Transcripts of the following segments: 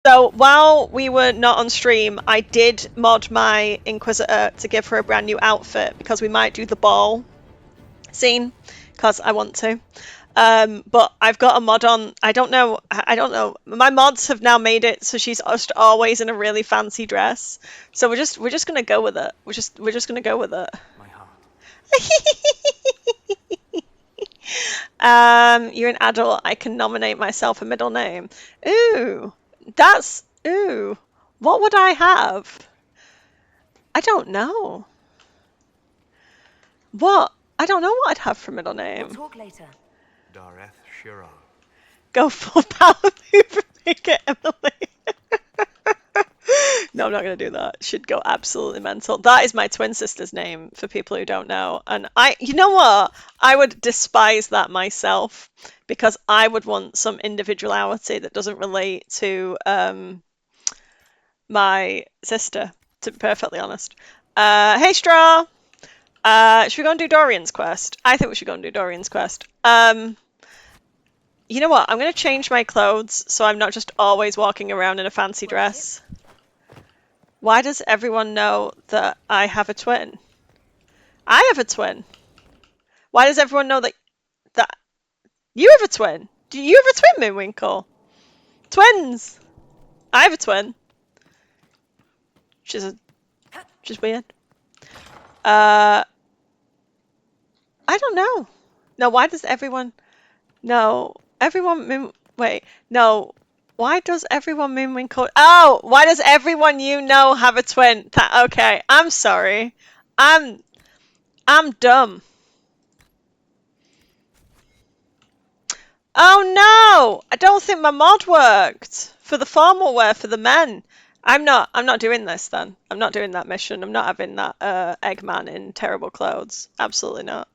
So while we were not on stream, I did mod my Inquisitor to give her a brand new outfit because we might do the ball scene because I want to. But I've got a mod on. I don't know. My mods have now made it so she's just always in a really fancy dress. So we're just gonna go with it. We're just gonna go with it. My heart. You're an adult. I can nominate myself a middle name. Ooh, that's ooh. What would I have? I don't know. What? I don't know what I'd have for middle name. We'll talk later. Dareth Shirar. Go full power move and make it Emily. No, I'm not going to do that. She'd go absolutely mental. That is my twin sister's name for people who don't know. And you know what? I would despise that myself because I would want some individuality that doesn't relate to my sister, to be perfectly honest. Hey, Straw! Should we go and do Dorian's quest? I think we should go and do Dorian's quest. You know what? I'm going to change my clothes so I'm not just always walking around in a fancy dress. Why does everyone know that I have a twin? I have a twin. Why does everyone know that you have a twin? Do you have a twin, Moonwinkle? Twins! I have a twin. She's weird. I don't know. No, why does everyone... No, everyone... Wait, no. Why does everyone Moonwinkle... Oh! Why does everyone you know have a twin? Okay, I'm sorry. I'm dumb. Oh no! I don't think my mod worked for the formal wear for the men. I'm not doing this then. I'm not doing that mission. I'm not having that Eggman in terrible clothes. Absolutely not.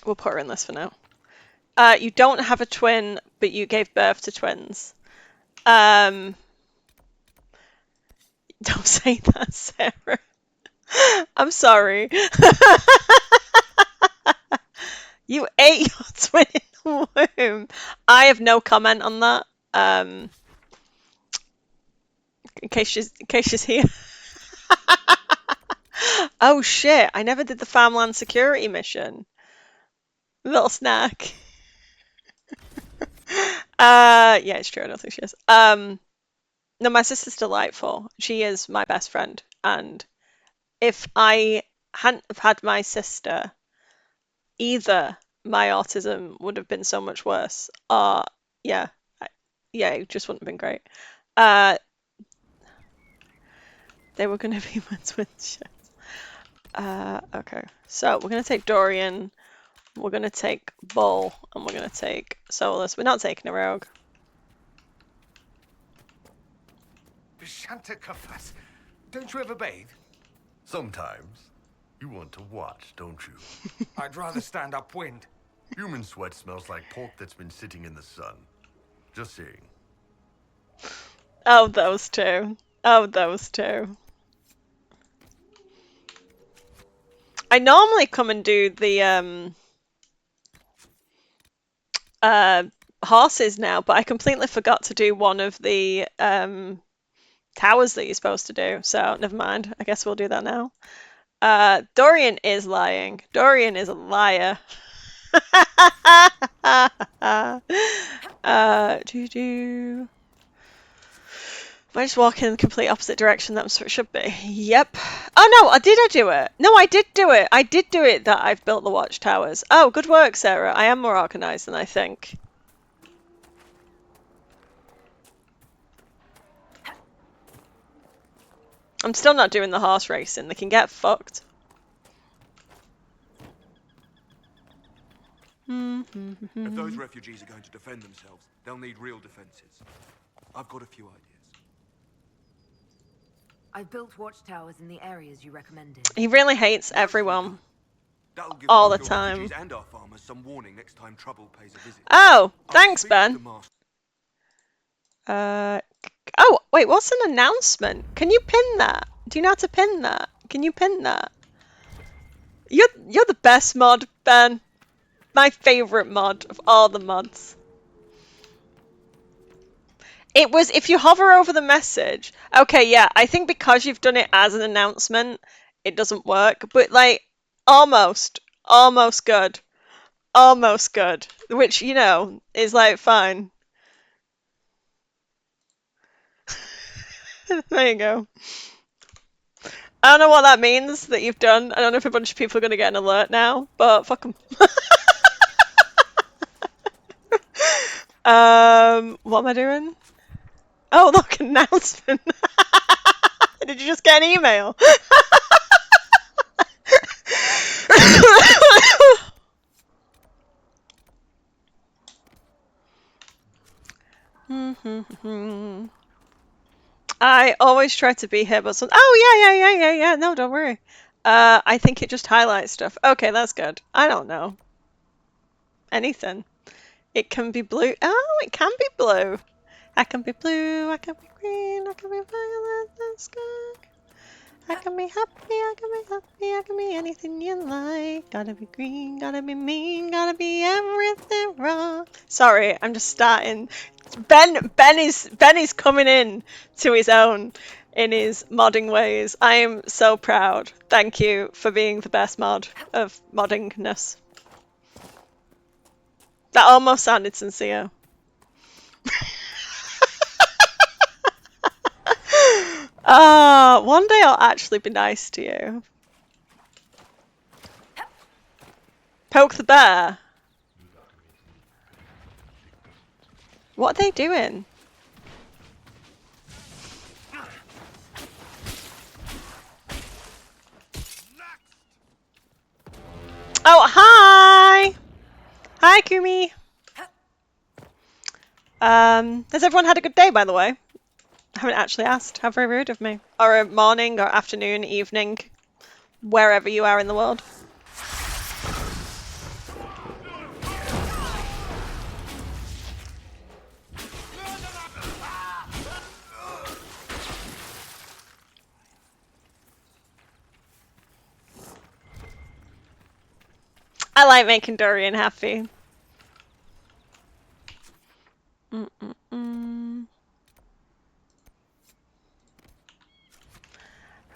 We'll put her in this for now. You don't have a twin, but you gave birth to twins. Don't say that, Sarah. I'm sorry. You ate your twin in the womb. I have no comment on that. In case she's here. Oh shit! I never did the farmland security mission. Little snack. Yeah, it's true. I don't think she is. No, my sister's delightful. She is my best friend, and if I hadn't have had my sister, either my autism would have been so much worse, or yeah, it just wouldn't have been great. They were going to be my twin shits. Okay, so we're going to take Dorian, we're going to take Bull, and we're going to take Solus. We're not taking a rogue. Bishanta Kafas, don't you ever bathe? Sometimes. You want to watch, don't you? I'd rather stand upwind. Human sweat smells like pork that's been sitting in the sun. Just saying. Oh, those two. Oh, those two. I normally come and do the horses now, but I completely forgot to do one of the towers that you're supposed to do, so never mind. I guess we'll do that now. Dorian is lying. Dorian is a liar. If I just walk in the complete opposite direction, that's what it should be. Yep. Oh no, did I do it? No, I did do it. I did do it that I've built the watchtowers. Oh, good work, Sarah. I am more organised than I think. I'm still not doing the horse racing. They can get fucked. If those refugees are going to defend themselves, they'll need real defences. I've got a few ideas. I've built watchtowers in the areas you recommended. He really hates everyone. That'll give all the both time. refugees and our farmers some warning next time trouble pays a visit. Oh, I'll thanks, speak to Ben. the master. Oh, wait, what's an announcement? Can you pin that? Do you know how to pin that? Can you pin that? You're the best mod, Ben. my favorite mod of all the mods. It was if you hover over the message. Okay, yeah, I think because you've done it as an announcement, it doesn't work. But like, almost good, almost good. Which you know is like fine. There you go. I don't know what that means that you've done. I don't know if a bunch of people are going to get an alert now, but fuck them. What am I doing? Oh, look, announcement. Did you just get an email? I always try to be here, but some. Oh yeah. No, don't worry. I think it just highlights stuff. Okay, that's good. I don't know anything. It can be blue. Oh, it can be blue. I can be blue. I can be green. I can be violet. That's good. I can be happy. I can be happy. I can be anything you like. Gotta be green. Gotta be mean. Gotta be everything wrong. Sorry, I'm just starting. Ben is coming in to his own in his modding ways. I am so proud. Thank you for being the best mod of moddingness. That almost sounded sincere. One day I'll actually be nice to you. Poke the bear. What are they doing? Oh, hi! Hi, Kumi. Has everyone had a good day, by the way? I haven't actually asked. How very rude of me. Or a morning, or afternoon, evening, wherever you are in the world. I like making Dorian happy.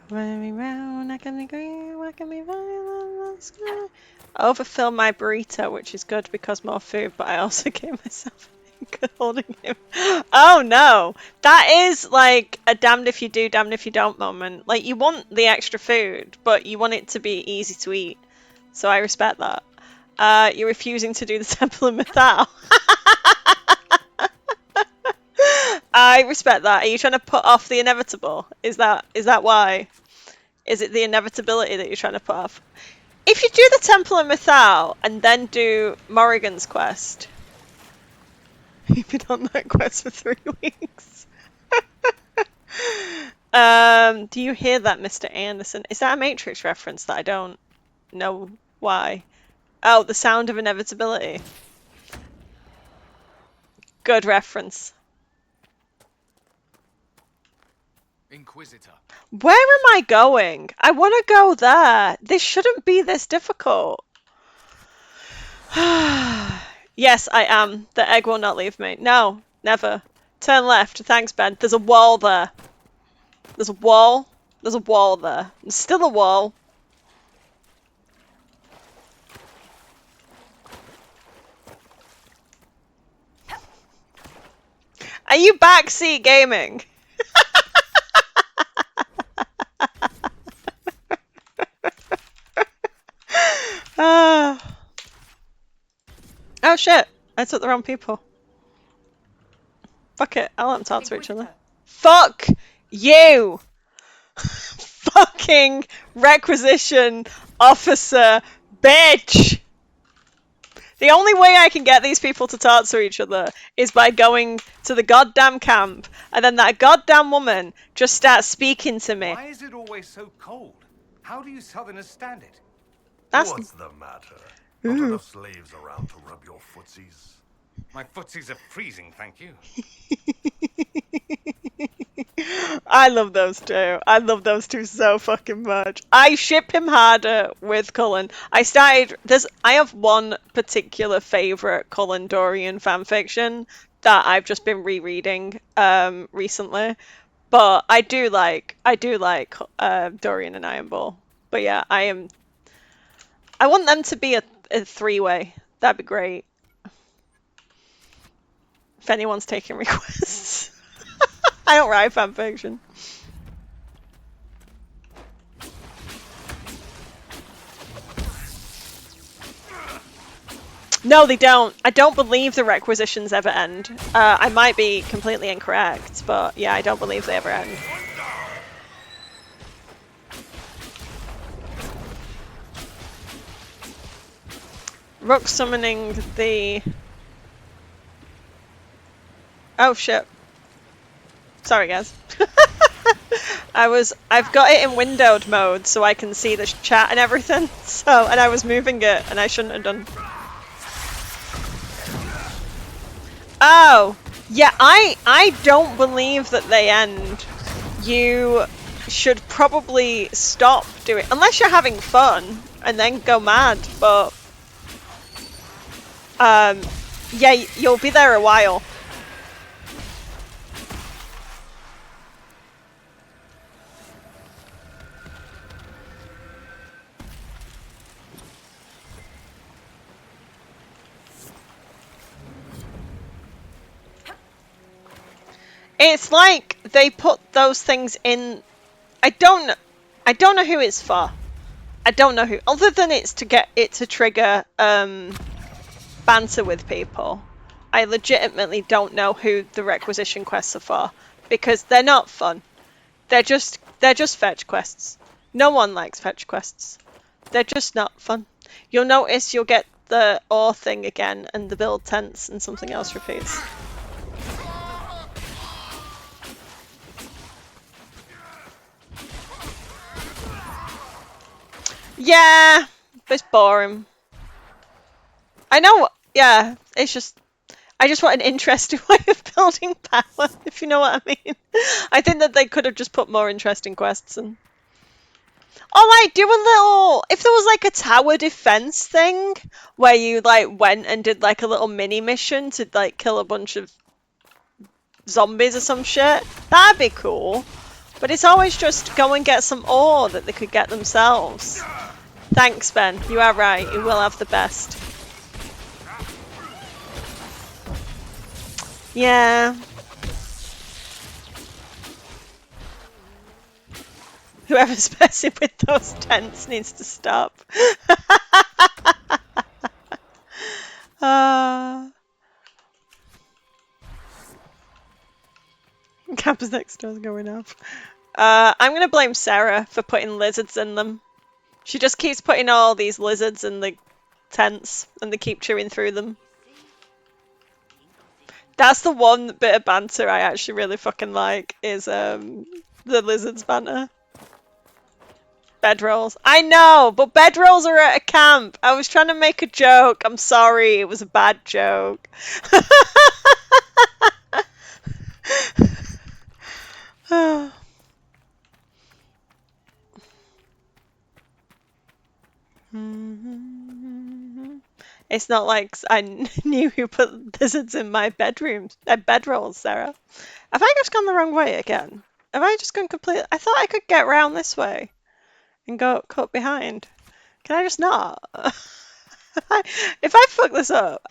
Run me round, I can agree, I can be violent, overfill my burrito, which is good because more food, but I also gave myself holding him. Oh no! That is like a damned if you do, damned if you don't moment. Like, you want the extra food, but you want it to be easy to eat. So I respect that. You're refusing to do the Temple of Mythal. I respect that. Are you trying to put off the inevitable? Is that why? Is it the inevitability that you're trying to put off? If you do the Temple of Mythal and then do Morrigan's quest, you've been on that quest for 3 weeks. Do you hear that, Mr. Anderson? Is that a Matrix reference that I don't know why? Oh, the sound of inevitability. Good reference. Inquisitor. Where am I going? I want to go there. This shouldn't be this difficult. Yes, I am. The egg will not leave me. No, never. Turn left. Thanks, Ben. There's a wall there. There's a wall. There's a wall there. There's still a wall. Are you backseat gaming? Oh shit, I took the wrong people. Fuck it, I'll let them talk to each other. Fuck you! Fucking requisition officer bitch! The only way I can get these people to talk to each other is by going to the goddamn camp, and then that goddamn woman just starts speaking to me. Why is it always so cold? How do you southerners stand it? What's the matter? Not enough slaves around to rub your footsies. My footsies are freezing, thank you. I love those two. I love those two so fucking much. I ship him harder with Cullen. I have one particular favourite Cullen Dorian fanfiction that I've just been rereading recently. But I do like Dorian and Iron Ball. But yeah, I want them to be a three-way. That'd be great. If anyone's taking requests. I don't write fanfiction. No, they don't. I don't believe the requisitions ever end. I might be completely incorrect, but yeah, I don't believe they ever end. Rook summoning the... Oh shit. Sorry guys. I've got it in windowed mode so I can see the chat and everything. And I was moving it and I shouldn't have done. Oh, yeah, I don't believe that they end. You should probably stop doing, unless you're having fun and then go mad, but yeah, you'll be there a while. It's like they put those things in. I don't know who it's for. I don't know who, other than it's to get it to trigger banter with people. I legitimately don't know who the requisition quests are for, because they're not fun. They're just fetch quests. No one likes fetch quests. They're just not fun. You'll notice you'll get the ore thing again and the build tents and something else repeats. Yeah, but it's boring. I know, yeah, it's just, I just want an interesting way of building power, if you know what I mean. I think that they could have just put more interesting quests in. Or like, do a little, if there was like a tower defense thing, where you like went and did like a little mini mission to like kill a bunch of zombies or some shit, that'd be cool. But it's always just go and get some ore that they could get themselves. Thanks, Ben. You are right. You will have the best. Yeah. Whoever's messing with those tents needs to stop. Campus next door's going up. I'm gonna blame Sarah for putting lizards in them. She just keeps putting all these lizards in the tents and they keep chewing through them. That's the one bit of banter I actually really fucking like, is the lizards banter. Bedrolls. I know, but bedrolls are at a camp. I was trying to make a joke. I'm sorry, it was a bad joke. It's not like I knew who put lizards in my bedrooms. Bedrolls, Sarah. Have I just gone the wrong way again? Have I just gone completely? I thought I could get round this way and go cut behind. Can I just not? If I fuck this up,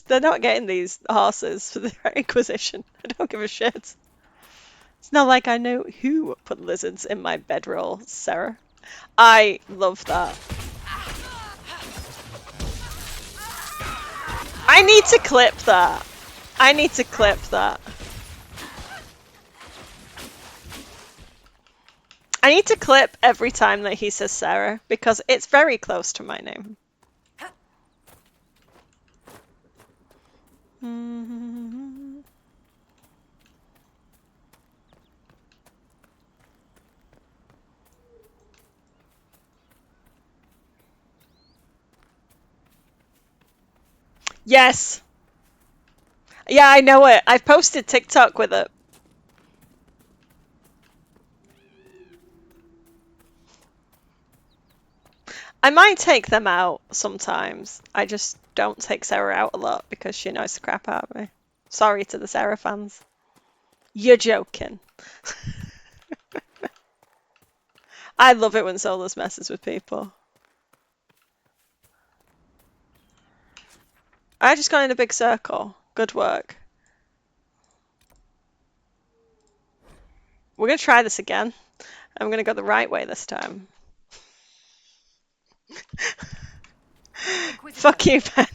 they're not getting these horses for the Inquisition. I don't give a shit. It's not like I know who put lizards in my bedroll, Sarah. I love that. I need to clip that. I need to clip that. I need to clip every time that he says Sarah, because it's very close to my name. Yes. Yeah, I know it. I've posted TikTok with it. I might take them out sometimes. I just don't take Sarah out a lot because she annoys the crap out of me. Sorry to the Sarah fans. You're joking. I love it when Solus messes with people. I just got in a big circle. Good work. We're going to try this again. I'm going to go the right way this time. Fuck you, Ben.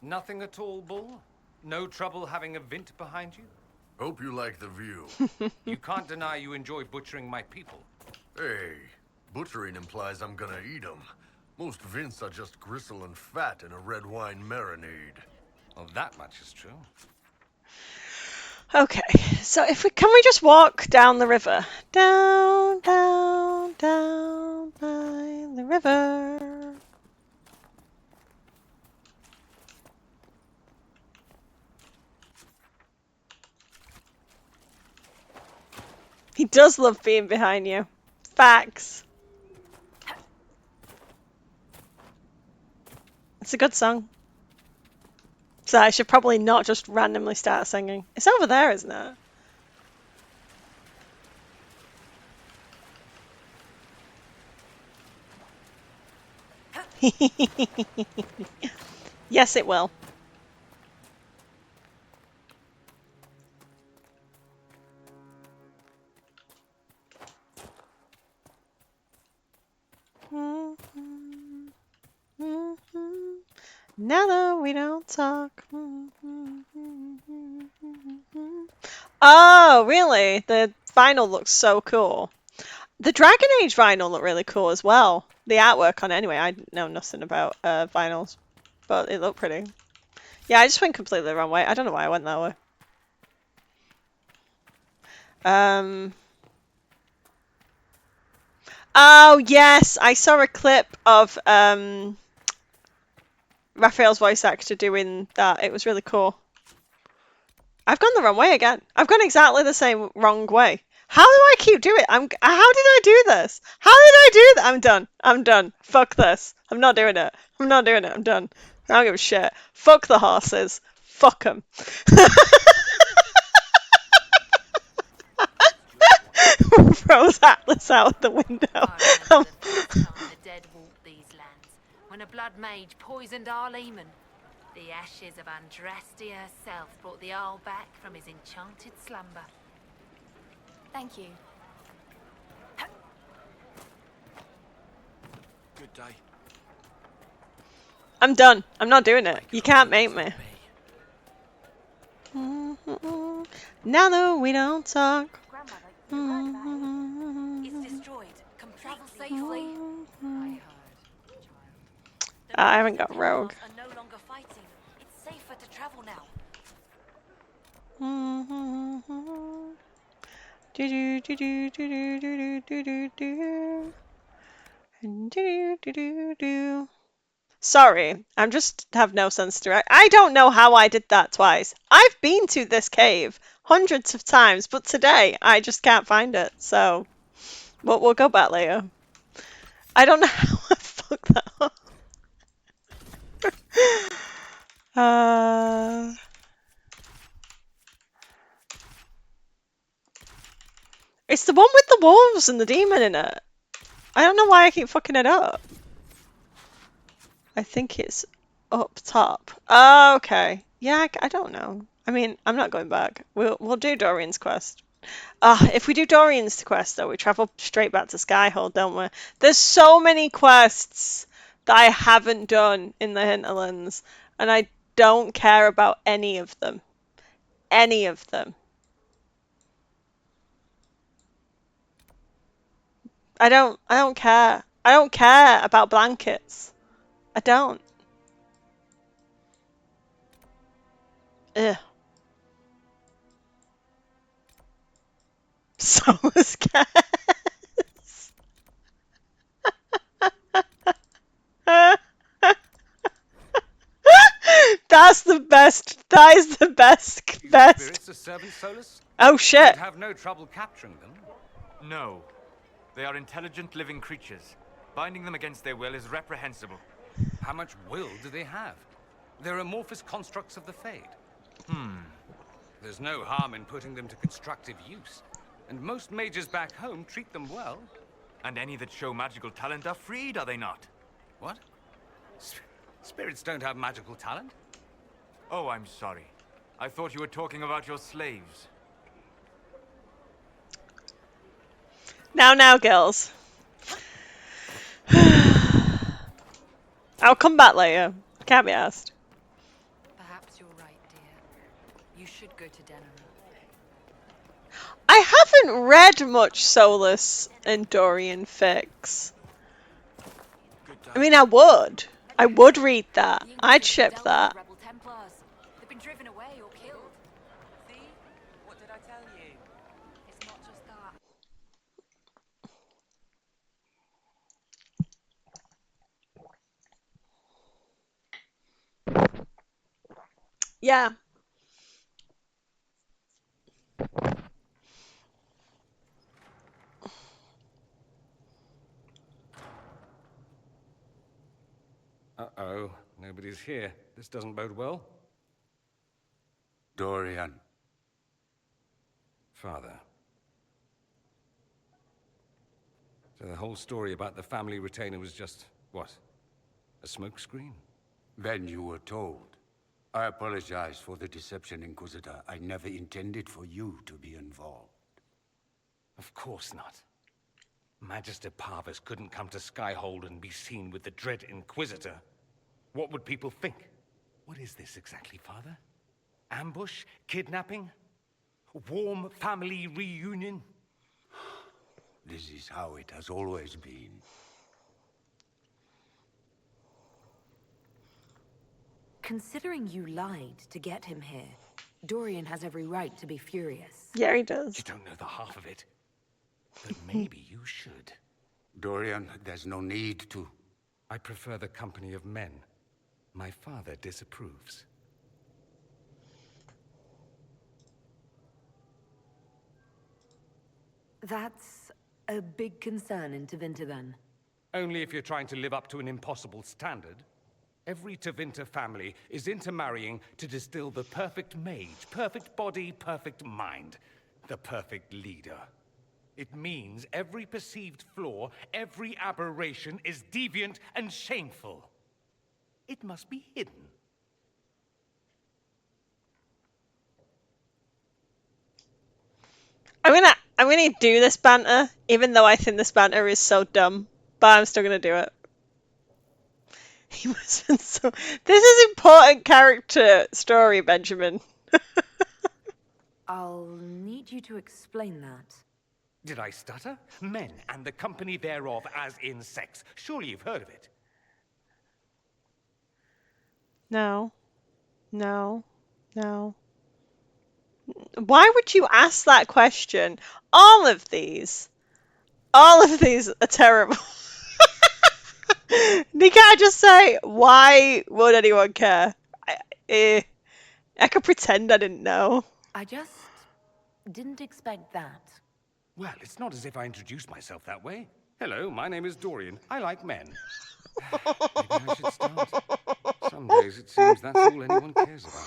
Nothing at all, Bull? No trouble having a vint behind you? Hope you like the view. You can't deny you enjoy butchering my people. Hey, butchering implies I'm gonna eat them. Most vints are just gristle and fat in a red wine marinade. Well, that much is true. Okay, so if we can we just walk down the river? Down, down, down by the river. He does love being behind you. Facts. It's a good song. So I should probably not just randomly start singing. It's over there, isn't it? Yes, it will. Now that we don't talk. Oh, really? The vinyl looks so cool. The Dragon Age vinyl looked really cool as well. The artwork on it, anyway. I know nothing about vinyls, but it looked pretty. Yeah, I just went completely the wrong way. I don't know why I went that way. Oh, yes! I saw a clip of Raphael's voice actor doing that. It was really cool. I've gone the wrong way again. I've gone exactly the same wrong way. How do I keep doing it? How did I do this? How did I do that? I'm done. I'm done. Fuck this. I'm not doing it. I'm not doing it. I'm done. I don't give a shit. Fuck the horses. Fuck them. Throws Atlas out the window. The dead walked these lands when a blood mage poisoned our Lehman. The ashes of Andrastia herself brought the Arl back from his enchanted slumber. Thank you. Good day. I'm done. I'm not doing it. You can't make me. Now that we don't talk. It's destroyed. Travel safely. I haven't got rogue. Are no longer fighting. It's safer to travel now. Sorry, I'm just have no sense to it. I don't know how I did that twice. I've been to this cave hundreds of times, but today I just can't find it. So we'll go back later. I don't know how I fucked that up. It's the one with the wolves and the demon in it. I don't know why I keep fucking it up. I think it's up top. Oh, okay. Yeah, I don't know. I mean, I'm not going back. We'll do Dorian's quest. If we do Dorian's quest, though, we travel straight back to Skyhold, don't we? There's so many quests that I haven't done in the Hinterlands, and I don't care about any of them. Any of them. I don't care. I don't care about blankets. I don't. Ugh. So scared. That's the best. That is the best. You Best. spirits are servants, Solus? Oh You'd shit. have no trouble capturing them. No. They are intelligent living creatures. Binding them against their will is reprehensible. How much will do they have? They're amorphous constructs of the Fade. There's no harm in putting them to constructive use. And most mages back home treat them well. And any that show magical talent are freed, are they not? What? Spirits don't have magical talent? Oh, I'm sorry. I thought you were talking about your slaves. Now, girls. I'll come back later. Can't be asked. Perhaps you're right, dear. You should go to Denery. I haven't read much Solus and Dorian fics. I mean, I would. I would read that. I'd ship that. Rebel Templars. They've been driven away or killed. See? What did I tell you? It's not just that. Yeah. Uh-oh. Nobody's here. This doesn't bode well. Dorian. Father. So the whole story about the family retainer was just, what? A smokescreen? Then you were told. I apologize for the deception, Inquisitor. I never intended for you to be involved. Of course not. Magister Parvus couldn't come to Skyhold and be seen with the dread Inquisitor. What would people think? What is this exactly, Father? Ambush? Kidnapping? Warm family reunion? This is how it has always been. Considering you lied to get him here, Dorian has every right to be furious. Yeah, he does. You don't know the half of it. But maybe you should. Dorian, there's no need to. I prefer the company of men. My father disapproves. That's a big concern in Tevinter, then. Only if you're trying to live up to an impossible standard. Every Tevinter family is intermarrying to distill the perfect mage, perfect body, perfect mind, the perfect leader. It means every perceived flaw, every aberration is deviant and shameful. It must be hidden. I'm gonna do this banter, even though I think this banter is so dumb, but I'm still gonna do it. He wasn't so. This is important character story, Benjamin. I'll need you to explain that. Did I stutter? Men and the company thereof as in sex. Surely you've heard of it. No. Why would you ask that question? All of these are terrible. You can't just say, why would anyone care? I could pretend I didn't know. I just didn't expect that. Well, it's not as if I introduced myself that way. Hello, my name is Dorian. I like men. Maybe I should start. Some days it seems that's all anyone cares about.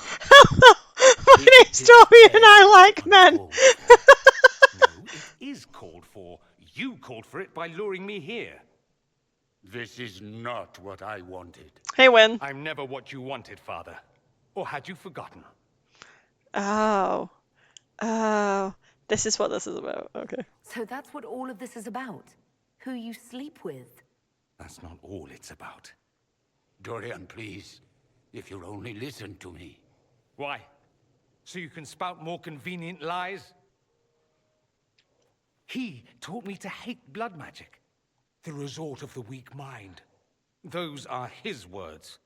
My name's Dorian and I like men. No, it is called for. You called for it by luring me here. This is not what I wanted. Hey, Win. I'm never what you wanted, Father. Or had you forgotten? Oh. This is what this is about. Okay. So that's what all of this is about? Who you sleep with? That's not all it's about. Dorian, please. If you'll only listen to me. Why? So you can spout more convenient lies? He taught me to hate blood magic. The resort of the weak mind. Those are his words.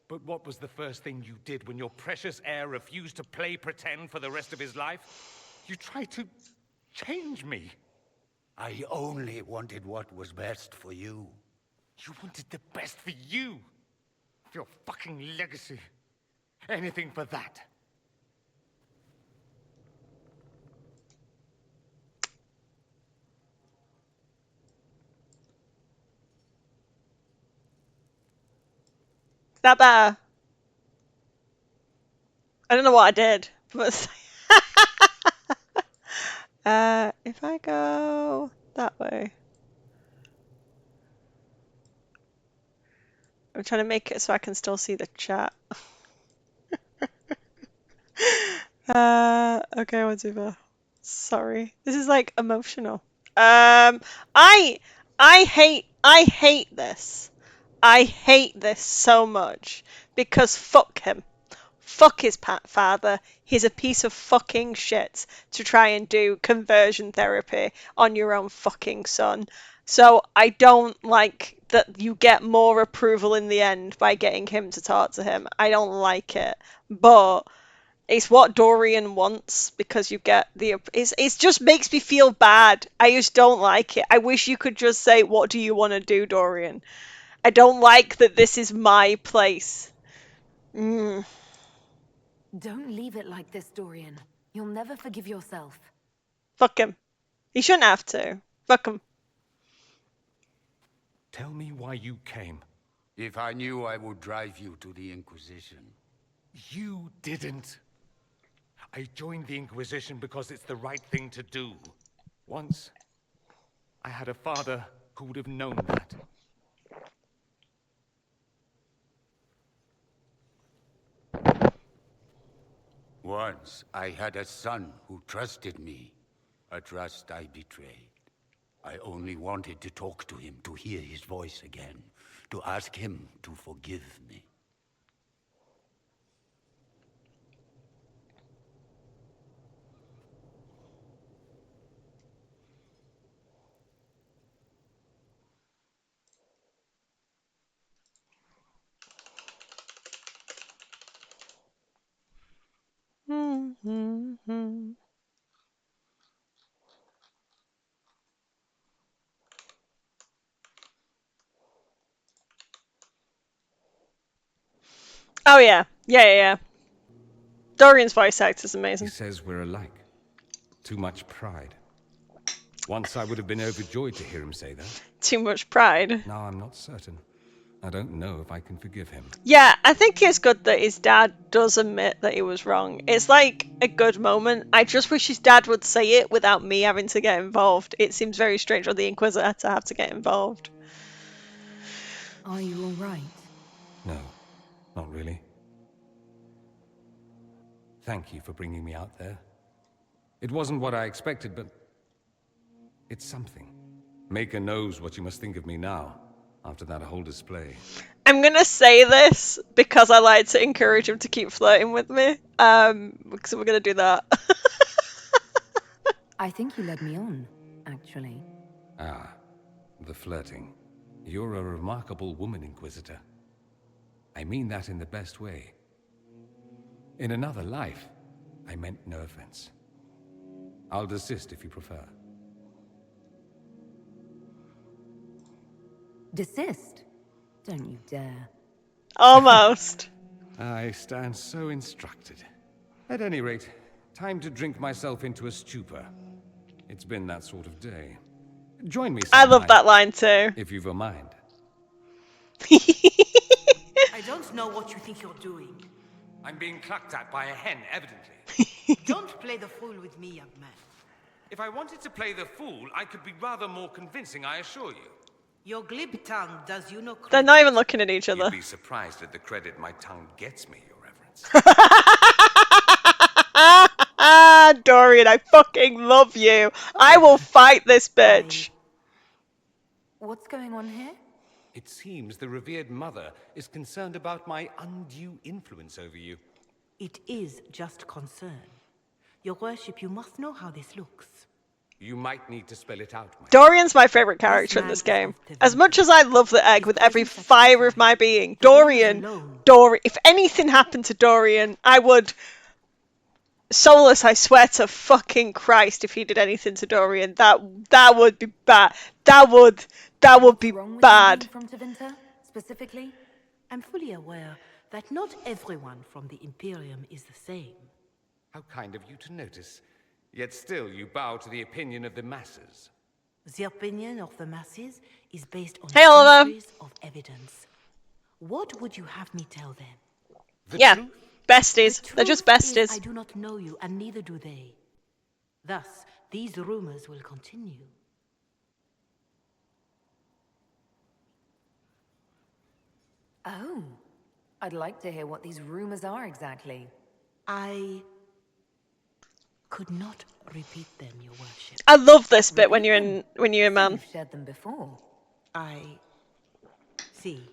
But what was the first thing you did when your precious heir refused to play pretend for the rest of his life? You tried to change me. I only wanted what was best for you. You wanted the best for you. For your fucking legacy. Anything for that. Is that better? I don't know what I did, but if I go that way, I'm trying to make it so I can still see the chat. Okay, whatever. Sorry, this is like emotional. I hate this. I hate this so much because fuck him. Fuck his father. He's a piece of fucking shit to try and do conversion therapy on your own fucking son. So I don't like that you get more approval in the end by getting him to talk to him. I don't like it. But it's what Dorian wants because you get the it just makes me feel bad. I just don't like it. I wish you could just say, what do you want to do, Dorian? I don't like that this is my place. Don't leave it like this, Dorian. You'll never forgive yourself. Fuck him. He shouldn't have to. Fuck him. Tell me why you came. If I knew, I would drive you to the Inquisition. You didn't. I joined the Inquisition because it's the right thing to do. Once, I had a father who would have known that. Once, I had a son who trusted me. A trust I betrayed. I only wanted to talk to him, to hear his voice again, to ask him to forgive me. Oh yeah. Yeah. Dorian's voice act is amazing. He says we're alike. Too much pride. Once I would have been overjoyed to hear him say that. Too much pride. Now I'm not certain. I don't know if I can forgive him. Yeah, I think it's good that his dad does admit that he was wrong. It's like a good moment. I just wish his dad would say it without me having to get involved. It seems very strange for the Inquisitor to have to get involved. Are you all right? No, not really. Thank you for bringing me out there. It wasn't what I expected, but it's something. Maker knows what you must think of me now, after that whole display. I'm gonna say this because I like to encourage him to keep flirting with me. So we're gonna do that. I think you led me on, actually. Ah, the flirting. You're a remarkable woman, Inquisitor. I mean that in the best way. In another life, I meant no offense. I'll desist if you prefer. Desist? Don't you dare. Almost. I stand so instructed. At any rate, time to drink myself into a stupor. It's been that sort of day. Join me sometime, I love that line too. if you've a mind. I don't know what you think you're doing. I'm being clucked at by a hen, evidently. Don't play the fool with me, young man. If I wanted to play the fool, I could be rather more convincing, I assure you. Your glib tongue does you no They're credit. not even looking at each other. You'd be surprised at the credit my tongue gets me, Your Reverence. Dorian, I fucking love you. I will fight this bitch. What's going on here? It seems the revered mother is concerned about my undue influence over you. It is just concern. Your worship, you must know how this looks. You might need to spell it out, my Dorian's my favourite character in this game. As much as I love the egg with every fibre of my being, Dorian, if anything happened to Dorian, I would... Solus, I swear to fucking Christ, if he did anything to Dorian, that would be bad. That would be Wrong with bad. you being from Tevinter, specifically? I'm fully aware, that not everyone from the Imperium is the same. How kind of you to notice. Yet still you bow to the opinion of the masses. The opinion of the masses is based on Hey, Oliver. centuries of evidence. What would you have me tell them? The Yeah, truth? besties. The They're just truth is, besties. I do not know you, and neither do they. Thus, these rumors will continue. Oh, I'd like to hear what these rumors are exactly. I could not repeat them, Your Worship. I love this bit when Repeat you're a So man. you've shared them before. See,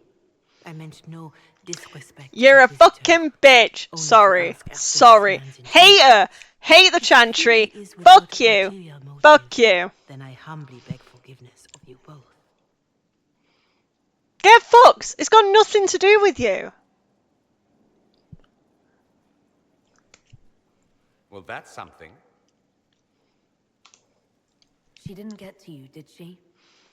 I meant no disrespect. You're to a visitor. fucking bitch. Only to Sorry. ask after Sorry. this man's intentions. Hater. Hate the chantry. If he is without Fuck you. ulterior motive, Fuck you. Then I humbly beg forgiveness of you both. Get fucked. It's got nothing to do with you. Well, that's something. She didn't get to you, did she?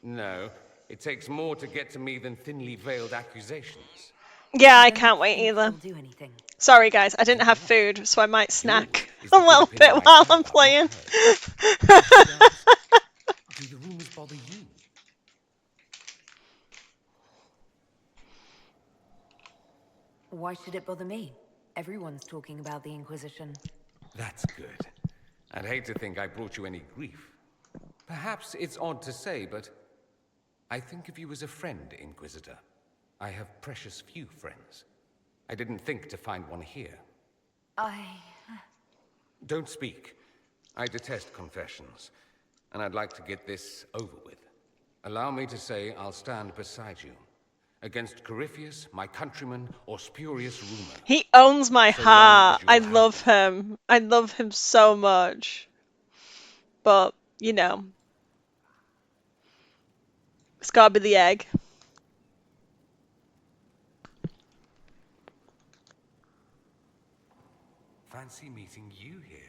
No, it takes more to get to me than thinly veiled accusations. Yeah, I Don't can't wait think either. she'll do anything. Sorry, guys. I didn't have food, so I might snack Is a the little good bit opinion I while care I'm about, playing. not hers. Do the rumors bother you? Why should it bother me? Everyone's talking about the Inquisition. That's good. I'd hate to think I brought you any grief. Perhaps it's odd to say, but I think of you as a friend, Inquisitor. I have precious few friends. I didn't think to find one here. Don't speak. I detest confessions, and I'd like to get this over with. Allow me to say I'll stand beside you. Against Corypheus, my countryman, or spurious rumor. He owns my So long heart. as I you're love happy. him. I love him so much. But, you know. It's gotta be the egg. Fancy meeting you here.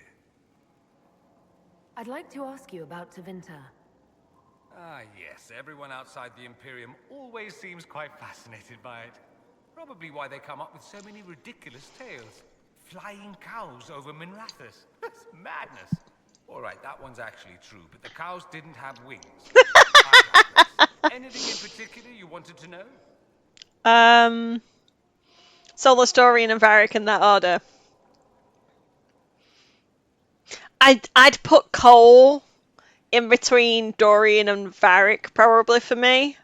I'd like to ask you about Tevinter. Ah, yes. Everyone outside the Imperium always seems quite fascinated by it. Probably why they come up with so many ridiculous tales. Flying cows over Minrathous. That's madness. All right, that one's actually true, but the cows didn't have wings. I digress. Anything in particular you wanted to know? Solar Dorian and Varric in that order. I'd put Cole in between Dorian and Varric probably for me.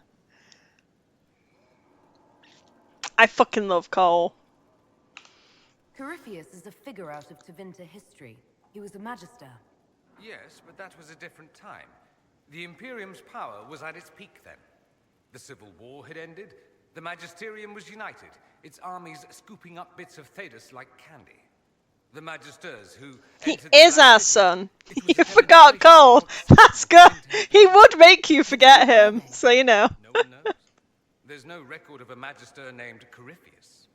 I fucking love Cole. Corypheus is a figure out of Tevinter history. He was a magister. Yes, but that was a different time. The Imperium's power was at its peak then. The Civil War had ended. The Magisterium was united, its armies scooping up bits of Thedas like candy. The Magisters who He entered the is Black our City, son. it was You a forgot demonstration Cole. of how That's good. something He would make you forget him, so you know. No one knows. There's no record of a magister named Corypheus.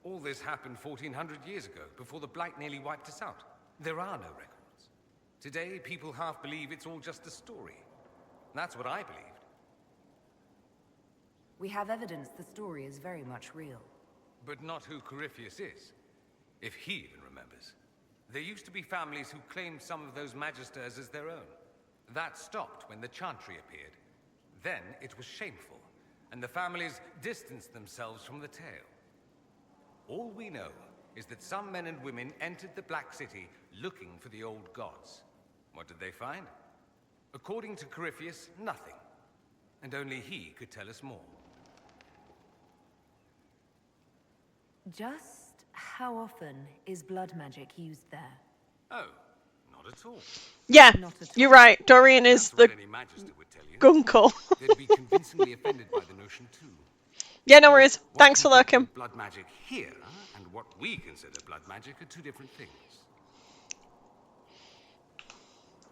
All this happened 1400 years ago, before the Blight nearly wiped us out. There are no records. Today, people half believe it's all just a story. That's what I believed. We have evidence the story is very much real. But not who Corypheus is, if he even remembers. There used to be families who claimed some of those magisters as their own. That stopped when the Chantry appeared. Then it was shameful, and the families distanced themselves from the tale. All we know is that some men and women entered the Black City looking for the old gods. What did they find? According to Corypheus, nothing. And only he could tell us more. Just how often is blood magic used there? Oh, not at all. Yeah, Not at you're right. Dorian is That's what the any magister would tell you. gunkle. They'd be convincingly offended by the notion too. Yeah, no worries. What Thanks for people lurking. call blood magic here and what we consider blood magic are two different things.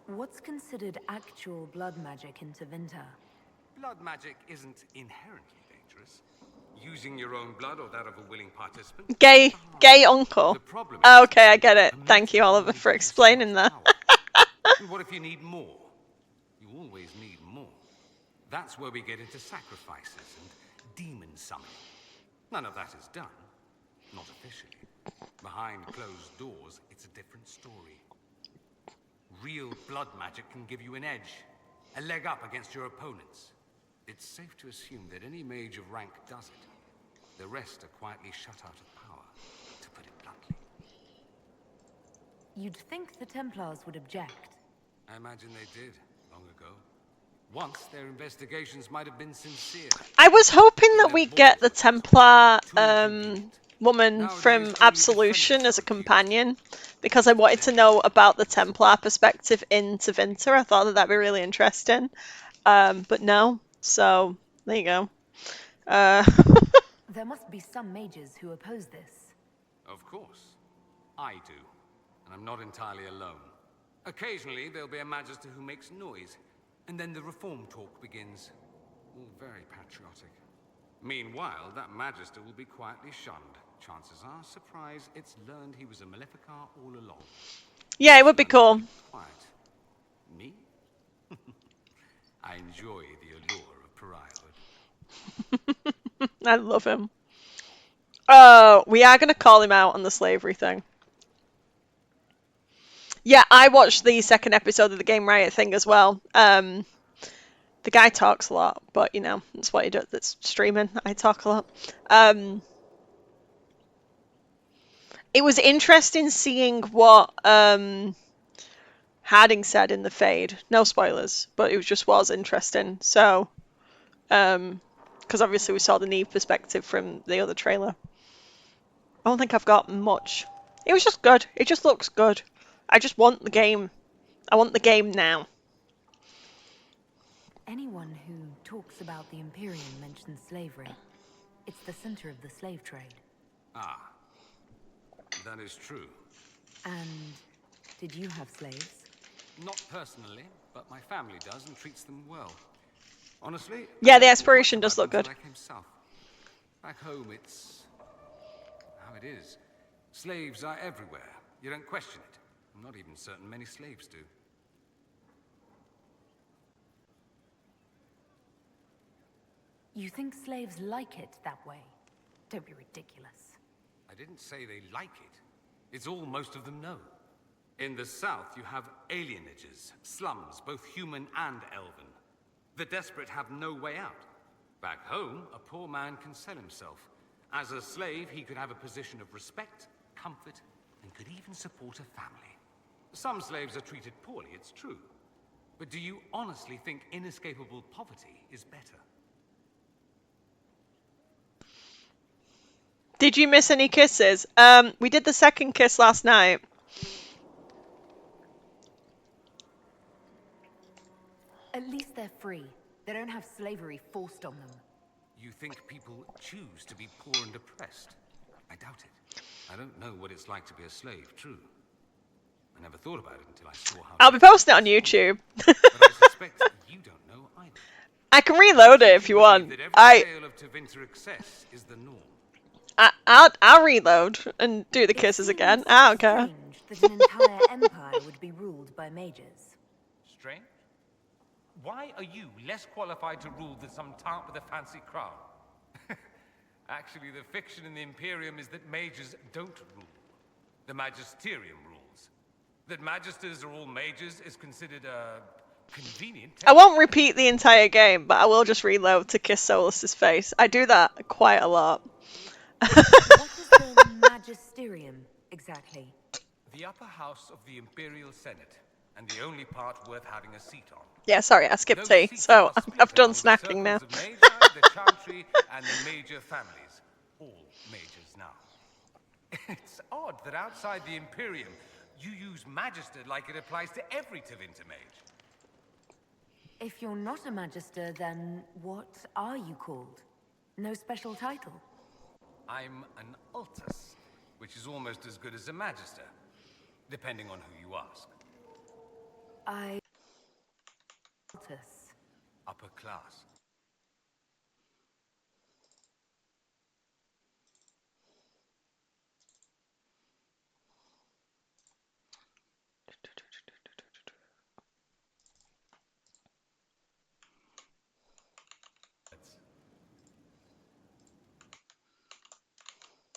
What's considered actual blood magic in Tevinter? Blood magic isn't inherently dangerous. Using your own blood or that of a willing participant. Gay uncle. The problem is Oh, okay, I get it. a Thank you, magic Oliver, only for gives so explaining much that. power. And what if you need more? You always need more. That's where we get into sacrifices and demon summoning. None of that is done. Not officially. Behind closed doors, it's a different story. Real blood magic can give you an edge, a leg up against your opponents. It's safe to assume that any mage of rank does it. The rest are quietly shut out of power, to put it bluntly. You'd think the Templars would object. I imagine they did, long ago. Once their investigations might have been sincere. I was hoping that we'd get the Templar woman from Absolution as a companion, because I wanted to know about the Templar perspective in Tevinter. I thought that that'd be really interesting. But no, so there you go. There must be some mages who oppose this. Of course. I do. And I'm not entirely alone. Occasionally, there'll be a Magister who makes noise, and then the reform talk begins. All very patriotic. Meanwhile, that Magister will be quietly shunned. Chances are, surprise, it's learned he was a Maleficar all along. Yeah, it would be cool. Quiet. Me? I enjoy the allure of pariahhood. I love him. Oh, we are going to call him out on the slavery thing. Yeah, I watched the second episode of the Game Riot thing as well. The guy talks a lot, but you know, that's what he does. That's streaming. I talk a lot. It was interesting seeing what Harding said in the Fade. No spoilers, but it just was interesting. So, because obviously we saw the Neve perspective from the other trailer. I don't think I've got much. It was just good. It just looks good. I just want the game. I want the game now. Anyone who talks about the Imperium mentions slavery. It's the center of the slave trade. Ah, that is true. And did you have slaves? Not personally, but my family does and treats them well. Honestly, yeah, the aspiration does look good. I came south. Back home, it's how it is. Slaves are everywhere. You don't question it. I'm not even certain many slaves do. You think slaves like it that way? Don't be ridiculous. I didn't say they like it. It's all most of them know. In the south, you have alienages, slums, both human and elven. The desperate have no way out. Back home, a poor man can sell himself. As a slave, he could have a position of respect, comfort, and could even support a family. Some slaves are treated poorly, it's true. But do you honestly think inescapable poverty is better? Did you miss any kisses? We did the second kiss last night. At least they're free. They don't have slavery forced on them. You think people choose to be poor and oppressed? I doubt it. I don't know what it's like to be a slave, true. I never thought about it until I saw how... I'll be posting it on YouTube. But I suspect you don't know either. I can reload it if you want. That every tale of Tevinter excess is the norm. I'll reload and do the kisses again. I don't care. Strange that an entire empire would be ruled by mages. Strange? Why are you less qualified to rule than some tart with a fancy crown? Actually, the fiction in the Imperium is that mages don't rule. The Magisterium rules. That magisters are all mages is considered convenient. I won't repeat the entire game, but I will just reload to kiss Solus's face. I do that quite a lot. What is the Magisterium, exactly? The upper house of the Imperial Senate, and the only part worth having a seat on. Yeah, sorry, I skipped tea, so I've done snacking now. The Magi, the Chantry, and the major families. All majors now. It's odd that outside the Imperium, you use Magister like it applies to every Tevinter mage. If you're not a Magister, then what are you called? No special title? I'm an Altus, which is almost as good as a Magister, depending on who you ask. Altus. Upper class.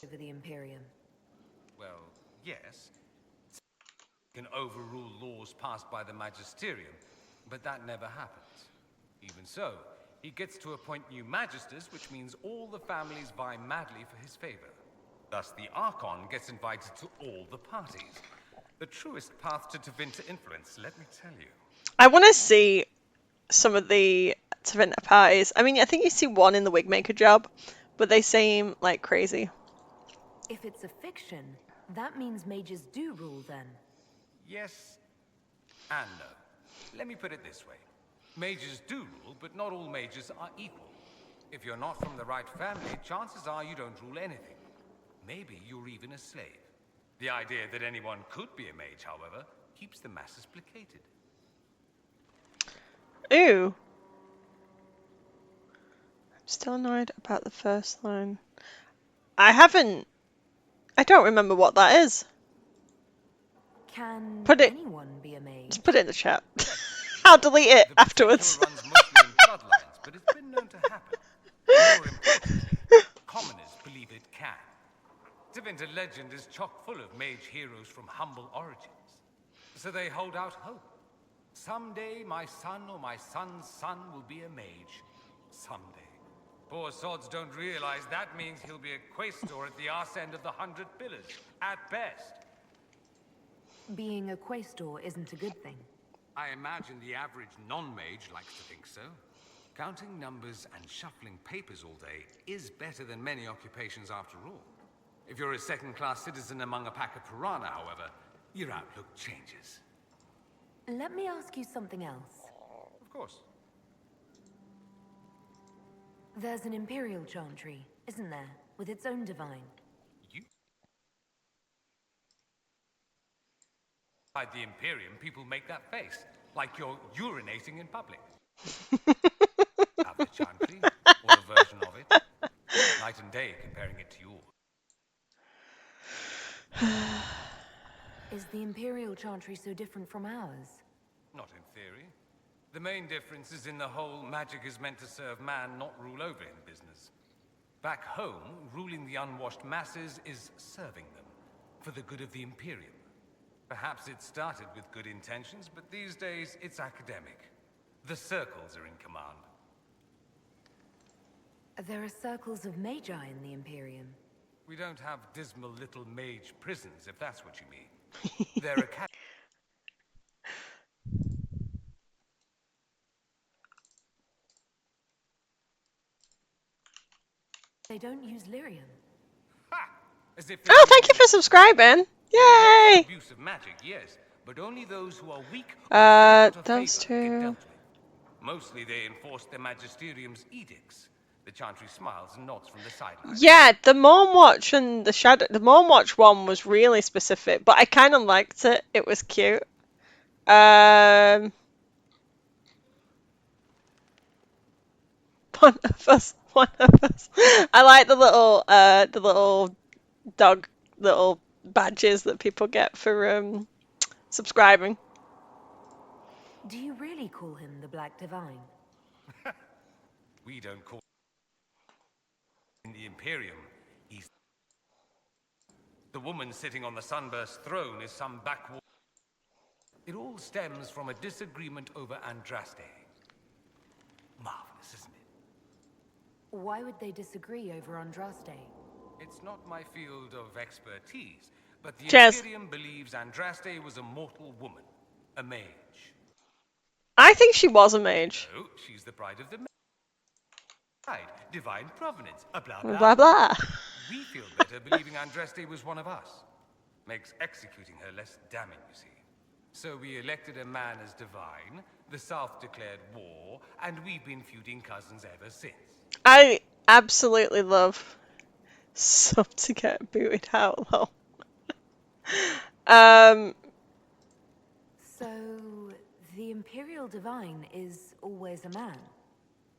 over the Imperium. Well, yes. Can overrule laws passed by the Magisterium, but that never happens. Even so, he gets to appoint new Magisters, which means all the families vie madly for his favor. Thus, the Archon gets invited to all the parties. The truest path to Tevinter influence, let me tell you. I want to see some of the Tevinter parties. I mean, I think you see one in the Wigmaker job, but they seem like crazy. If it's a fiction, that means mages do rule then. Yes and no. Let me put it this way. Mages do rule, but not all mages are equal. If you're not from the right family, chances are you don't rule anything. Maybe you're even a slave. The idea that anyone could be a mage, however, keeps the masses placated. Ooh. I'm still annoyed about the first line. I don't remember what that is. Can Put it- anyone be a mage? Just put it in the chat. I'll delete it The afterwards. procedure runs mostly in bloodlines, but it's been known to happen. More importantly, commoners believe it can. Tevinter legend is chock full of mage heroes from humble origins. So they hold out hope. Someday my son or my son's son will be a mage. Someday. Poor sods don't realize that means he'll be a quaestor at the arse end of the 100 Pillars, at best. Being a quaestor isn't a good thing. I imagine the average non-mage likes to think so. Counting numbers and shuffling papers all day is better than many occupations after all. If you're a second-class citizen among a pack of piranha, however, your outlook changes. Let me ask you something else. Of course. There's an Imperial Chantry, isn't there? With its own divine. Inside the Imperium, people make that face, like you're urinating in public. Have the Chantry, or a version of it. Night and day comparing it to yours. Is the Imperial Chantry so different from ours? Not in theory. The main difference is in the whole magic is meant to serve man, not rule over him business. Back home, ruling the unwashed masses is serving them, for the good of the Imperium. Perhaps it started with good intentions, but these days it's academic. The circles are in command. There are circles of magi in the Imperium. We don't have dismal little mage prisons, if that's what you mean. They're a They don't use lyrium. Ha! As if Oh, thank you for subscribing. Yay! abuse of magic, yes, but only those who are weak or out of Those favor get two. dealt with. Mostly they enforce the Magisterium's edicts. The Chantry smiles and nods from the sidelines. Yeah, the Morn Watch and the Morn Watch one was really specific, but I kind of liked it. It was cute. One of us. I like the little dog little badges that people get for subscribing. Do you really call him the Black Divine? We don't call in the Imperium. He's the woman sitting on the sunburst throne is some backwater. It all stems from a disagreement over Andraste. Marvelous, isn't it? Why would they disagree over Andraste? It's not my field of expertise, but the Cheers. Imperium believes Andraste was a mortal woman, a mage. I think she was a mage. So, she's the bride of the bride, divine provenance, a blah blah. Blah blah. We feel better believing Andraste was one of us. Makes executing her less damning, you see. So we elected a man as divine, the South declared war, and we've been feuding cousins ever since. I absolutely love sub to get booted out. Lol. So, the Imperial Divine is always a man?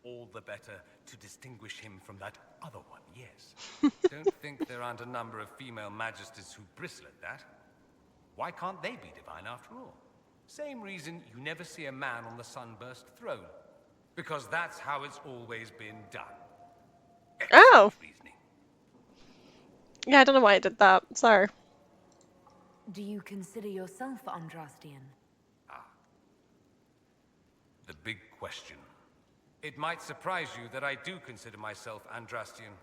All the better to distinguish him from that other one, yes. Don't think there aren't a number of female magisters who bristle at that. Why can't they be divine after all? Same reason you never see a man on the sunburst throne. Because that's how it's always been done. Oh. Reasoning. Yeah, I don't know why I did that. Sorry. Do you consider yourself Andrastian? The big question. It might surprise you that I do consider myself Andrastian.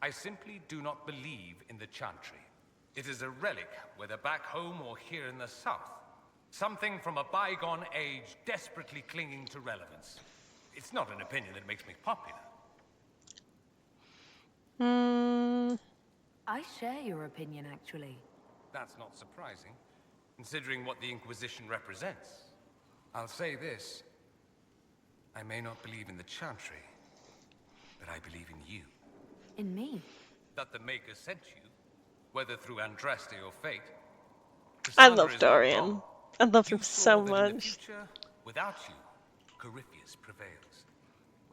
I simply do not believe in the Chantry. It is a relic, whether back home or here in the south. Something from a bygone age desperately clinging to relevance. It's not an opinion that makes me popular. I share your opinion, actually. That's not surprising, considering what the Inquisition represents. I'll say this. I may not believe in the Chantry, but I believe in you. In me? That the Maker sent you, whether through Andraste or fate. I Cassandra love is not Dorian. wrong. I love You him saw so that in the much. future, without you, Corypheus prevails.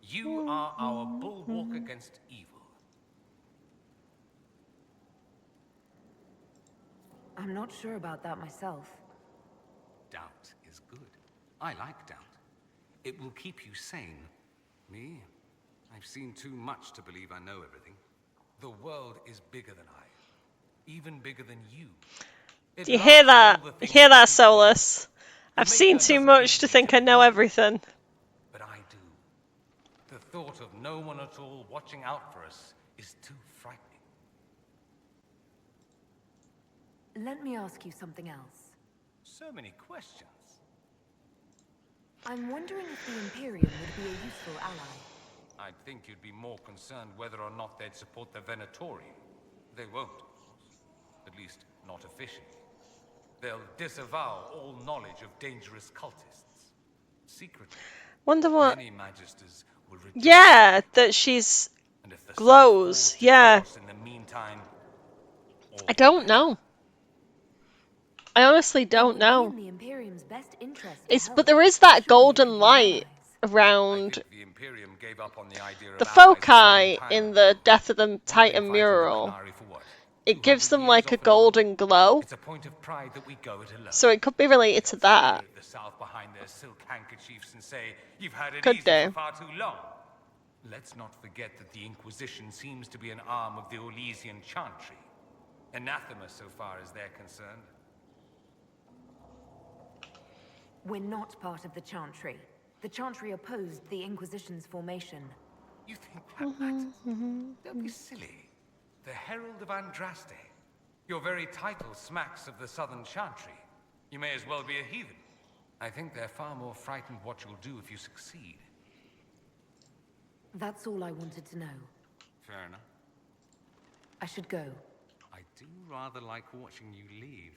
You are our bulwark against evil. I'm not sure about that myself. Doubt is good. I like doubt. It will keep you sane. Me? I've seen too much to believe I know everything. The world is bigger than I. Even bigger than you. Do you hear that? You hear that, Solus? I've seen too much to think I know everything. But I do. The thought of no one at all watching out for us is too frightening. Let me ask you something else. So many questions. I'm wondering if the Imperium would be a useful ally. I'd think you'd be more concerned whether or not they'd support the Venatori. They won't, of course. At least, not officially. They'll disavow all knowledge of dangerous cultists. Secretly. Wonder what... Many Magisters will reject. Yeah, that she's... And if the glows, yeah. in the meantime, I don't know. I honestly don't know. The Imperium's best interest But there is that golden light around the foci in the Death of the Titan mural. It gives them like a golden glow. It's a point of pride that we go it alone. So it could be related to that. The South behind their silk handkerchiefs and say, "You've had it Could easy do. for far too long." Let's not forget that the Inquisition seems to be an arm of the Orlesian Chantry. Anathema so far as they're concerned. We're not part of the Chantry. The Chantry opposed the Inquisition's formation. You think that matters? Don't be silly. The Herald of Andraste. Your very title smacks of the Southern Chantry. You may as well be a heathen. I think they're far more frightened what you'll do if you succeed. That's all I wanted to know. Fair enough. I should go. I do rather like watching you leave.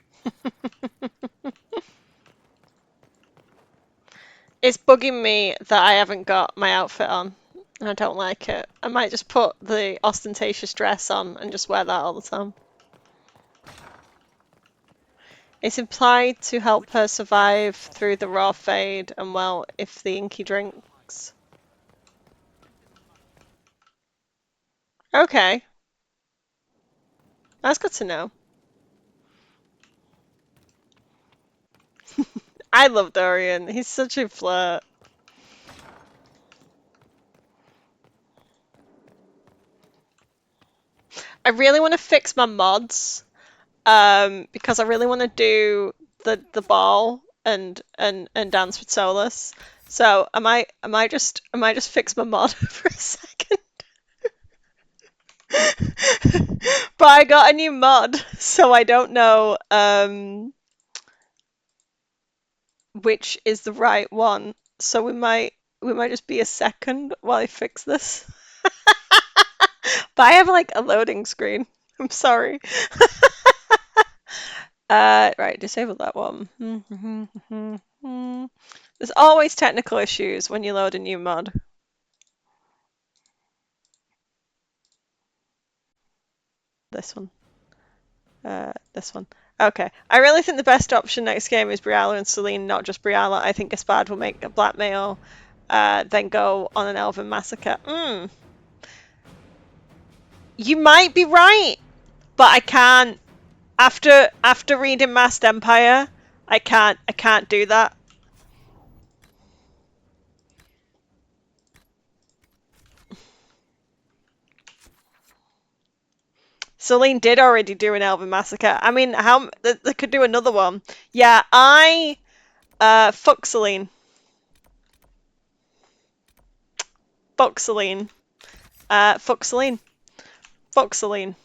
It's bugging me that I haven't got my outfit on. And I don't like it. I might just put the ostentatious dress on and just wear that all the time. It's implied to help her survive through the raw fade and well if the inky drinks. Okay. That's good to know. I love Dorian. He's such a flirt. I really want to fix my mods, because I really want to do the ball and dance with Solus. So I might just fix my mod for a second. But I got a new mod, so I don't know which is the right one. So we might just be a second while I fix this. But I have like a loading screen. I'm sorry. Right, disable that one. There's always technical issues when you load a new mod. This one. This one. Okay. I really think the best option next game is Briala and Celine, not just Briala. I think Gaspard will make a blackmail, then go on an elven massacre. You might be right, but I can't. After reading Masked Empire, I can't do that. Celine did already do an Elven Massacre. I mean, how they could do another one. Yeah, fuck Celine. Fuck Celine. Fuck Celine. Fuck Celine.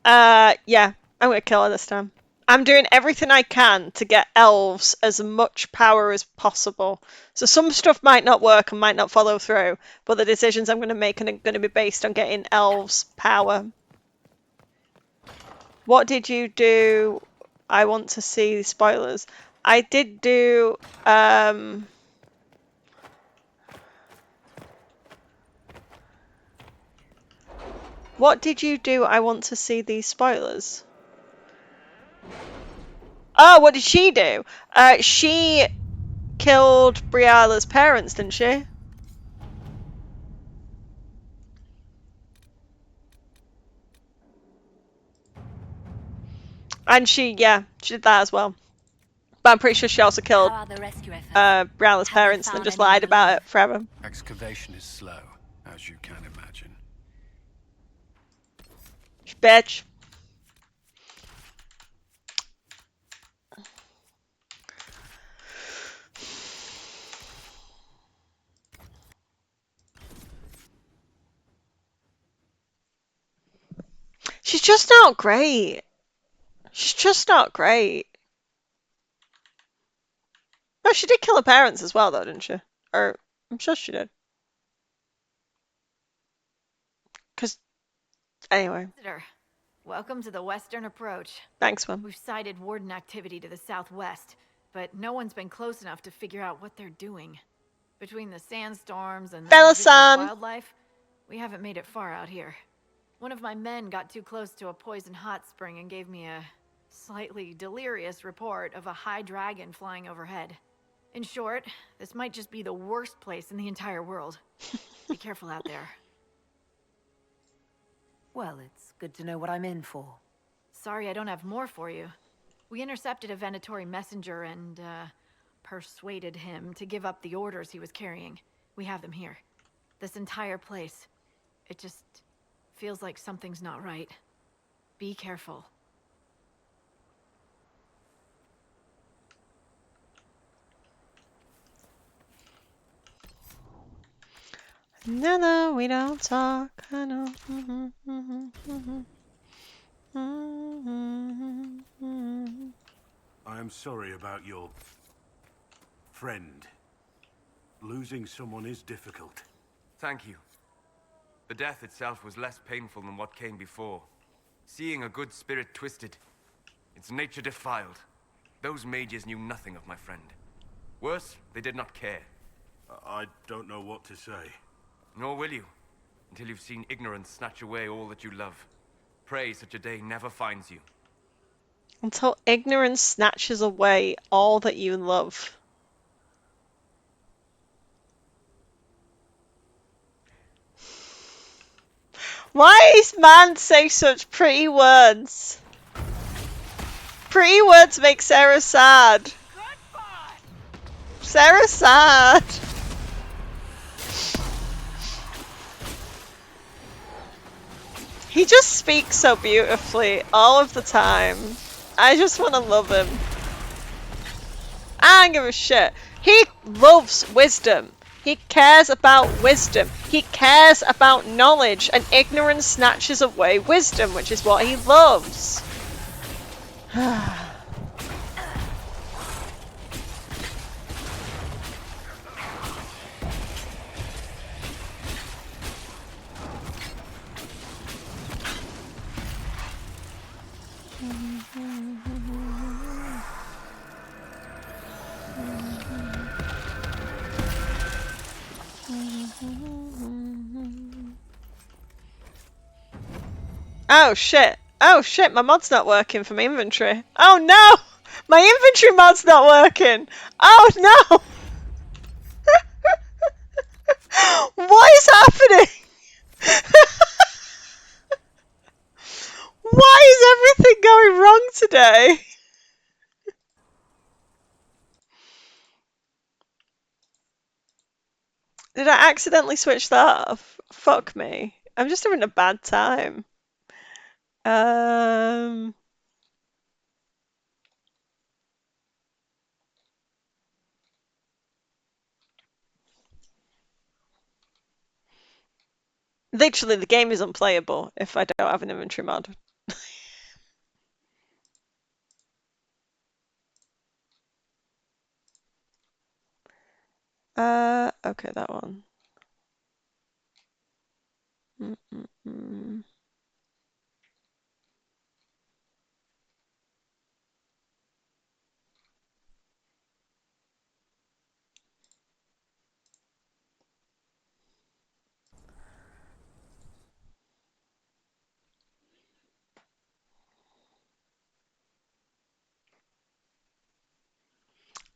Yeah, I'm gonna kill her this time. I'm doing everything I can to get elves as much power as possible. So some stuff might not work and might not follow through, but the decisions I'm going to make are going to be based on getting elves power. What did you do? I want to see spoilers. I did do what did you do? I want to see these spoilers. Oh, what did she do? She killed Briala's parents, didn't she? And she did that as well. But I'm pretty sure she also killed Briala's parents and then just lied about it forever. Excavation is slow, as you can imagine. Bitch. She's just not great. She's just not great. Oh, she did kill her parents as well, though, didn't she? Or, I'm sure she did. Because, anyway. Welcome to the Western Approach. Thanks, Mom. We've sighted Warden activity to the southwest, but no one's been close enough to figure out what they're doing. Between the sandstorms and the wildlife, we haven't made it far out here. One of my men got too close to a poison hot spring and gave me a slightly delirious report of a high dragon flying overhead. In short, this might just be the worst place in the entire world. Be careful out there. Well, it's good to know what I'm in for. Sorry I don't have more for you. We intercepted a Venatori messenger and, persuaded him to give up the orders he was carrying. We have them here. This entire place. It just feels like something's not right. Be careful. No, we don't talk. I know. I am sorry about your friend. Losing someone is difficult. Thank you. The death itself was less painful than what came before. Seeing a good spirit twisted, its nature defiled. Those mages knew nothing of my friend. Worse, they did not care. I don't know what to say. Nor will you, until you've seen ignorance snatch away all that you love. Pray such a day never finds you. Until ignorance snatches away all that you love. Why is man say such pretty words? Pretty words make Sarah sad. Sarah's sad. He just speaks so beautifully all of the time. I just want to love him. I don't give a shit. He loves wisdom. He cares about wisdom. He cares about knowledge, and ignorance snatches away wisdom, which is what he loves. Oh shit. Oh shit, my mod's not working for my inventory. Oh no! My inventory mod's not working! Oh no! What is happening? Why is everything going wrong today? I accidentally switch that off? Fuck me. I'm just having a bad time. Literally, the game is unplayable if I don't have an inventory mod. Okay, that one.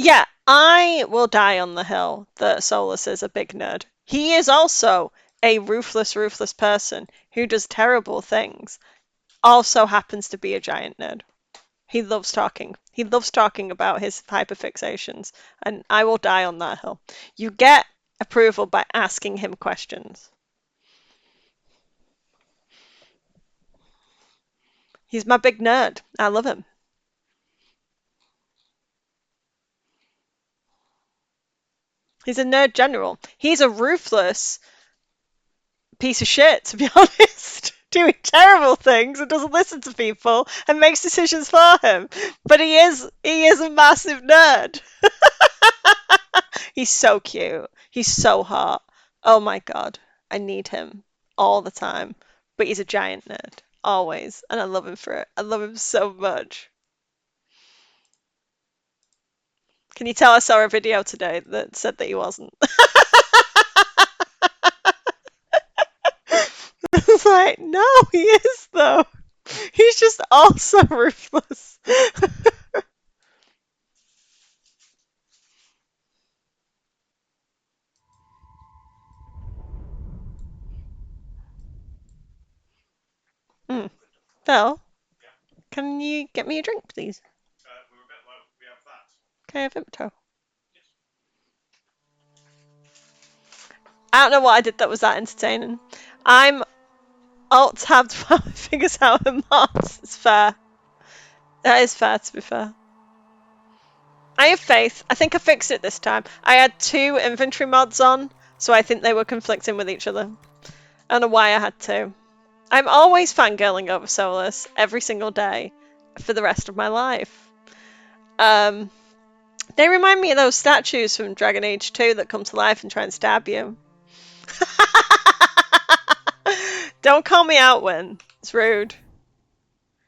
Yeah, I will die on the hill that Solus is a big nerd. He is also a ruthless, ruthless person who does terrible things. Also happens to be a giant nerd. He loves talking. He loves talking about his hyperfixations, and I will die on that hill. You get approval by asking him questions. He's my big nerd. I love him. He's a nerd general. He's a ruthless piece of shit, to be honest. Doing terrible things and doesn't listen to people and makes decisions for him. But he is a massive nerd. He's so cute. He's so hot. Oh my god. I need him all the time. But he's a giant nerd. Always. And I love him for it. I love him so much. Can you tell I saw a video today that said that he wasn't? I was like, no, he is though. He's just also ruthless. Phil, can you get me a drink, please? We're a bit low. We have that. Can I have Vimto? I don't know what I did that was that entertaining. I'm alt-tabbed while I figures out a mod. It's fair. That is fair, to be fair. I have faith. I think I fixed it this time. I had 2 inventory mods on, so I think they were conflicting with each other. I don't know why I had 2. I'm always fangirling over Solus every single day for the rest of my life. They remind me of those statues from Dragon Age 2 that come to life and try and stab you. Don't call me out, Win. It's rude.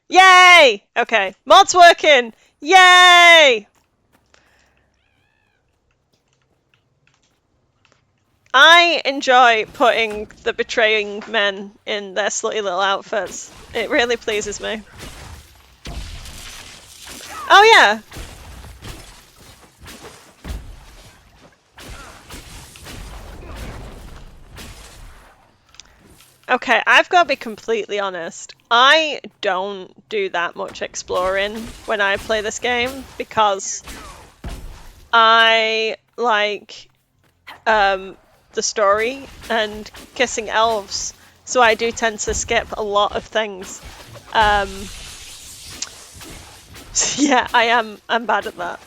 Yay! Okay, mod's working! Yay! I enjoy putting the betraying men in their slutty little outfits. It really pleases me. Oh yeah! Okay, I've got to be completely honest. I don't do that much exploring when I play this game because I like the story and kissing elves, so I do tend to skip a lot of things. Yeah, I'm bad at that.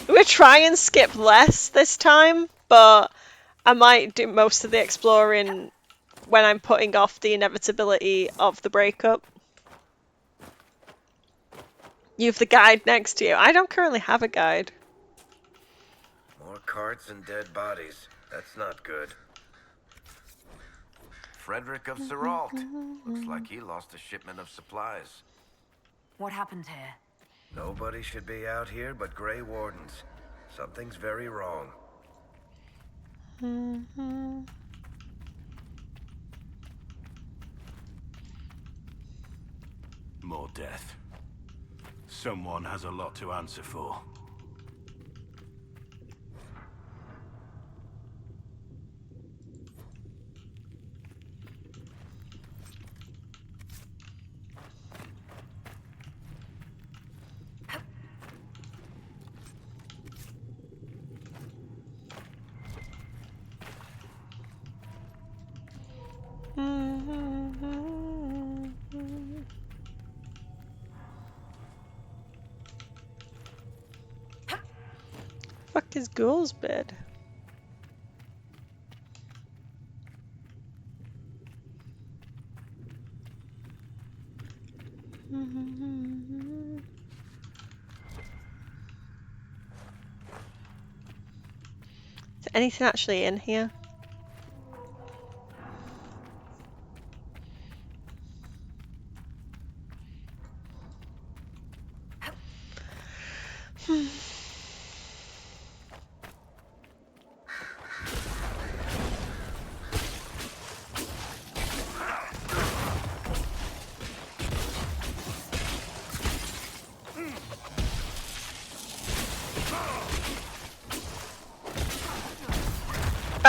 We'll try and skip less this time, but I might do most of the exploring when I'm putting off the inevitability of the breakup. You have the guide next to you. I don't currently have a guide. More carts and dead bodies. That's not good. Frederick of Seralt. Looks like he lost a shipment of supplies. What happened here? Nobody should be out here but Grey Wardens. Something's very wrong. More death. Someone has a lot to answer for. his ghoul's bed. Is there anything actually in here?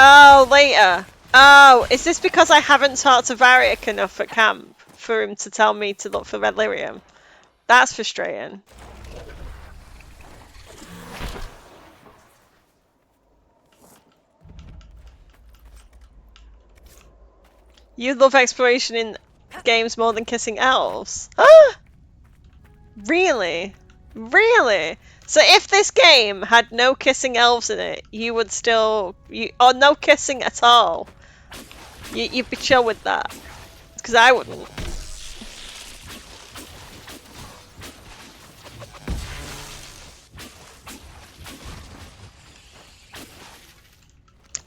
Oh, later. Oh, is this because I haven't talked to Variak enough at camp for him to tell me to look for red lyrium? That's frustrating. You love exploration in games more than kissing elves? Ah! Really? Really? So if this game had no kissing elves in it, you would still... or no kissing at all, you'd be chill with that? Because I wouldn't.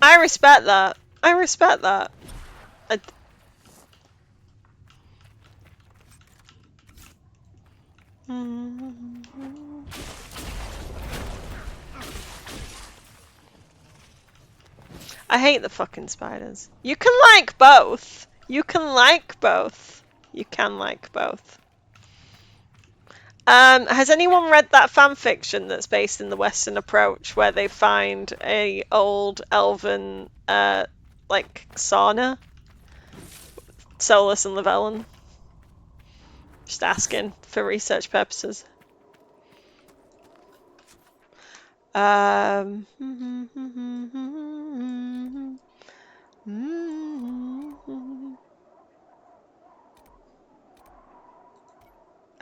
I respect that. I respect that. I hate the fucking spiders. You can like both. You can like both. You can like both. Has anyone read that fanfiction that's based in the Western Approach where they find a old elven like sauna? Solus and Lavellen. Just asking for research purposes.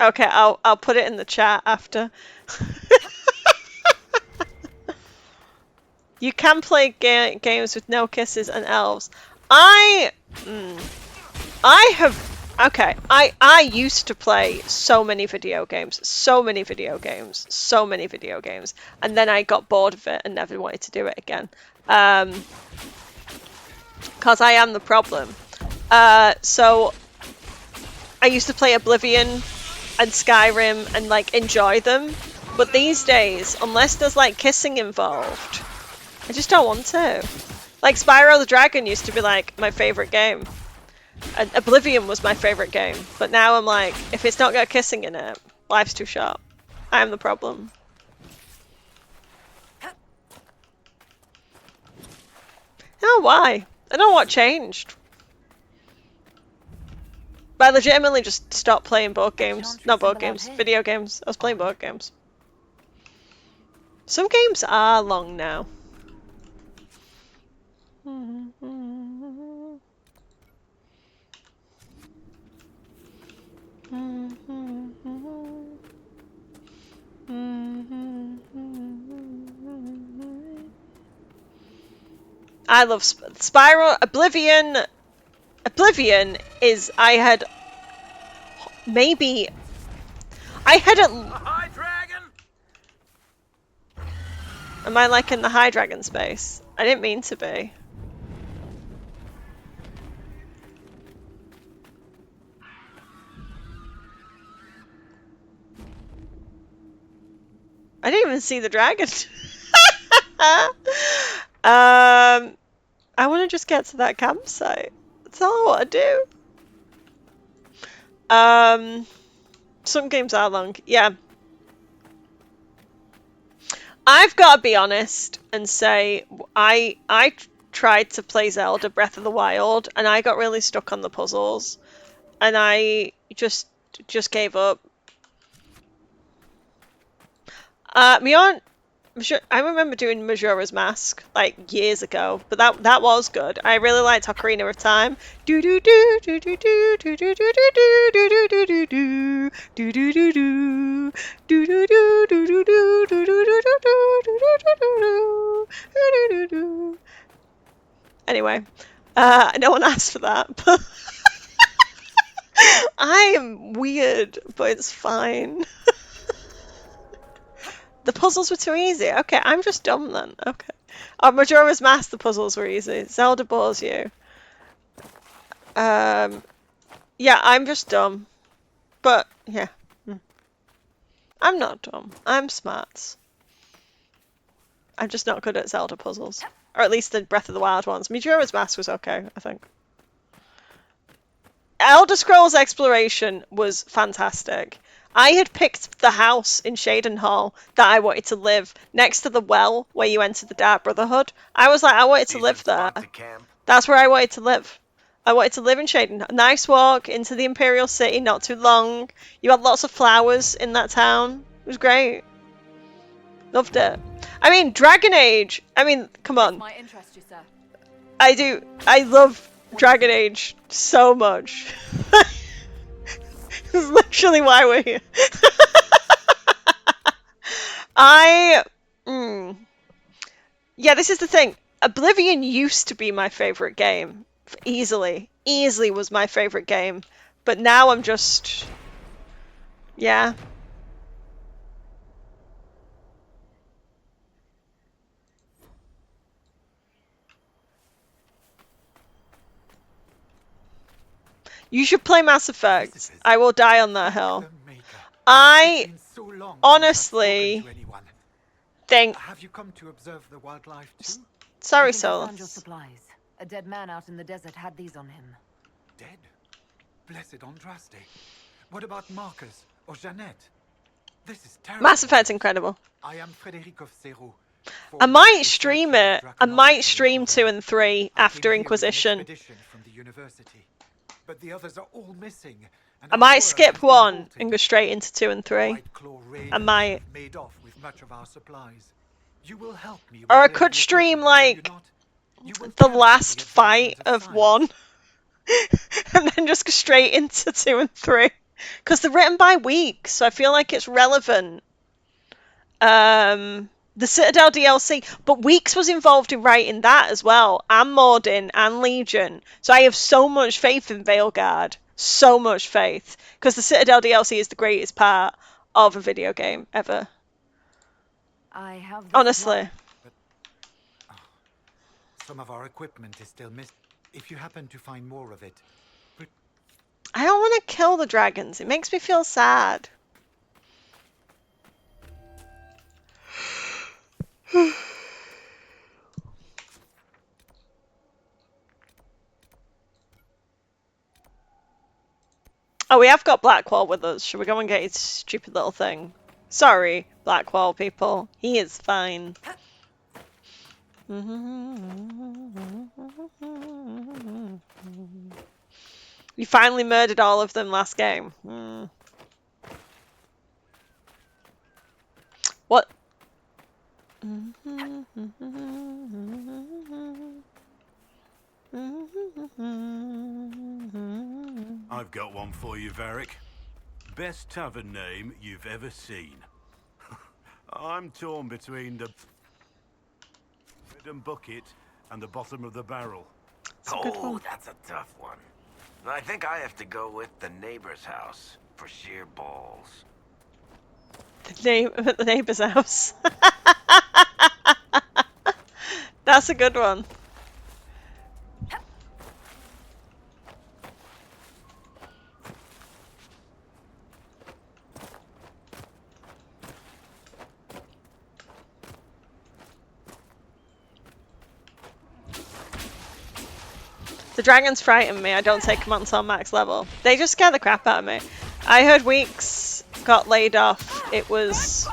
Okay, I'll put it in the chat after. You can play games with no kisses and elves. I used to play so many video games, and then I got bored of it and never wanted to do it again. Because I am the problem. So I used to play Oblivion and Skyrim and like enjoy them, but these days, unless there's like kissing involved, I just don't want to. Like Spyro the Dragon used to be like my favorite game, and Oblivion was my favorite game, but now I'm like, if it's not got kissing in it, life's too short. I am the problem. Oh, why? I don't know what changed. But I legitimately just stopped playing board games. Not board games, video games. I was playing board games. Some games are long now. I love Spyro. Oblivion is... I had a... High dragon? Am I like in the high dragon space? I didn't mean to be. I didn't even see the dragon. I want to just get to that campsite. That's all I want to do. Some games are long. Yeah. I've got to be honest and say I tried to play Zelda Breath of the Wild and I got really stuck on the puzzles and I just gave up. I remember doing Majora's Mask like years ago, but that was good. I really liked Ocarina of Time. Do do do do do do do do do do do do do do do do do do do. do do do do do do do do do do do. Anyway, no one asked for that, but I am weird, but it's fine. The puzzles were too easy. Okay, I'm just dumb then. Okay. Majora's Mask, the puzzles were easy. Zelda bores you. Yeah, I'm just dumb. But, yeah. I'm not dumb. I'm smart. I'm just not good at Zelda puzzles. Or at least the Breath of the Wild ones. Majora's Mask was okay, I think. Elder Scrolls Exploration was fantastic. I had picked the house in Shadenhall that I wanted to live next to the well where you enter the Dark Brotherhood. I was like, I wanted to live there. That's where I wanted to live. I wanted to live in Shadenhall. Nice walk into the Imperial City, not too long. You had lots of flowers in that town. It was great. Loved it. I mean, Dragon Age. I mean, come on. I do. I love Dragon Age so much. This is literally why we're here. Yeah, this is the thing. Oblivion used to be my favorite game. Easily was my favorite game. But now I'm just... Yeah. You should play Mass Effect. I will die on that hill. I honestly think... Have you come to observe the wildlife too? Your Sorry, Sola. supplies. A dead man out in the desert had these on him. Dead? Blessed Andraste. What about Marcus or Jeanette? This is terrible. Mass Effect's incredible. I am Frederic of Cerro. I might stream it. I might stream 2 and 3 after Inquisition. From the university. But the others are all missing. I might skip 1 and go straight into 2 and 3. I might. Made off with much of our supplies. You will help me. Or I could stream like the last fight of 1 and then just go straight into 2 and 3. Because they're written by weeks, so I feel like it's relevant. The Citadel DLC, but Weeks was involved in writing that as well, and Mordin and Legion. So I have so much faith in Veilguard, so much faith, because the Citadel DLC is the greatest part of a video game ever. I have honestly. But, some of our equipment is still missing. If you happen to find more of it. I don't want to kill the dragons. It makes me feel sad. Oh, we have got Blackwall with us. Should we go and get his stupid little thing? Sorry, Blackwall people. He is fine. You finally murdered all of them last game. What? I've got one for you, Varric. Best tavern name you've ever seen. I'm torn between the bread and bucket and the bottom of the barrel. Oh, that's a tough one. I think I have to go with the neighbor's house for sheer balls. The neighbor's house. That's a good one. The dragons frighten me. I don't take them until max level. They just scare the crap out of me. I heard Weeks got laid off. It was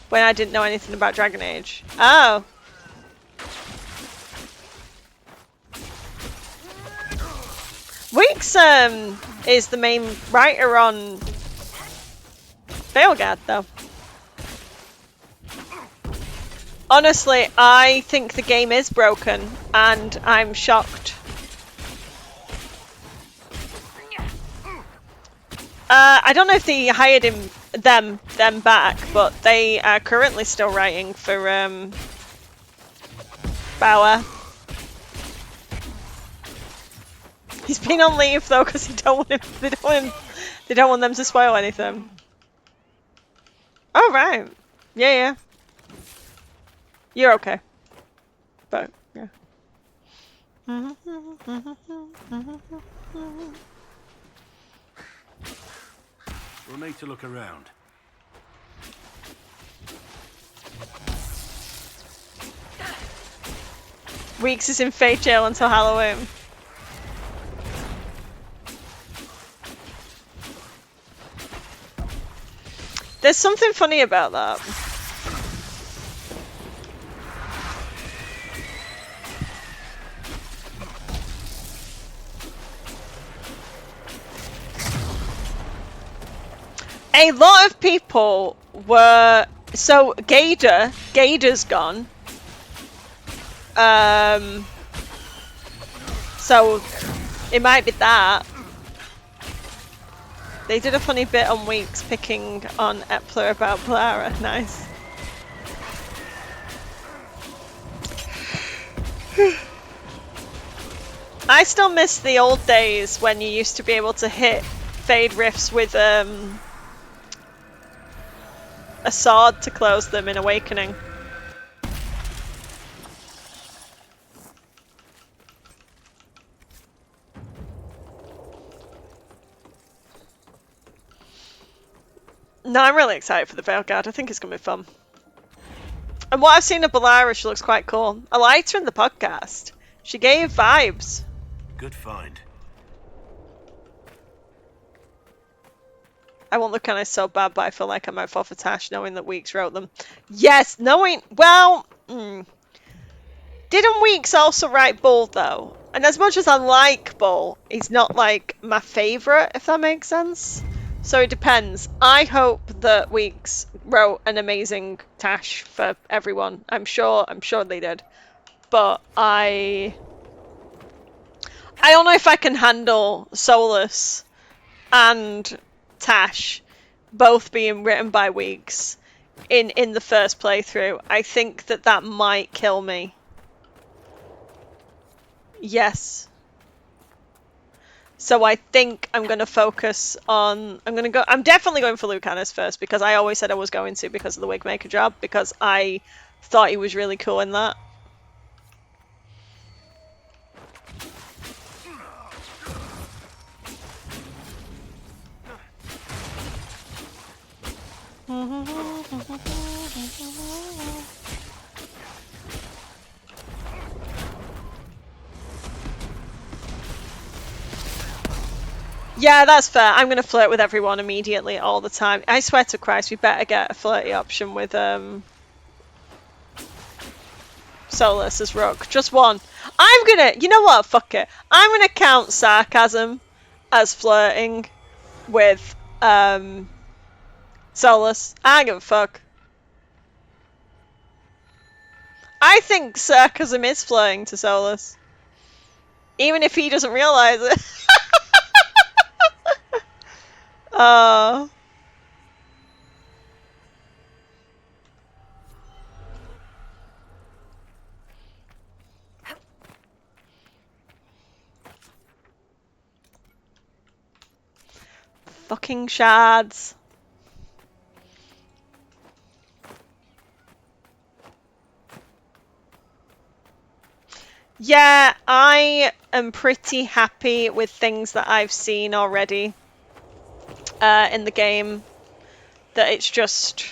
when I didn't know anything about Dragon Age. Oh. Weeks is the main writer on Veilguard, though. Honestly, I think the game is broken, and I'm shocked. I don't know if they hired him them back, but they are currently still writing for Bauer. He's been on leave though because they don't want him. They don't want them to spoil anything. Oh right, yeah. You're okay, but yeah. We'll need to look around. Weeks is in Fate jail until Halloween. There's something funny about that. A lot of people were... So, Gator's gone. So, it might be that. They did a funny bit on Weeks picking on Epler about Blara. Nice. I still miss the old days when you used to be able to hit fade riffs with a sword to close them in Awakening. No, I'm really excited for the Veilguard. I think it's going to be fun. And what I've seen of Ballara, she looks quite cool. I liked her in the podcast. She gave vibes. Good find. I won't look kind of so bad, but I feel like I might fall for Tash knowing that Weeks wrote them. Yes, knowing... Well... Didn't Weeks also write Bull, though? And as much as I like Bull, he's not, like, my favourite, if that makes sense. So it depends. I hope that Weeks wrote an amazing Tash for everyone. I'm sure they did. But I don't know if I can handle Solus and Tash both being written by Weeks in the first playthrough. I think that might kill me. Yes. So I think I'm going to focus on... I'm definitely going for Lucanus first, because I always said I was going to because of the Wigmaker job, because I thought he was really cool in that. Yeah, that's fair. I'm going to flirt with everyone immediately all the time. I swear to Christ, we better get a flirty option with Solus as Rook. Just one. I'm going to... You know what? Fuck it. I'm going to count sarcasm as flirting with Solus. I don't give a fuck. I think sarcasm is flirting to Solus. Even if he doesn't realise it. Fucking shards. Yeah, I am pretty happy with things that I've seen already in the game. That it's just...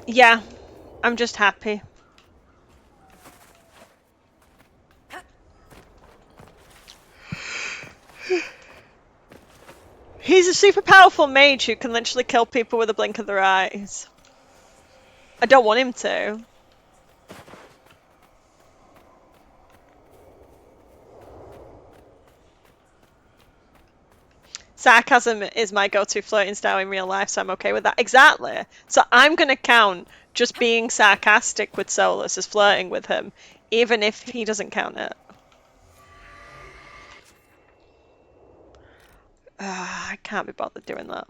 Yeah, I'm just happy. He's a super powerful mage who can literally kill people with a blink of their eyes. I don't want him to. Sarcasm is my go-to flirting style in real life, so I'm okay with that. Exactly. So I'm going to count just being sarcastic with Solus as flirting with him, even if he doesn't count it. I can't be bothered doing that.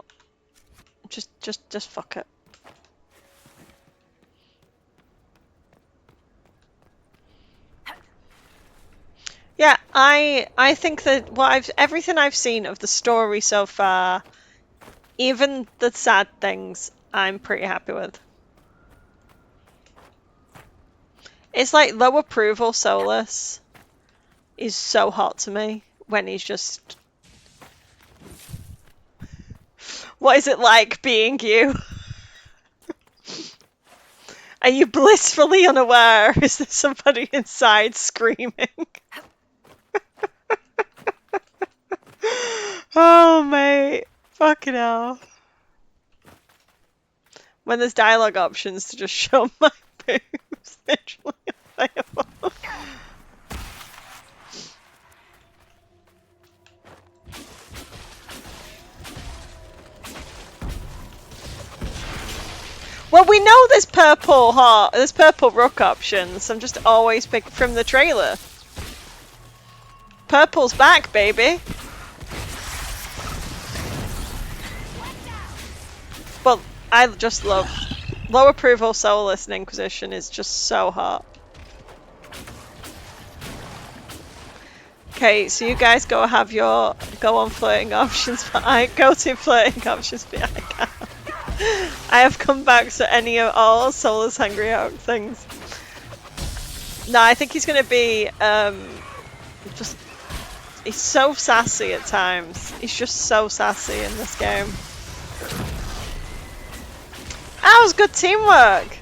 Just fuck it. Yeah, I think that everything I've seen of the story so far, even the sad things, I'm pretty happy with. It's like low approval Solus is so hot to me when he's just... What is it like being you? Are you blissfully unaware? Is there somebody inside screaming? Oh, mate. Fucking hell. When there's dialogue options to just show my boobs, literally available. Well, we know there's purple rook options. I'm just always picking from the trailer. Purple's back, baby. But I just love low approval Solus and Inquisition is just so hot. Okay, so you guys go on flirting options, but I go to flirting options, but I can't. I have come back to any of all Solus Hungry Hawk things. No, I think he's gonna be he's so sassy at times. He's just so sassy in this game. That was good teamwork.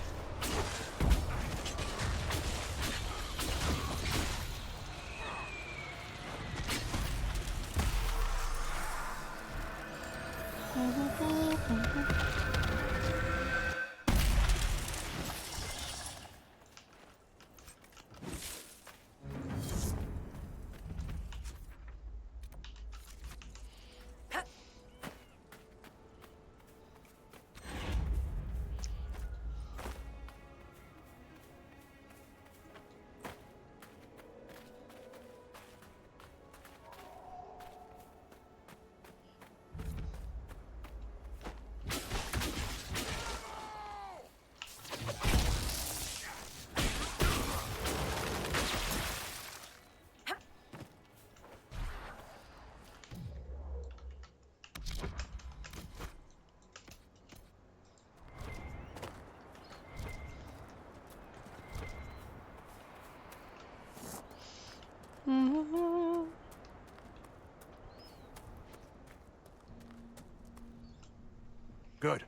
Good.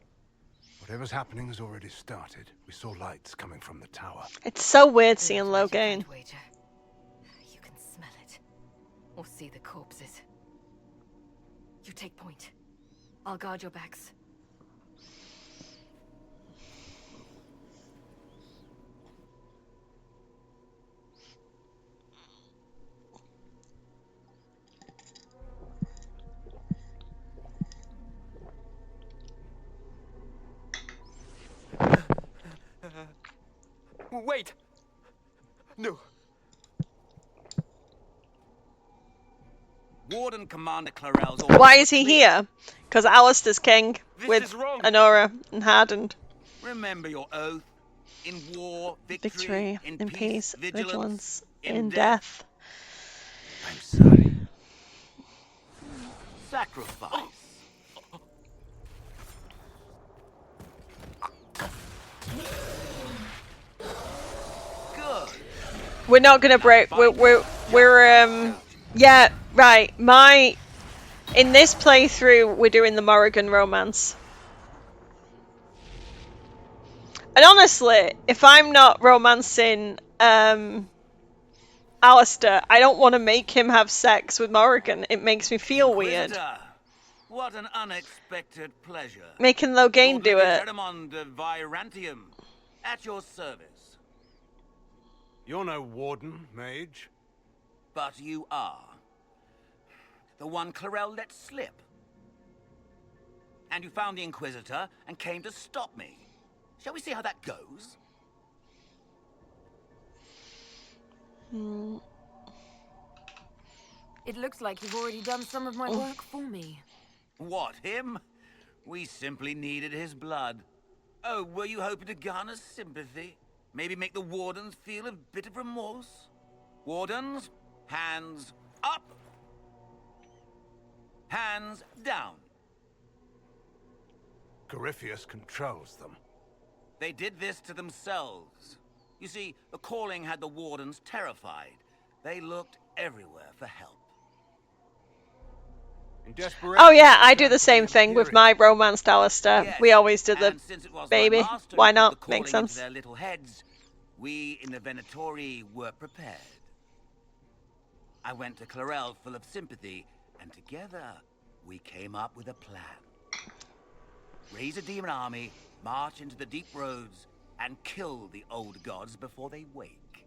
Whatever's happening has already started. We saw lights coming from the tower. It's so weird seeing Logain. You can smell it. Or see the corpses. You take point. I'll guard your backs. Wait! No. Warden Commander Clarel's... Why is he here? Because Alistair's king with Honora and Hardened. Remember your oath. In war, Victory. In peace, vigilance. In death. death. I'm sorry. Sacrifice. We're not gonna break. We're yeah, right. In this playthrough, we're doing the Morrigan romance. And honestly, if I'm not romancing Alistair, I don't want to make him have sex with Morrigan. It makes me feel weird. What an unexpected pleasure. Making Logain do it. Virantium, at your service. You're no warden, mage. But you are. The one Clarel let slip. And you found the Inquisitor and came to stop me. Shall we see how that goes? It looks like you've already done some of my work for me. What, him? We simply needed his blood. Oh, were you hoping to garner sympathy? Maybe make the Wardens feel a bit of remorse? Wardens, hands up! Hands down. Corypheus controls them. They did this to themselves. You see, the calling had the Wardens terrified. They looked everywhere for help. Oh yeah, I do the same thing with my romanced Alistair. Yes, We always did the and since it was baby. my master Why who put not? the calling Makes sense. into their little heads, we in the Venatori were prepared. I went to Clarel full of sympathy, and together we came up with a plan. Raise a demon army, march into the deep roads, and kill the old gods before they wake.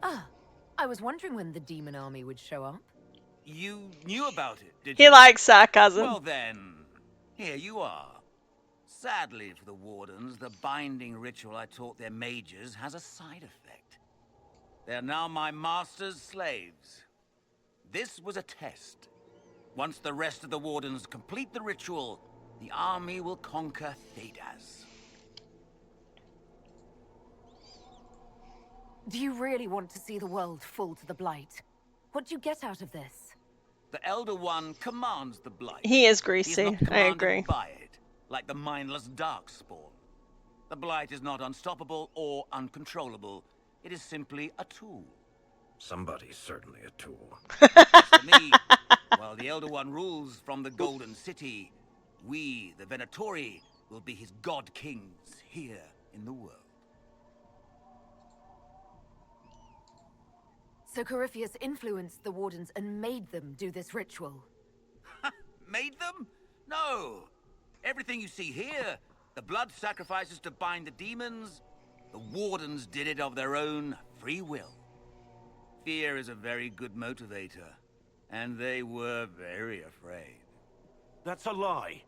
Ah, I was wondering when the demon army would show up. You knew about it, did He you? likes sarcasm. Well then, here you are. Sadly for the Wardens, the binding ritual I taught their mages has a side effect. They're now my master's slaves. This was a test. Once the rest of the Wardens complete the ritual, the army will conquer Thedas. Do you really want to see the world fall to the Blight? What do you get out of this? The Elder One commands the Blight. He is He's greasy. not I commanded agree. by it, like the mindless Darkspawn. The Blight is not unstoppable or uncontrollable. It is simply a tool. Somebody's certainly a tool. To me, while the Elder One rules from the Golden City, we, the Venatori, will be his god kings here in the world. So Corypheus influenced the Wardens and made them do this ritual. Made them? No. Everything you see here, the blood sacrifices to bind the demons, the Wardens did it of their own free will. Fear is a very good motivator, and they were very afraid. That's a lie.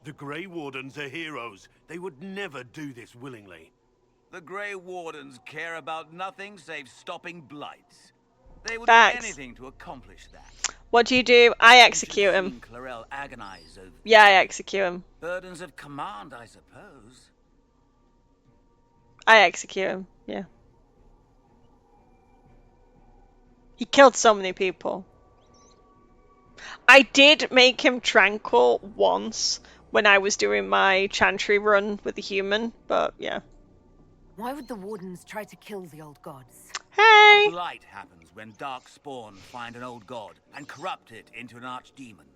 The Grey Wardens are heroes. They would never do this willingly. The Grey Wardens care about nothing save stopping blights. They would Facts. do anything to accomplish that. What do you do? I execute him. Clarel agonize over Yeah, I execute him. burdens of command, I suppose. I execute him. Yeah. He killed so many people. I did make him tranquil once when I was doing my chantry run with the human, but yeah. Why would the Wardens try to kill the old gods? Hey! A blight happens when Darkspawn find an old god and corrupt it into an archdemon.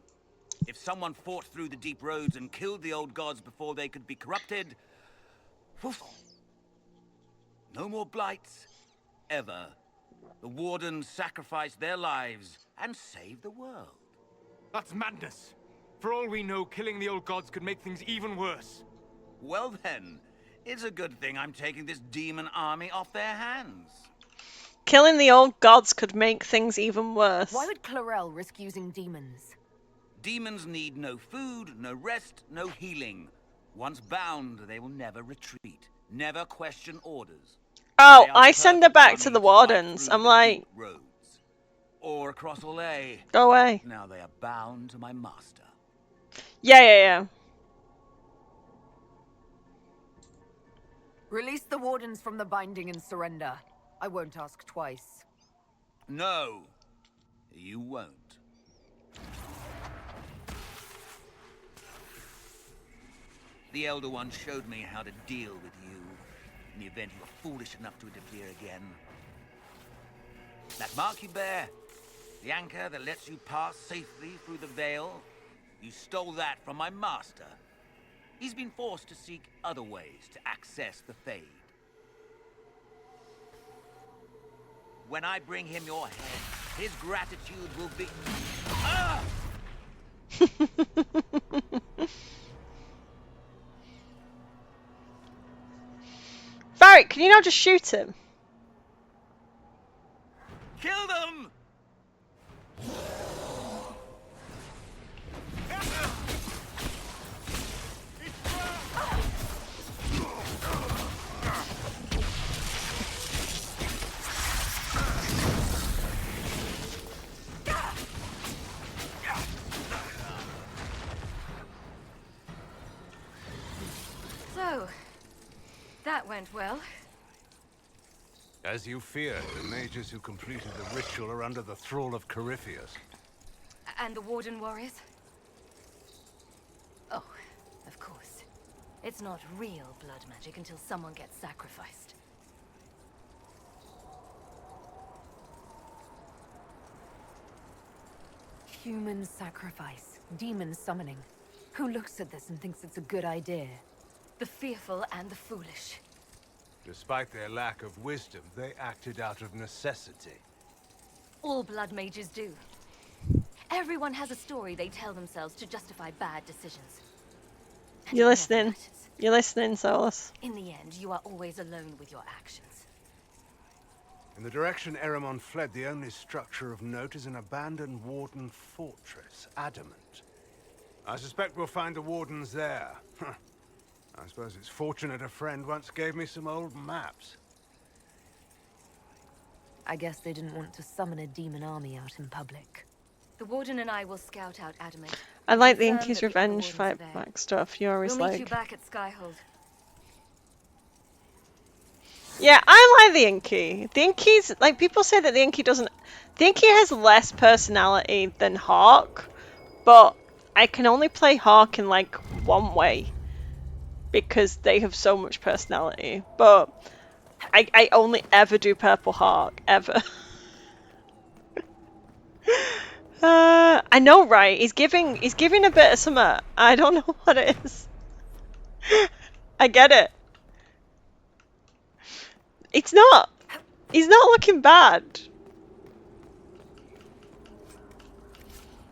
If someone fought through the deep roads and killed the old gods before they could be corrupted, woof, no more blights, ever. The Wardens sacrificed their lives and saved the world. That's madness. For all we know, killing the old gods could make things even worse. Well then, it's a good thing I'm taking this demon army off their hands. Killing the old gods could make things even worse. Why would Clarel risk using demons? Demons need no food, no rest, no healing. Once bound, they will never retreat, never question orders. Oh, They are I the send her perfect back army to the fight Wardens. through I'm the like, deep roads. Or across Olay. go away. Now they are bound to my master. Yeah, yeah, yeah. Release the Wardens from the binding and surrender. I won't ask twice. No, you won't. The Elder One showed me how to deal with you in the event you were foolish enough to interfere again. That mark you bear, the anchor that lets you pass safely through the veil, you stole that from my master. He's been forced to seek other ways to access the Fade. When I bring him your head, his gratitude will be... Ah! Varric, can you not just shoot him? Kill them! That went well. As you feared, the mages who completed the ritual are under the thrall of Corypheus. And the Warden warriors? Oh, of course. It's not real blood magic until someone gets sacrificed. Human sacrifice. Demon summoning. Who looks at this and thinks it's a good idea? The fearful and the foolish. Despite their lack of wisdom, they acted out of necessity. All blood mages do. Everyone has a story they tell themselves to justify bad decisions. And You're it never listening. matters. You're listening, Solus. In the end, you are always alone with your actions. In the direction Eramon fled, the only structure of note is an abandoned Warden fortress, Adamant. I suspect we'll find the Wardens there. I suppose it's fortunate a friend once gave me some old maps. I guess they didn't want to summon a demon army out in public. The Warden and I will scout out Adamant. I like the Confirm Inky's that the revenge Wardens fight are there. back stuff. You're always We'll meet like... you back at Skyhold. Yeah, I like the Inky. The Inky's, like, people say that the Inky doesn't... The Inky has less personality than Hawk, but I can only play Hawk in, like, one way. Because they have so much personality. But I only ever do Purple Hawk. Ever. I know, right? He's giving a bit of something. I don't know what it is. I get it. It's not. He's not looking bad.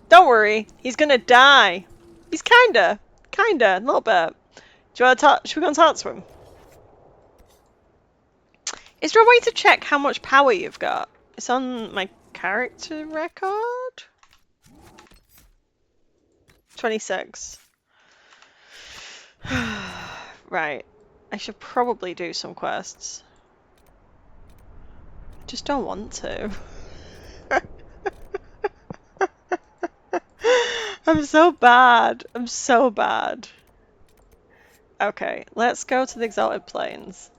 Don't worry. He's gonna die. He's kinda, a little bit. Do you want to talk? Should we go and talk to him? Is there a way to check how much power you've got? It's on my character record. 26. Right. I should probably do some quests. Just don't want to. I'm so bad. I'm so bad. Okay, let's go to the Exalted Plains.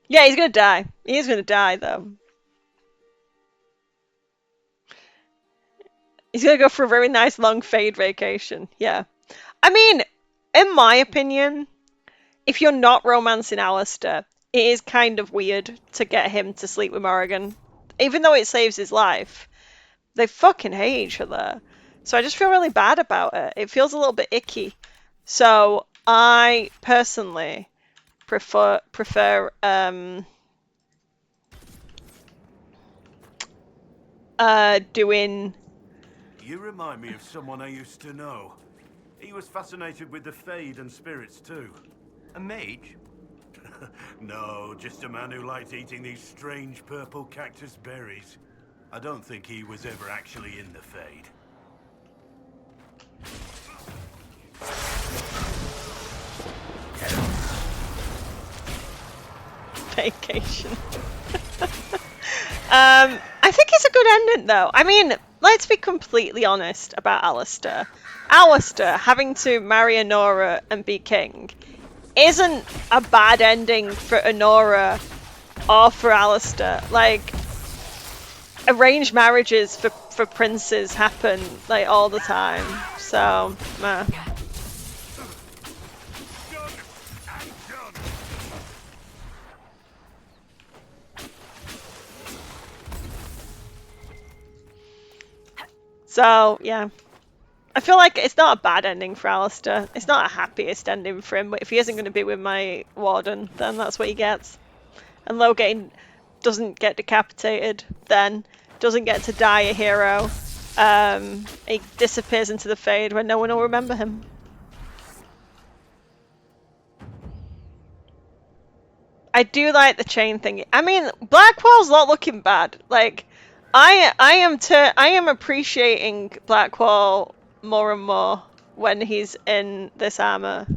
Yeah, he's gonna die. He is gonna die, though. He's gonna go for a very nice long fade vacation. Yeah. I mean, in my opinion, if you're not romancing Alistair, it is kind of weird to get him to sleep with Morrigan. Even though it saves his life, they fucking hate each other. So I just feel really bad about it. It feels a little bit icky. So I personally prefer doing... You remind me of someone I used to know. He was fascinated with the Fade and spirits too. A mage? No, just a man who liked eating these strange purple cactus berries. I don't think he was ever actually in the Fade. Vacation. I think it's a good ending, though. I mean, let's be completely honest about Alistair. Alistair having to marry Honora and be king isn't a bad ending for Honora or for Alistair. Like, arranged marriages for princes happen, like, all the time. So, meh. So, yeah. I feel like it's not a bad ending for Alistair. It's not a happiest ending for him, but if he isn't going to be with my warden, then that's what he gets. And Logain doesn't get decapitated, then doesn't get to die a hero. He disappears into the Fade when no one will remember him. I do like the chain thing. I mean, Blackwell's not looking bad. Like, I am appreciating Blackwell more and more when he's in this armor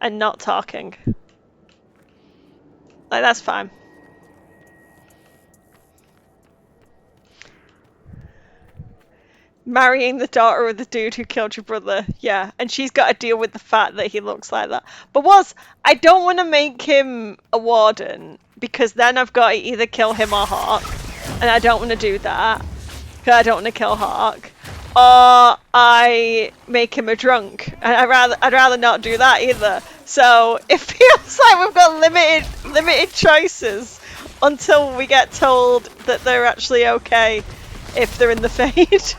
and not talking. Like, that's fine. Marrying the daughter of the dude who killed your brother. Yeah, and she's got to deal with the fact that he looks like that. But I don't want to make him a warden, because then I've got to either kill him or Hawk. And I don't want to do that, because I don't want to kill Hawk. Or I make him a drunk. And I'd rather not do that either. So it feels like we've got limited choices until we get told that they're actually okay if they're in the Fade.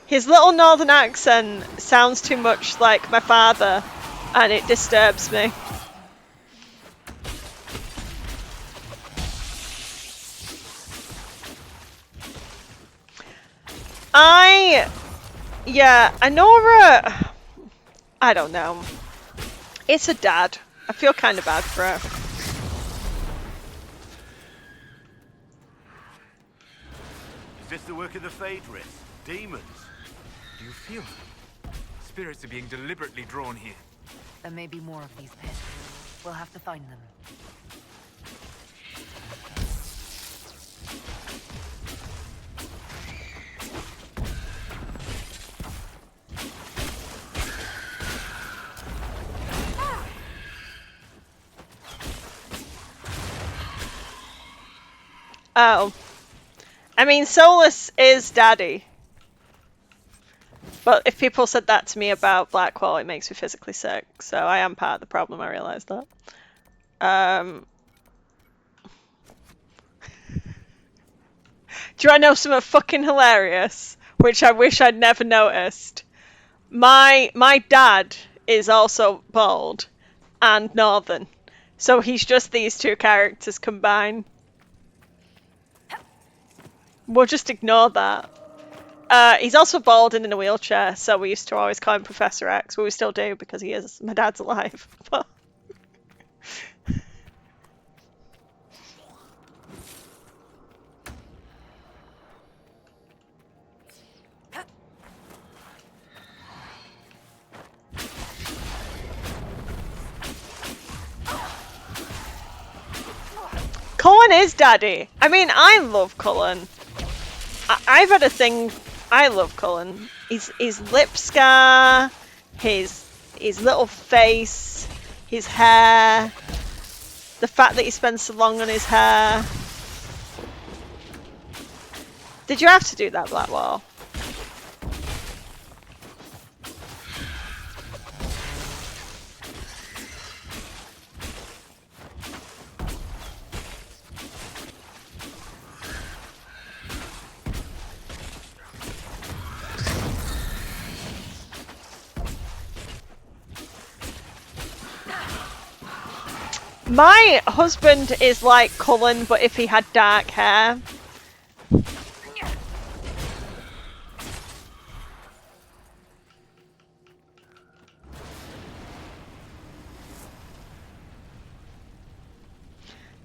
His little northern accent sounds too much like my father, and it disturbs me. Anora, I don't know. It's a dad. I feel kind of bad for her. Is this the work of the Phaedrus? Demons? Do you feel them? Spirits are being deliberately drawn here. There may be more of these pits. We'll have to find them. Oh. I mean, Solus is daddy. But if people said that to me about Blackwall, it makes me physically sick. So I am part of the problem, I realise that. Do you want to know something fucking hilarious? Which I wish I'd never noticed. My dad is also bald and northern. So he's just these two characters combined. We'll just ignore that. He's also bald and in a wheelchair, so we used to always call him Professor X. Well, we still do because he is. My dad's alive. Cullen is daddy. I mean, I love Cullen. I've had a thing. I love Cullen. His lip scar, his little face, his hair, the fact that he spends so long on his hair. Did you have to do that, Blackwall? My husband is like Cullen, but if he had dark hair.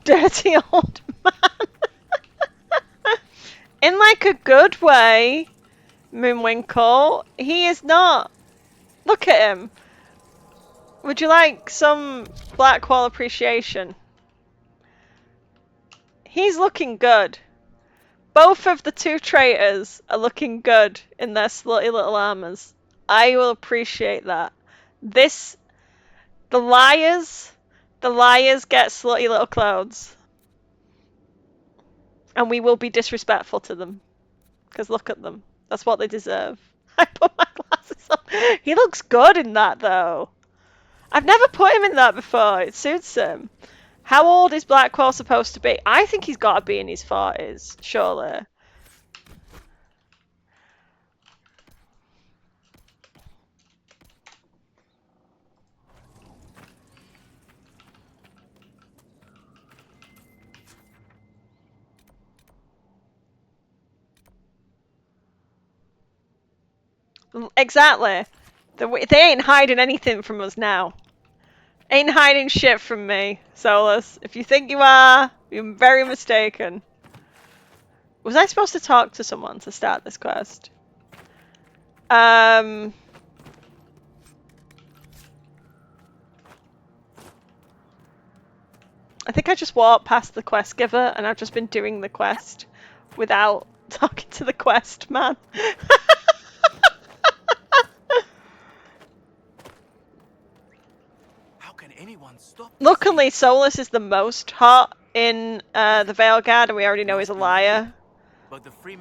Dirty old man. In like a good way, Moonwinkle. He is not. Look at him. Would you like some Blackwall appreciation? He's looking good. Both of the two traitors are looking good in their slutty little armors. I will appreciate that. The liars get slutty little clothes. And we will be disrespectful to them. Because look at them. That's what they deserve. I put my glasses on. He looks good in that though. I've never put him in that before. It suits him. How old is Blackwall supposed to be? I think he's got to be in his 40s, surely. Exactly. They ain't hiding anything from us now. Ain't hiding shit from me, Solus. If you think you are, you're very mistaken. Was I supposed to talk to someone to start this quest? I think I just walked past the quest giver and I've just been doing the quest without talking to the quest man. Luckily, Solus is the most hot in the Veil Guard, and we already know he's a liar. But the free...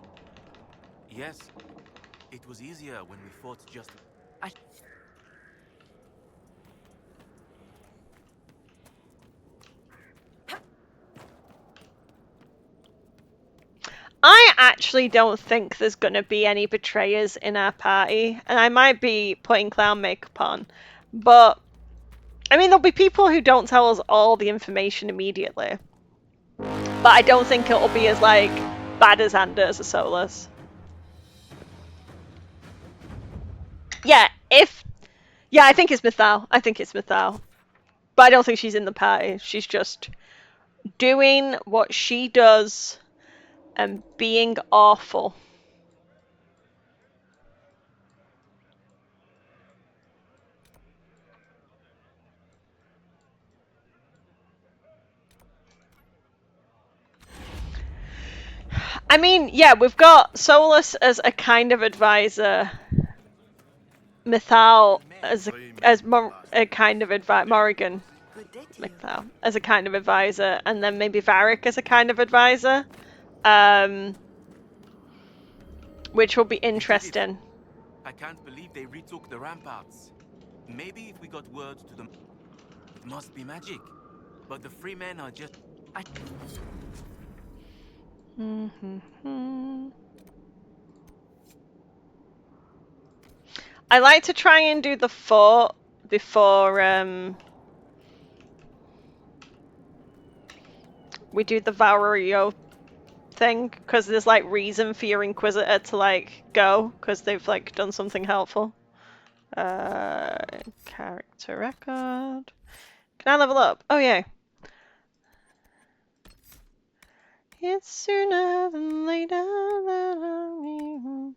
Yes, it was easier when we fought just... I actually don't think there's going to be any betrayers in our party, and I might be putting clown makeup on, but I mean, there'll be people who don't tell us all the information immediately, but I don't think it'll be as like bad as Anders or Solus. Yeah, I think it's Mythal. But I don't think she's in the party. She's just doing what she does and being awful. I mean, yeah, we've got Solus as a kind of advisor, Mythal as a kind of advisor, Morrigan, Mythal as a kind of advisor, and then maybe Varric as a kind of advisor, which will be interesting. I can't believe they retook the ramparts. Maybe if we got word to them, it must be magic. But the free men are just... I like to try and do the fort before we do the Valerio thing, because there's like reason for your Inquisitor to like go, because they've like done something helpful. Character record. Can I level up? Oh yeah. It's sooner than later that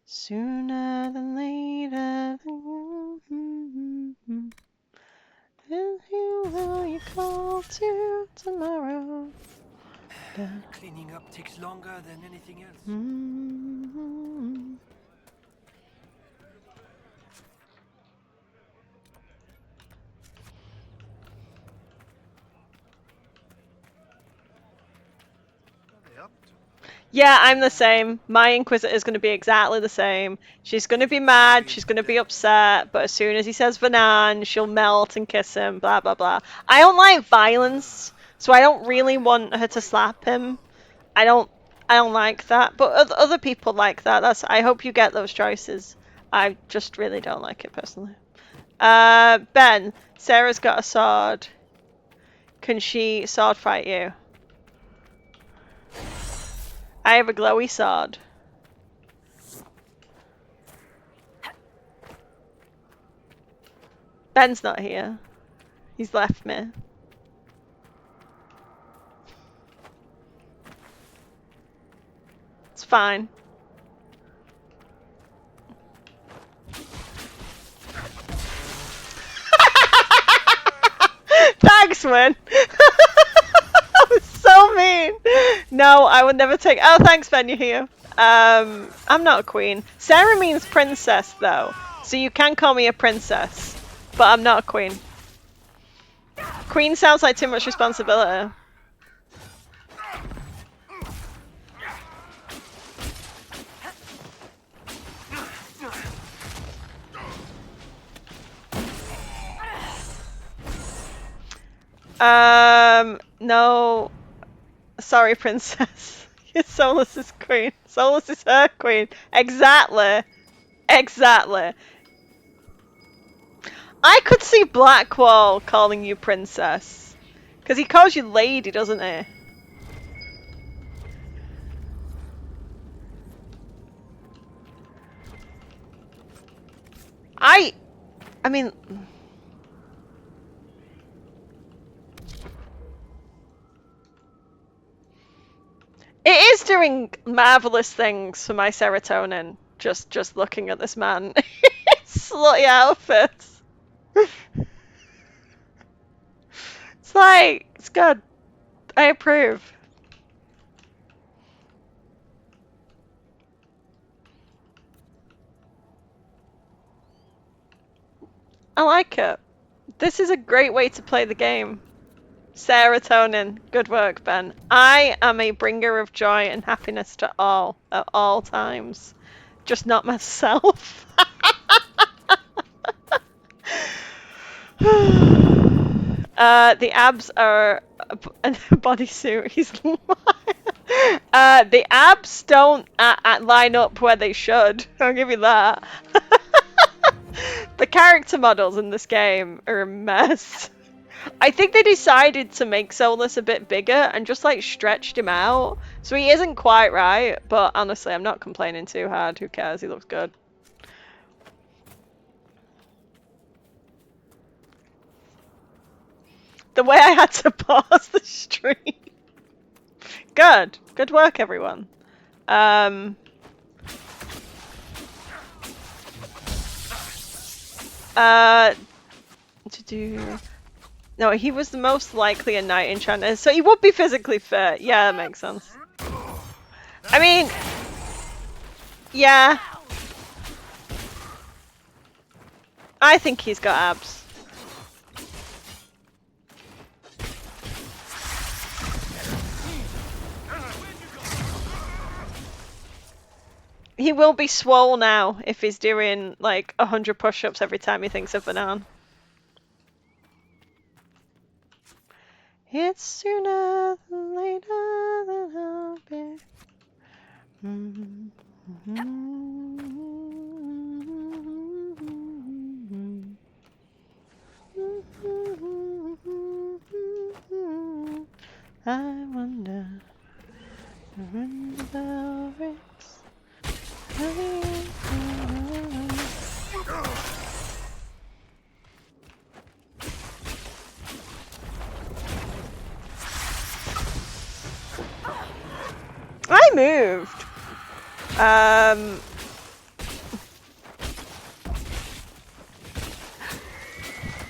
sooner than later than and who will you call to tomorrow? Cleaning up takes longer than anything else. Yeah, I'm the same. My Inquisitor is going to be exactly the same. She's going to be mad, she's going to be upset, but as soon as he says Vanan, she'll melt and kiss him, blah blah blah. I don't like violence, so I don't really want her to slap him. I don't like that, but other people like that. I hope you get those choices. I just really don't like it personally. Ben, Sarah's got a sword. Can she sword fight you? I have a glowy sword. Ben's not here. He's left me. It's fine. Thanks, Win. That was so mean. No, I would never take. Oh, thanks, Ben. You're here. I'm not a queen. Sarah means princess, though, so you can call me a princess, but I'm not a queen. Queen sounds like too much responsibility. No. Sorry, princess. Solus is queen. Solus is her queen. Exactly. Exactly. I could see Blackwall calling you princess. Because he calls you lady, doesn't he? I mean... It is doing marvelous things for my serotonin, just looking at this man. Slutty outfits. It's like, it's good. I approve. I like it. This is a great way to play the game. Serotonin. Good work, Ben. I am a bringer of joy and happiness to all at all times. Just not myself. The abs are a bodysuit. He's lying. The abs don't line up where they should. I'll give you that. The character models in this game are a mess. I think they decided to make Solus a bit bigger and just like stretched him out. So he isn't quite right, but honestly, I'm not complaining too hard. Who cares? He looks good. The way I had to pause the stream. Good. Good work, everyone. No, he was the most likely a knight enchanter, so he would be physically fit. Yeah, that makes sense. I mean, yeah. I think he's got abs. He will be swole now if he's doing like 100 push-ups every time he thinks of banana. It's sooner than later than I'll be. I wonder when the bell rings. I moved.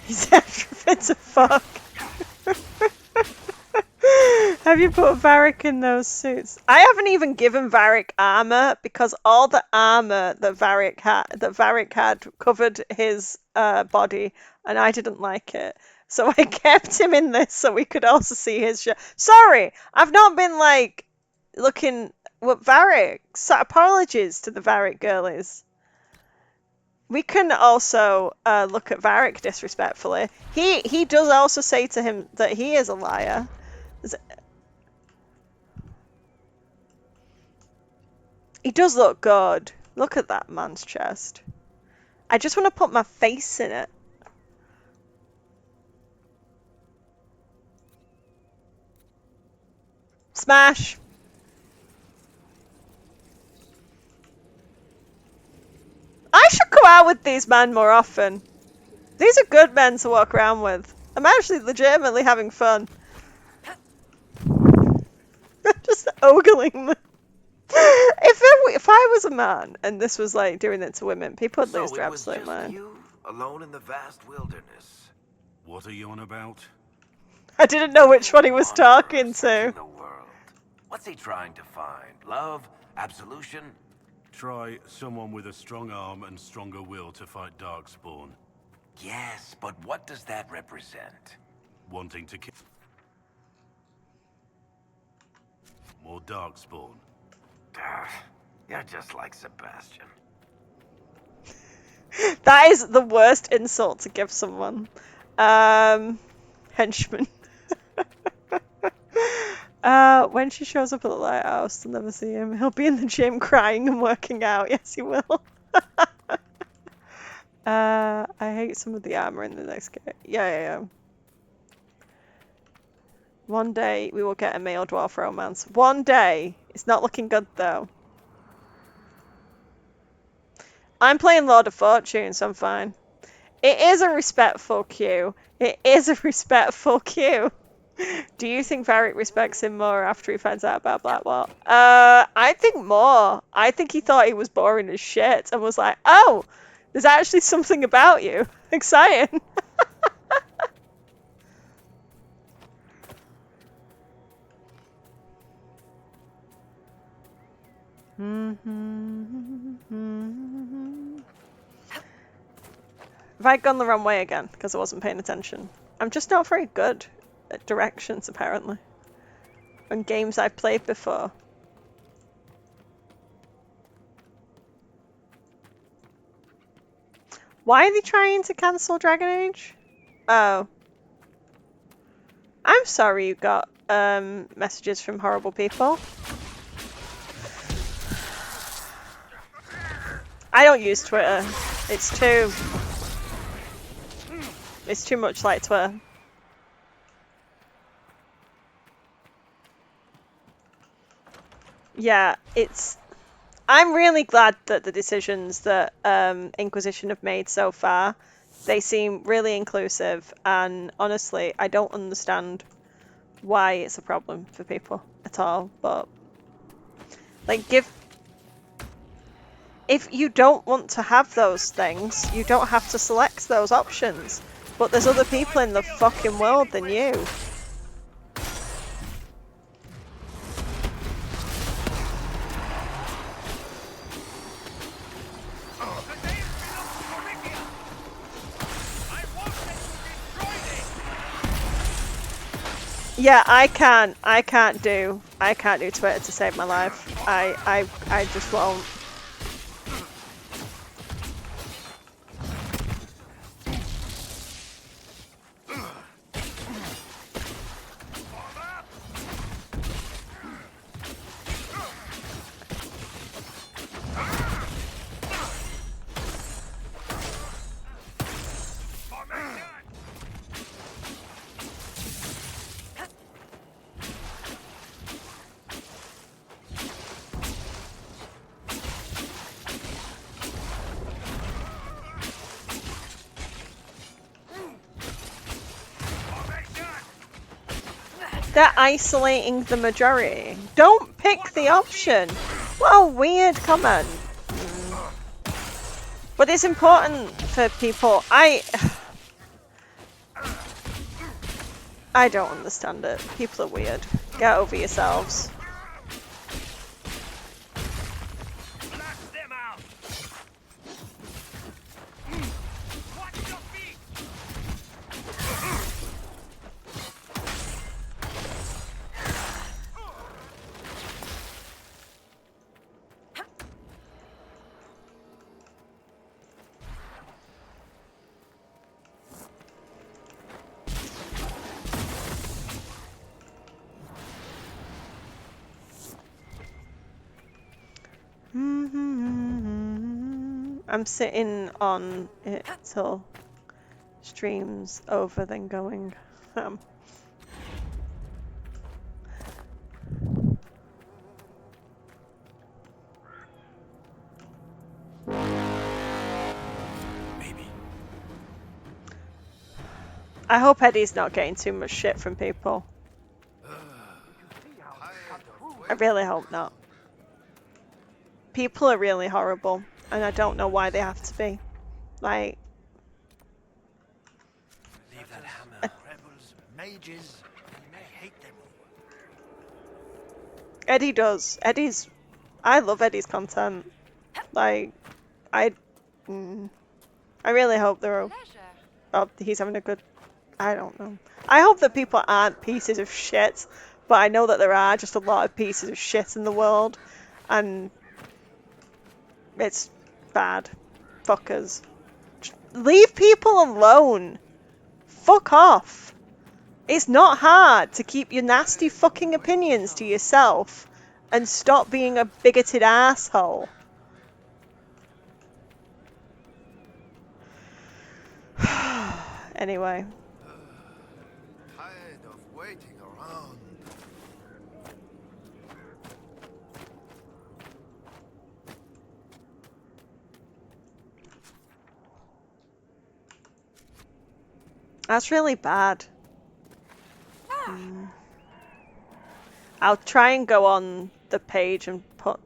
He's extra fit to fuck. Have you put Varric in those suits? I haven't even given Varric armor because all the armor that Varric had covered his body, and I didn't like it. So I kept him in this so we could also see his shirt. Sorry, I've not been like looking what Varric. So apologies to the Varric girlies. We can also look at Varric disrespectfully. He does also say to him that he is a liar. He does look good. Look at that man's chest. I just want to put my face in it. Smash! I should go out with these men more often. These are good men to walk around with. I'm actually legitimately having fun. Just ogling them. If I was a man and this was like doing it to women, people would lose their absolute mind. You alone in the vast wilderness. What are you on about? I didn't know which one he was talking to. What's he trying to find? Love? Absolution? Try someone with a strong arm and stronger will to fight Darkspawn. Yes, but what does that represent? Wanting to kill more Darkspawn. You're just like Sebastian. That is the worst insult to give someone. Henchman. When she shows up at the lighthouse, they'll never see him. He'll be in the gym crying and working out. Yes, he will. I hate some of the armor in the next game. Yeah. One day we will get a male dwarf romance. One day. It's not looking good though. I'm playing Lord of Fortune, so I'm fine. It is a respectful queue. It is a respectful queue. Do you think Varric respects him more after he finds out about Blackwall? I think more. I think he thought he was boring as shit and was like, oh, there's actually something about you. Exciting. Have I gone the wrong way again because I wasn't paying attention? I'm just not very good at directions, apparently. On games I've played before. Why are they trying to cancel Dragon Age? Oh. I'm sorry you got messages from horrible people. I don't use Twitter. It's too much like Twitter. Yeah, I'm really glad that the decisions that Inquisition have made so far, they seem really inclusive, and honestly, I don't understand why it's a problem for people at all, but like if you don't want to have those things, you don't have to select those options, but there's other people in the fucking world than you. Yeah, I can't do Twitter to save my life. I just won't. They're isolating the majority. Don't pick the option. What a weird comment. But it's important for people. I don't understand it. People are weird. Get over yourselves. I'm sitting on it till stream's over, then going. Maybe. I hope Eddie's not getting too much shit from people. I really hope not. People are really horrible, and I don't know why they have to be. Like, Leave that hammer. Rebels, mages, I hate them. Eddie does. I love Eddie's content. Like, I really hope he's having a good. I don't know. I hope that people aren't pieces of shit, but I know that there are just a lot of pieces of shit in the world, and it's bad. Fuckers. Leave people alone. Fuck off. It's not hard to keep your nasty fucking opinions to yourself and stop being a bigoted asshole. Anyway. Tired of waiting around. That's really bad. I'll try and go on the page and put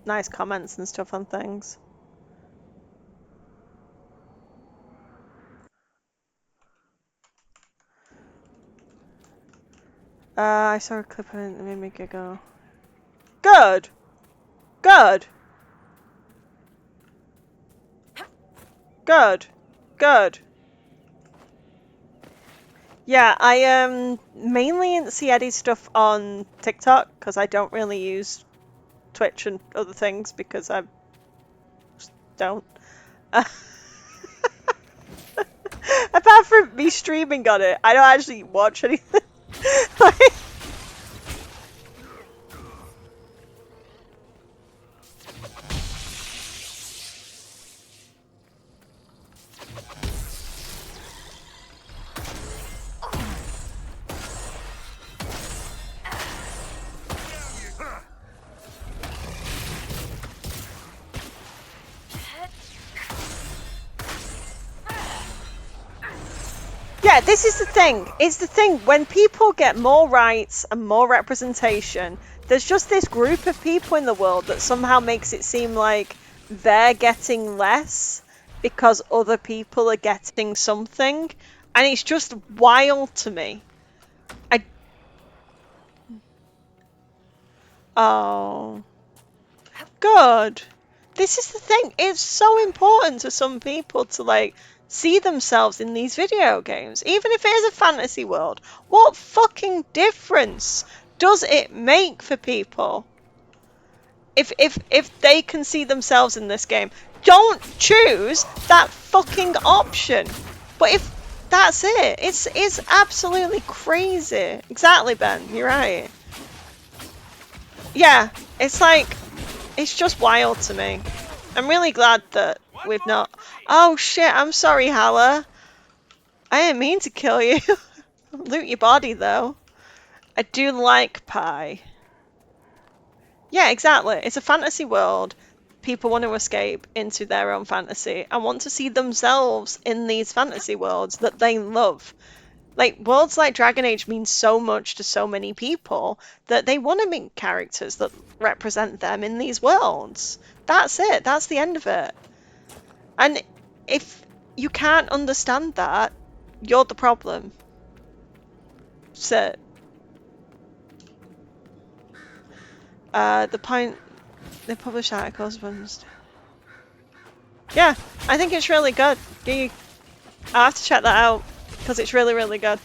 nice comments and stuff on things. I saw a clip and it made me giggle. Good! Good! Good! Good. Yeah, I mainly see Eddie's stuff on TikTok because I don't really use Twitch and other things because I just don't. Apart from me streaming on it, I don't actually watch anything. Like, yeah, this is the thing. It's the thing when people get more rights and more representation, there's just this group of people in the world that somehow makes it seem like they're getting less because other people are getting something, and it's just wild to me. Oh, good. This is the thing. It's so important to some people to like see themselves in these video games, even if it is a fantasy world. What fucking difference does it make for people? If they can see themselves in this game, don't choose that fucking option. But if that's it, it's absolutely crazy. Exactly, Ben. You're right. Yeah, it's like, it's just wild to me. I'm really glad that we've not... Oh shit, I'm sorry, Hala. I didn't mean to kill you. Loot your body, though. I do like pie. Yeah, exactly. It's a fantasy world. People want to escape into their own fantasy and want to see themselves in these fantasy worlds that they love. Like, worlds like Dragon Age mean so much to so many people that they want to make characters that represent them in these worlds. That's it. That's the end of it. And if you can't understand that, you're the problem. So, the point... They publish articles, but... Yeah, I think it's really good. I'll have to check that out, because it's really, really good.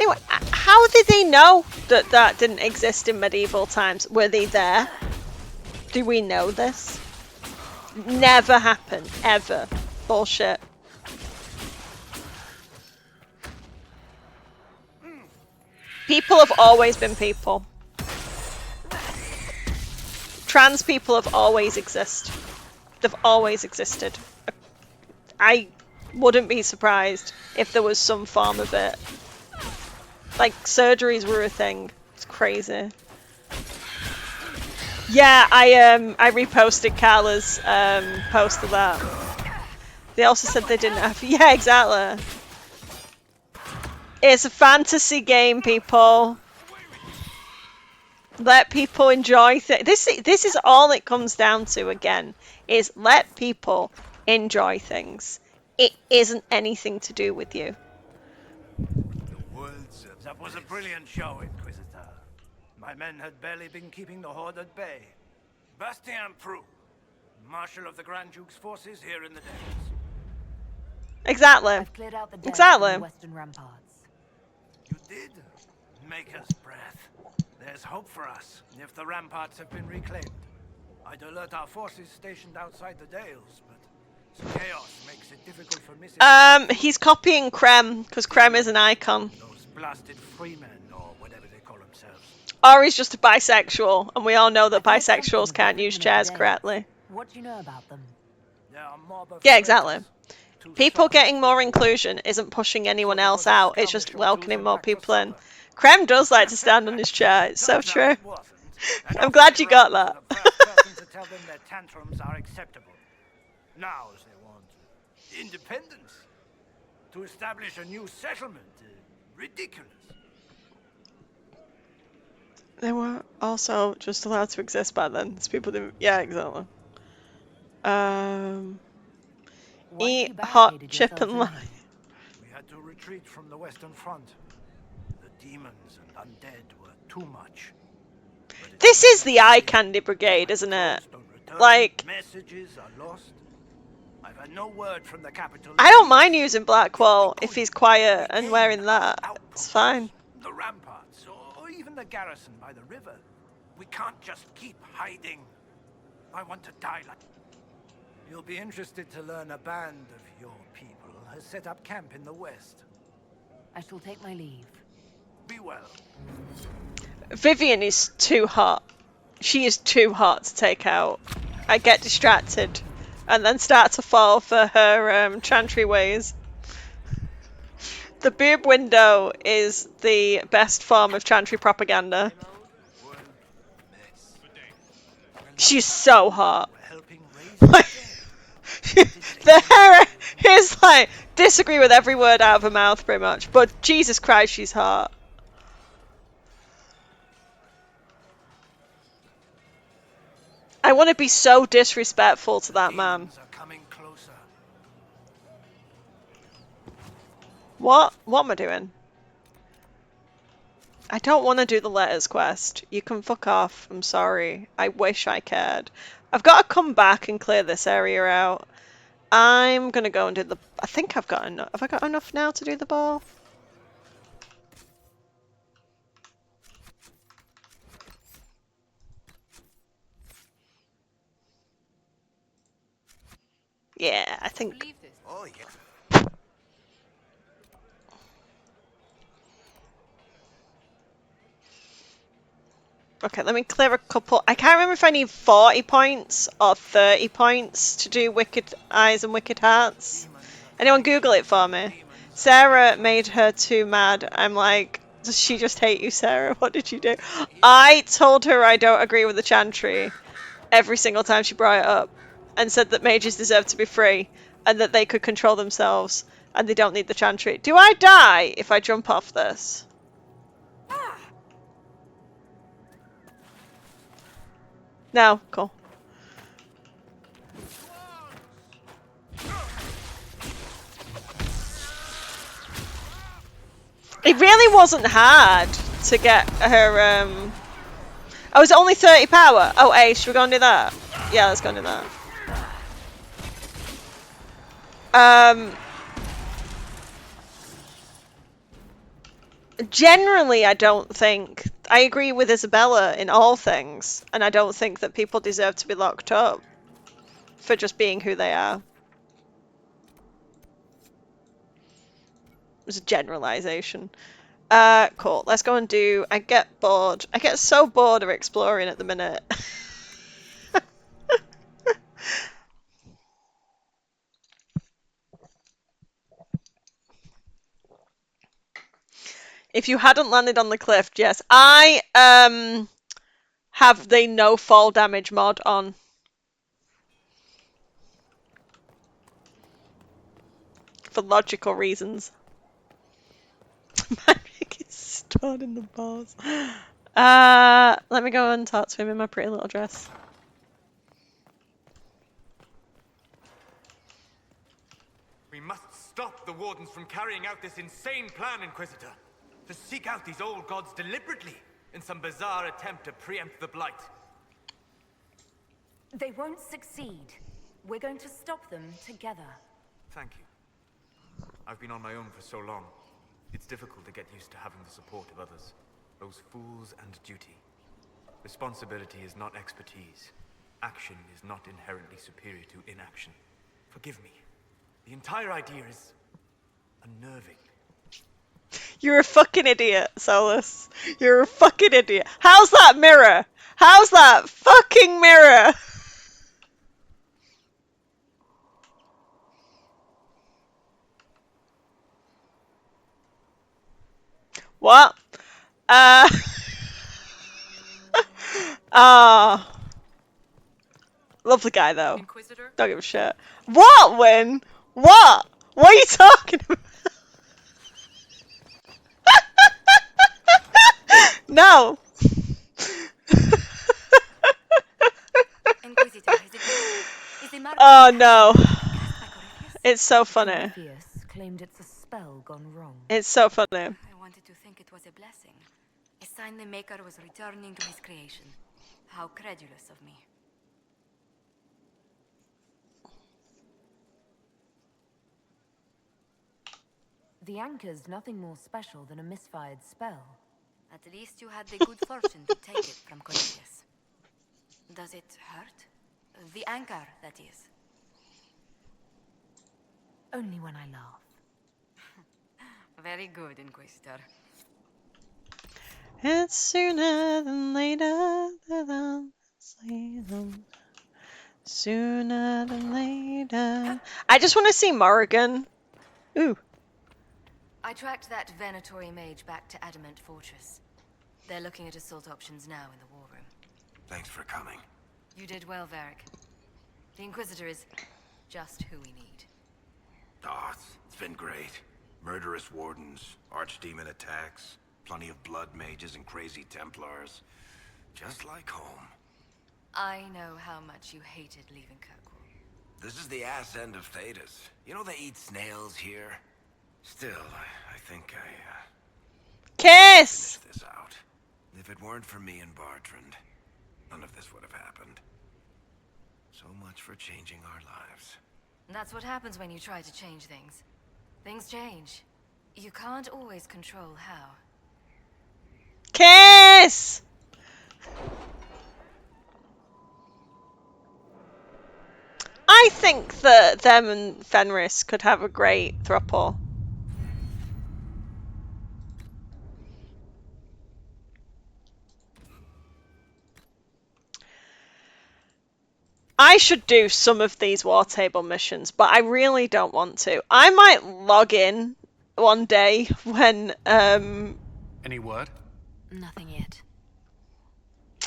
Anyway, how did they know that that didn't exist in medieval times? Were they there? Do we know this? Never happened. Ever. Bullshit. People have always been people. Trans people have always existed. They've always existed. I wouldn't be surprised if there was some form of it. Like, surgeries were a thing. It's crazy. Yeah, I reposted Carla's post of that. They also said they didn't have... Yeah, exactly. It's a fantasy game, people. Let people enjoy things. This is all it comes down to, again, is let people enjoy things. It isn't anything to do with you. That was a brilliant show, Inquisitor. My men had barely been keeping the Horde at bay. Bastien Prou, Marshal of the Grand Duke's forces here in the Dales. Exactly. I've cleared out the dead exactly. from the western ramparts. You did? Make us breath. There's hope for us if the ramparts have been reclaimed. I'd alert our forces stationed outside the Dales, but chaos makes it difficult for missing. He's copying Krem, because Krem is an icon. Those blasted freemen, or whatever they call themselves. Or he's just a bisexual, and we all know that bisexuals can't use chairs correctly. What do you know about them? Yeah, exactly. People getting more inclusion isn't pushing anyone else out, it's just welcoming more people in. Krem does like to stand on his chair, it's so true. I'm glad you got that. To tell them their tantrums are acceptable. Now they want independence. To establish a new settlement. Ridiculous. They were also just allowed to exist back then. So people didn't. Yeah, exactly. Eat hot chip and lime. We had to retreat from the Western Front. The demons and undead were too much. This is the eye candy brigade, isn't it? Like, messages are lost. I've had no word from the capital. I don't mind using Blackwall if he's quiet and wearing that. It's fine. The ramparts, or even the garrison by the river. We can't just keep hiding. I want to die like... You'll be interested to learn a band of your people has set up camp in the west. I shall take my leave. Be well. Vivian is too hot. She is too hot to take out. I get distracted and then start to fall for her chantry ways. The boob window is the best form of chantry propaganda. She's so hot. The hair is like, disagree with every word out of her mouth pretty much, but Jesus Christ, she's hot. I want to be so disrespectful to that man. What? What am I doing? I don't want to do the letters quest. You can fuck off. I'm sorry. I wish I cared. I've got to come back and clear this area out. I'm going to go and do the... I think I've got enough. Have I got enough now to do the ball? Yeah, I think... Oh, yeah. Okay, let me clear a couple. I can't remember if I need 40 points or 30 points to do Wicked Eyes and Wicked Hearts. Anyone Google it for me? Sarah made her too mad. I'm like, does she just hate you, Sarah? What did you do? I told her I don't agree with the chantry every single time she brought it up and said that mages deserve to be free and that they could control themselves and they don't need the chantry. Do I die if I jump off this? No, cool. It really wasn't hard to get her, Oh, is it only 30 power? Oh, hey, should we go and do that? Yeah, let's go and do that. Generally, I don't think... I agree with Isabella in all things, and I don't think that people deserve to be locked up for just being who they are. It was a generalization. Cool. Let's go and do... I get bored. I get so bored of exploring at the minute. If you hadn't landed on the cliff, yes. I have the no fall damage mod on. For logical reasons. Magic is stored in the balls. Let me go and talk to him in my pretty little dress. We must stop the Wardens from carrying out this insane plan, Inquisitor. To seek out these old gods deliberately in some bizarre attempt to preempt the Blight. They won't succeed. We're going to stop them together. Thank you. I've been on my own for so long. It's difficult to get used to having the support of others. Those fools and duty. Responsibility is not expertise. Action is not inherently superior to inaction. Forgive me. The entire idea is unnerving. You're a fucking idiot, Solus. You're a fucking idiot. How's that mirror? How's that fucking mirror? What? Lovely guy, though. Inquisitor? Don't give a shit. What, Win? What? What are you talking about? No. Oh no. It's so funny. Corypheus claimed it's a spell gone wrong. It's so funny. I wanted to think it was a blessing. A sign the Maker was returning to his creation. How credulous of me. The anchor's nothing more special than a misfired spell. At least you had the good fortune to take it from Corypheus. Does it hurt? The anchor, that is. Only when I laugh. Very good, Inquisitor. It's sooner than later. Sooner than later. I just want to see Morrigan. Ooh. I tracked that Venatori mage back to Adamant Fortress. They're looking at assault options now in the war room. Thanks for coming. You did well, Varric. The Inquisitor is just who we need. Oh, it's been great. Murderous wardens, archdemon attacks, plenty of blood mages and crazy Templars. Just like home. I know how much you hated leaving Kirkwall. This is the ass end of Thedas. You know they eat snails here? Still, I think Kiss! Finish this out. If it weren't for me and Bartrand, none of this would have happened. So much for changing our lives. That's what happens when you try to change things. Things change. You can't always control how. Kiss! I think that them and Fenris could have a great throuple. I should do some of these war table missions, but I really don't want to. I might log in one day when Any word? Nothing yet.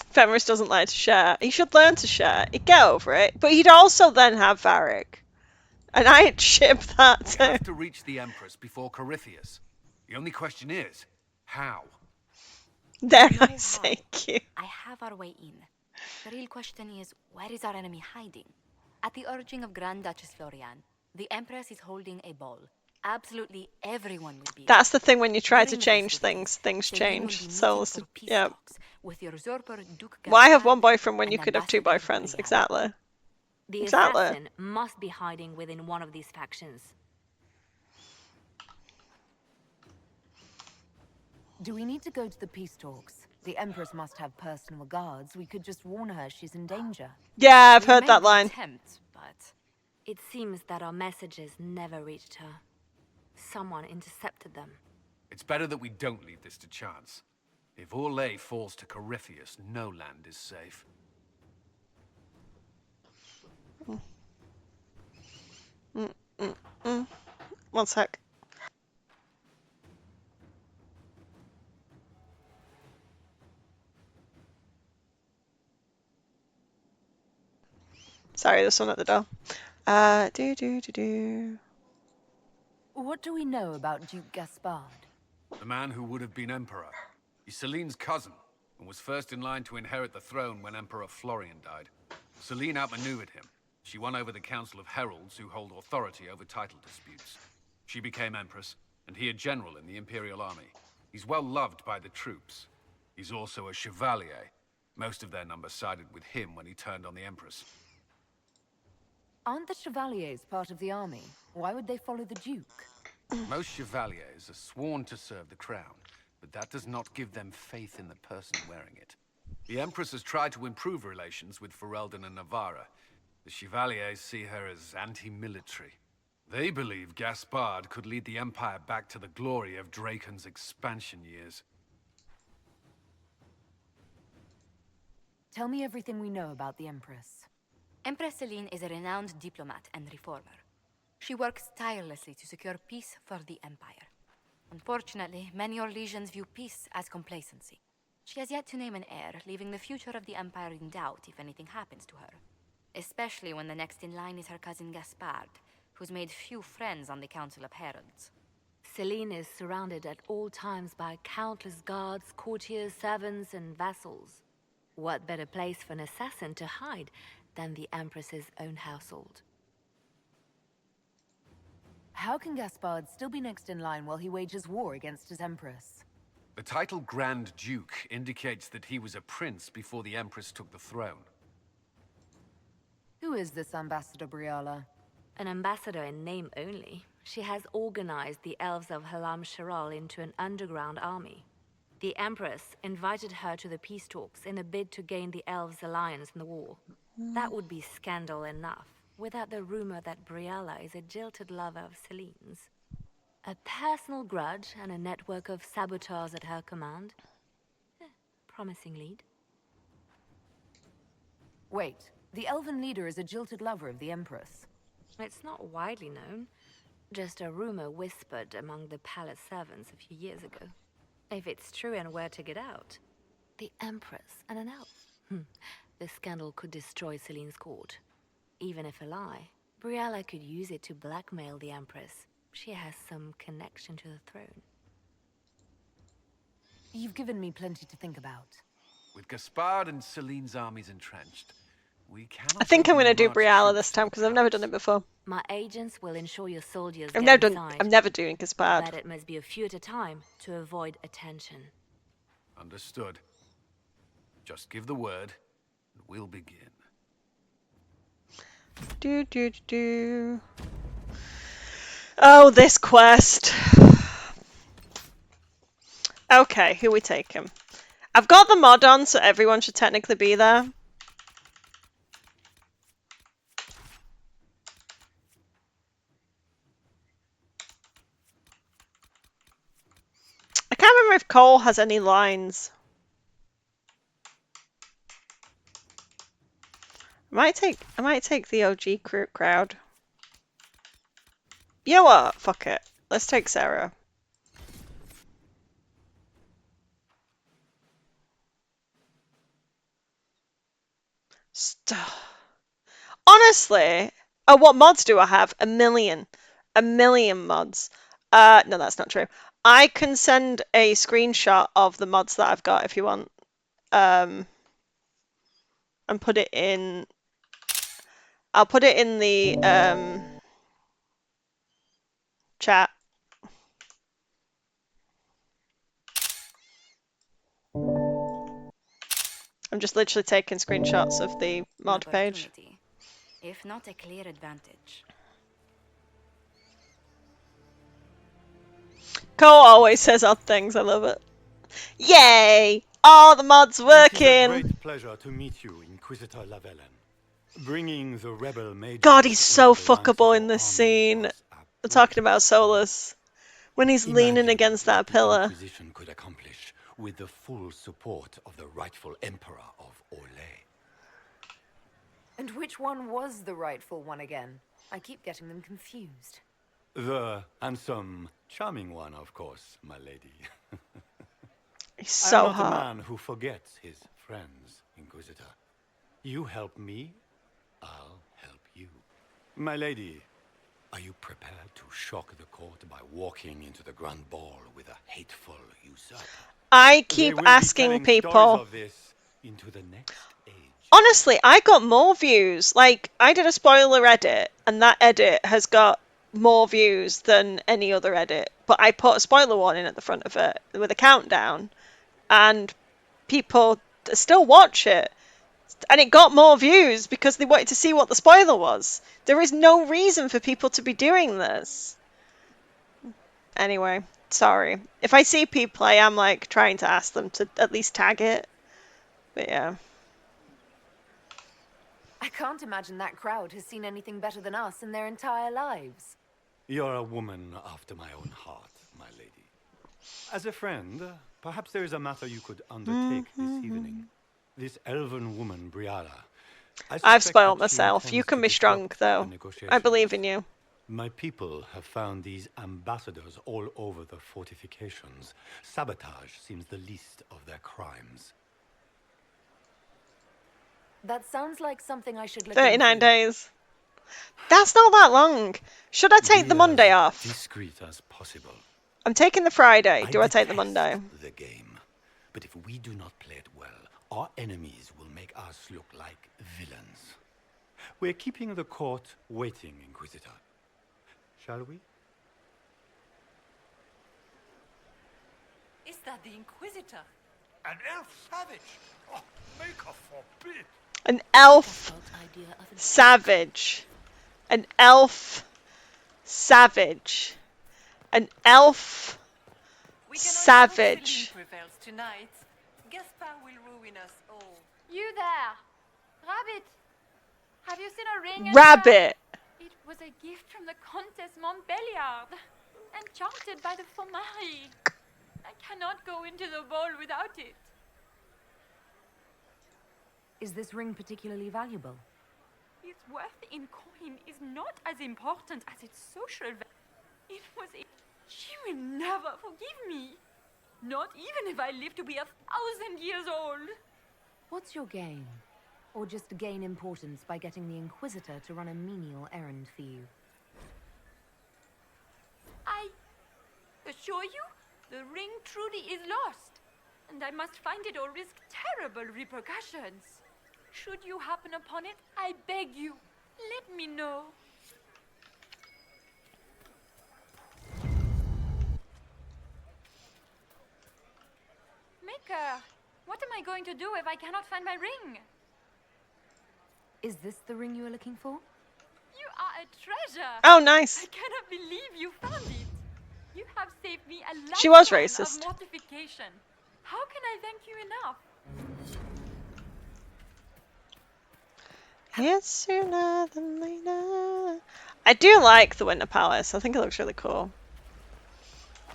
Fenris doesn't like to share. He should learn to share. He'd get over it. But he'd also then have Varric. And I'd ship that too. We have to reach the Empress before Corypheus. The only question is, how? Dare I say you? I have our way in. The real question is, where is our enemy hiding? At the urging of Grand Duchess Florian, the Empress is holding a ball. Absolutely everyone will be. That's the thing when you try to change things change. So, yeah. With your usurper, Duke Why have one boyfriend when you could have two boyfriends? Exactly. The Exactly. assassin must be hiding within one of these factions. Do we need to go to the peace talks? The Empress must have personal guards. We could just warn her she's in danger. Yeah, I've heard that line. But it seems that our messages never reached her. Someone intercepted them. It's better that we don't leave this to chance. If Orlais falls to Corypheus, no land is safe. One sec. Sorry, there's someone at the door. What do we know about Duke Gaspard? The man who would have been Emperor. He's Celine's cousin, and was first in line to inherit the throne when Emperor Florian died. Celine outmaneuvered him. She won over the Council of Heralds, who hold authority over title disputes. She became Empress, and he a general in the Imperial Army. He's well loved by the troops. He's also a Chevalier. Most of their number sided with him when he turned on the Empress. Aren't the Chevaliers part of the army? Why would they follow the Duke? Most Chevaliers are sworn to serve the crown, but that does not give them faith in the person wearing it. The Empress has tried to improve relations with Ferelden and Navarra. The Chevaliers see her as anti-military. They believe Gaspard could lead the Empire back to the glory of Draken's expansion years. Tell me everything we know about the Empress. Empress Celine is a renowned diplomat and reformer. She works tirelessly to secure peace for the Empire. Unfortunately, many Orlesians view peace as complacency. She has yet to name an heir, leaving the future of the Empire in doubt if anything happens to her. Especially when the next in line is her cousin Gaspard, who's made few friends on the Council of Heralds. Celine is surrounded at all times by countless guards, courtiers, servants, and vassals. What better place for an assassin to hide than the Empress's own household. How can Gaspard still be next in line while he wages war against his Empress? The title Grand Duke indicates that he was a prince before the Empress took the throne. Who is this Ambassador Briala? An ambassador in name only. She has organized the elves of Halam Sharal into an underground army. The Empress invited her to the peace talks in a bid to gain the elves' alliance in the war. That would be scandal enough, without the rumor that Briala is a jilted lover of Celine's. A personal grudge and a network of saboteurs at her command. Promising lead. Wait, the elven leader is a jilted lover of the Empress. It's not widely known. Just a rumor whispered among the palace servants a few years ago. If it's true and were to get out, the Empress and an elf. The scandal could destroy Celine's court. Even if a lie, Briala could use it to blackmail the Empress. She has some connection to the throne. You've given me plenty to think about. With Gaspard and Celine's armies entrenched, we cannot... I think I'm going to do Briala this time because I've never done it before. My agents will ensure your soldiers I'm get inside. I'm never doing Gaspard. But it must be a few at a time to avoid attention. Understood. Just give the word, and we'll begin. Do. Oh, this quest. Okay, who we taking? I've got the mod on, so everyone should technically be there. I can't remember if Cole has any lines. I might take the OG crowd. You know what? Fuck it. Let's take Sarah. Honestly, oh, what mods do I have? A million mods. No, that's not true. I can send a screenshot of the mods that I've got if you want, and put it in. I'll put it in the chat. I'm just literally taking screenshots of the mod page. If not a clear advantage. Cole always says odd things. I love it. Yay! All the mods working. It is a great pleasure to meet you, Inquisitor Lavellan. Bringing the rebel major. God, he's so fuckable in this scene. I'm talking about Solus when he's leaning against that pillar. Inquisition could accomplish with the full support of the rightful Emperor of Orlais. And which one was the rightful one again? I keep getting them confused. The handsome, charming one, of course, my lady. He's so I'm not hot. a man who forgets his friends, Inquisitor. You help me, I'll help you. My lady, are you prepared to shock the court by walking into the Grand Ball with a hateful usurper? I keep asking people. Into the next age. Honestly, I got more views. Like, I did a spoiler edit, and that edit has got more views than any other edit. But I put a spoiler warning at the front of it with a countdown, and people still watch it. And it got more views because they wanted to see what the spoiler was. There is no reason for people to be doing this. Anyway, sorry. If I see people, I am like trying to ask them to at least tag it. But yeah. I can't imagine that crowd has seen anything better than us in their entire lives. You're a woman after my own heart, my lady. As a friend, perhaps there is a matter you could undertake this evening. This elven woman, Briala. I've spoiled myself. You can be strong, though. I believe in you. My people have found these ambassadors all over the fortifications. Sabotage seems the least of their crimes. That sounds like something I should look 39 into. days. That's not that long. Should I take the Monday off? Discreet as possible. I'm taking the Friday. Do I take the Monday? The game. But if we do not play it well, our enemies will make us look like villains. We're keeping the court waiting, Inquisitor. Shall we? Is that the Inquisitor? An elf savage? Oh, Maker forbid! An elf savage. An elf savage. An elf savage. Prevails tonight. Gaspar will ruin us all. You there! Rabbit! Have you seen a ring? Rabbit! It was a gift from the Comtesse Montbéliard. Enchanted by the Fomari. I cannot go into the ball without it. Is this ring particularly valuable? Its worth in coin is not as important as its social value. It was a... She will never forgive me. Not even if I live to be 1,000 years old. What's your gain? Or just gain importance by getting the Inquisitor to run a menial errand for you? I assure you, the ring truly is lost. And I must find it or risk terrible repercussions. Should you happen upon it, I beg you, let me know. Maker, what am I going to do if I cannot find my ring? Is this the ring you are looking for? You are a treasure. Oh, nice. I cannot believe you found it. You have saved me a lifetime She was racist. of mortification. How can I thank you enough? It's sooner than later. I do like the Winter Palace. I think it looks really cool.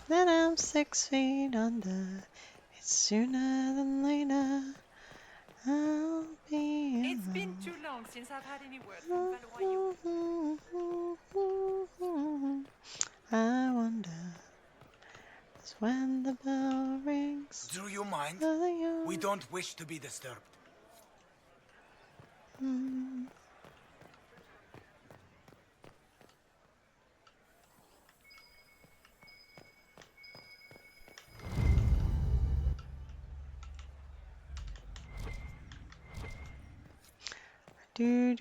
Then I'm 6 feet under. It's sooner than later. I'll be It's been too long since I've had any word from Valois. I wonder when the bell rings. Do you mind? We don't wish to be disturbed. Any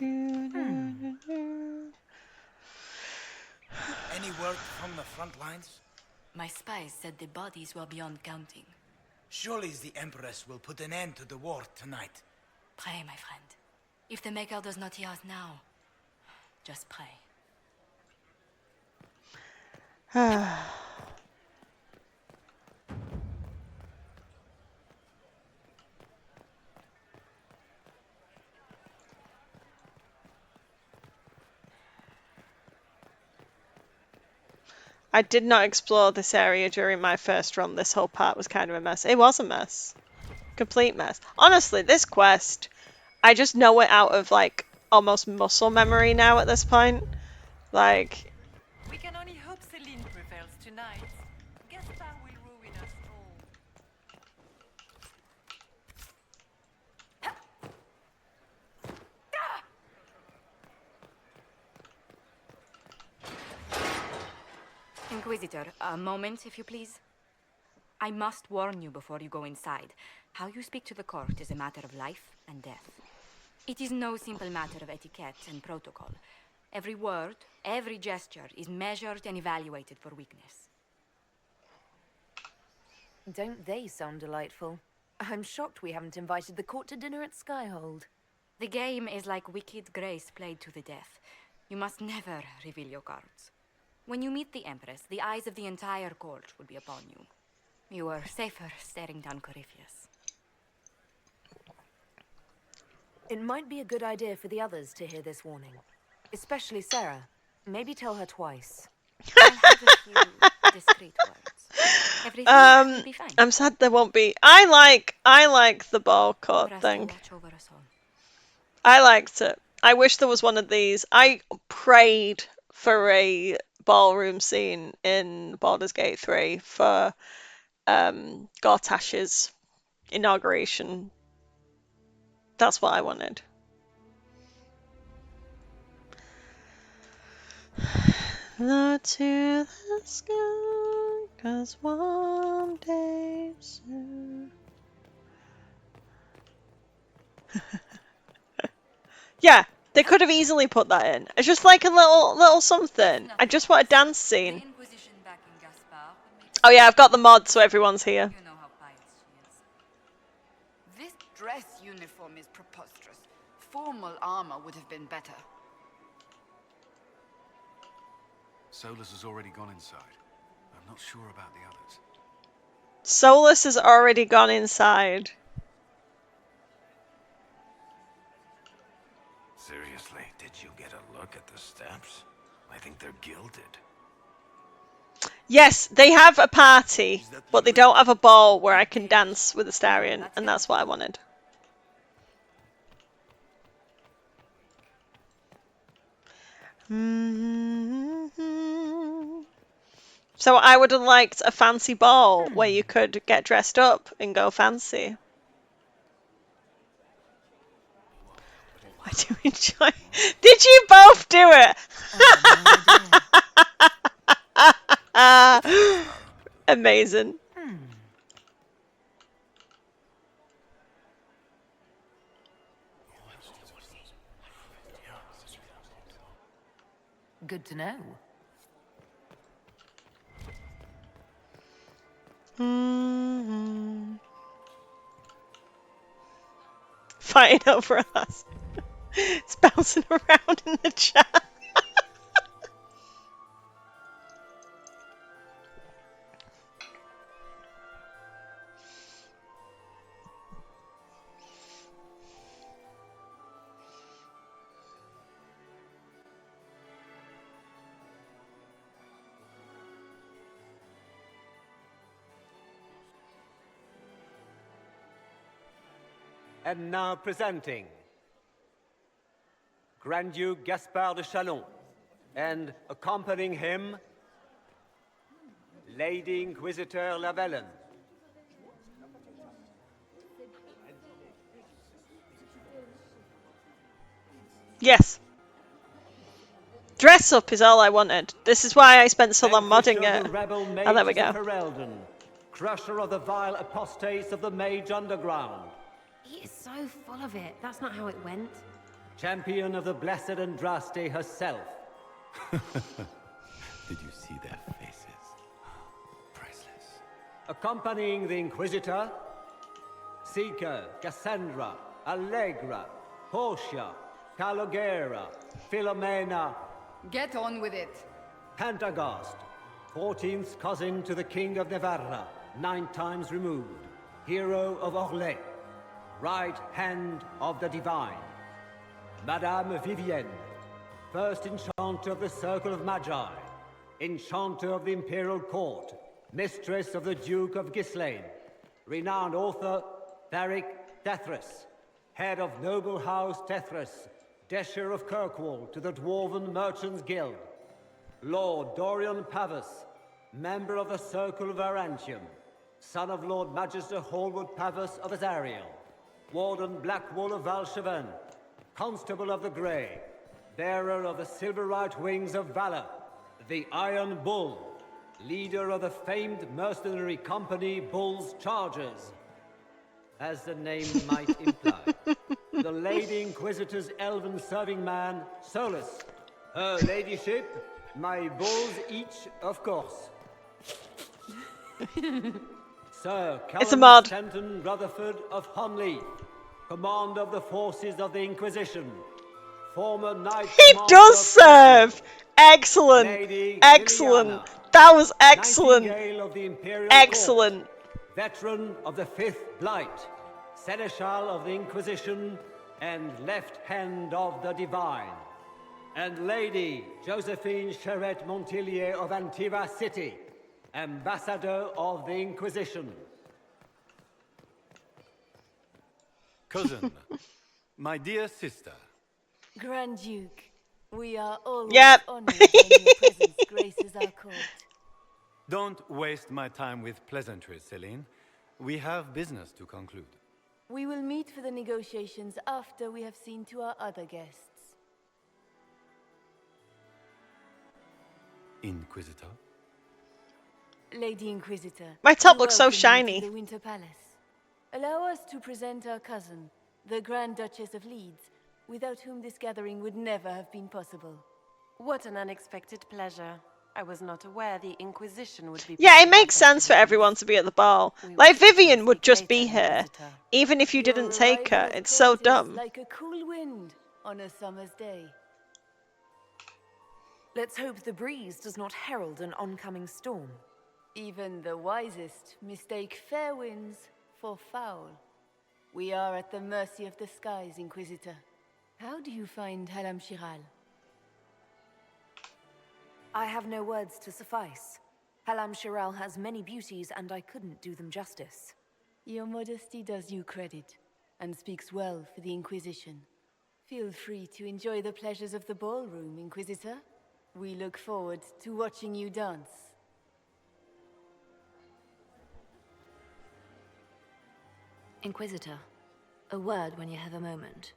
word from the front lines? My spies said the bodies were beyond counting. Surely the Empress will put an end to the war tonight. Pray, my friend. If the Maker does not hear us now, just pray. I did not explore this area during my first run. This whole part was kind of a mess. It was a mess. Complete mess. Honestly, this quest, I just know it out of, like, almost muscle memory now at this point. Like... We can only hope Celine prevails tonight. Gaspar will ruin us all. Inquisitor, a moment, if you please. I must warn you before you go inside. How you speak to the court is a matter of life and death. It is no simple matter of etiquette and protocol. Every word, every gesture is measured and evaluated for weakness. Don't they sound delightful? I'm shocked we haven't invited the court to dinner at Skyhold. The game is like Wicked Grace played to the death. You must never reveal your cards. When you meet the Empress, the eyes of the entire court will be upon you. You are safer staring down Corypheus. It might be a good idea for the others to hear this warning. Especially Sarah. Maybe tell her twice. I'll have a few discreet words. Everything will be fine. I'm sad there won't be. I like the ball court thing. I liked it. I wish there was one of these. I prayed for a ballroom scene in Baldur's Gate 3 for Gortash's inauguration. That's what I wanted. Look to the sky, 'cause one day soon. Yeah, They could have easily put that in. It's just like a little something. I just want a dance scene. Oh yeah, I've got the mod so everyone's here. This dress uniform is preposterous. Formal armor would have been better. Solus has already gone inside. I'm not sure about the others. Solus has already gone inside. Seriously, did you get a look at the steps? I think they're gilded. Yes, they have a party, but they don't have a ball where I can dance with Astarion, and that's what I wanted. So I would have liked a fancy ball where you could get dressed up and go fancy. I do enjoy. Did you both do it? Amazing. Good to know. Fighting over us. It's bouncing around in the chat. And now presenting Grand Duke Gaspard de Chalon, and accompanying him, Lady Inquisitor Lavellan. Yes. Dress up is all I wanted. This is why I spent so long modding it. Oh, there we go. Ferelden, crusher of the vile apostates of the Mage Underground. He is so full of it. That's not how it went. Champion of the Blessed Andraste herself. Did you see their faces? Priceless. Accompanying the Inquisitor, Seeker, Cassandra, Allegra, Portia, Calogera, Philomena. Get on with it. Pantagast, 14th cousin to the King of Navarra, 9 times removed, hero of Orlais, right hand of the Divine. Madame Vivienne, first enchanter of the Circle of Magi, enchanter of the Imperial Court, mistress of the Duke of Ghislaine, renowned author Tharic Tethras, head of noble house Tethras, Desher of Kirkwall to the Dwarven Merchants Guild, Lord Dorian Pavus, member of the Circle of Arantium, son of Lord Magister Hallwood Pavus of Azariel, Warden Blackwall of Valcheven, Constable of the Grey, bearer of the Silverite Wings of Valor, the Iron Bull, leader of the famed mercenary company Bull's Chargers. As the name might imply, the Lady Inquisitor's elven serving man, Solus. Her ladyship, my bulls each, of course. Sir Callum Stanton Rutherford of Hunley, commander of the forces of the Inquisition, former knight. He does serve! Excellent! Excellent! That was excellent! Excellent! Veteran of the 5th Blight, Seneschal of the Inquisition, and left hand of the Divine. And Lady Josephine Charette Montillier of Antiva City, Ambassador of the Inquisition. Cousin, my dear sister. Grand Duke, we are always honored when your presence graces our court. Don't waste my time with pleasantries, Celine. We have business to conclude. We will meet for the negotiations after we have seen to our other guests. Inquisitor? Lady Inquisitor. My top looks so shiny. To the Winter Palace. Allow us to present our cousin, the Grand Duchess of Leeds, without whom this gathering would never have been possible. What an unexpected pleasure. I was not aware the Inquisition would be... Yeah, it makes sense for everyone to be at the ball. Like, Vivian would just be here, even if you didn't take her. It's so dumb. Like a cool wind on a summer's day. Let's hope the breeze does not herald an oncoming storm. Even the wisest mistake fair winds for foul. We are at the mercy of the skies, Inquisitor. How do you find Halam Shiral? I have no words to suffice. Halam Shiral has many beauties, and I couldn't do them justice. Your modesty does you credit, and speaks well for the Inquisition. Feel free to enjoy the pleasures of the ballroom, Inquisitor. We look forward to watching you dance. Inquisitor, a word when you have a moment.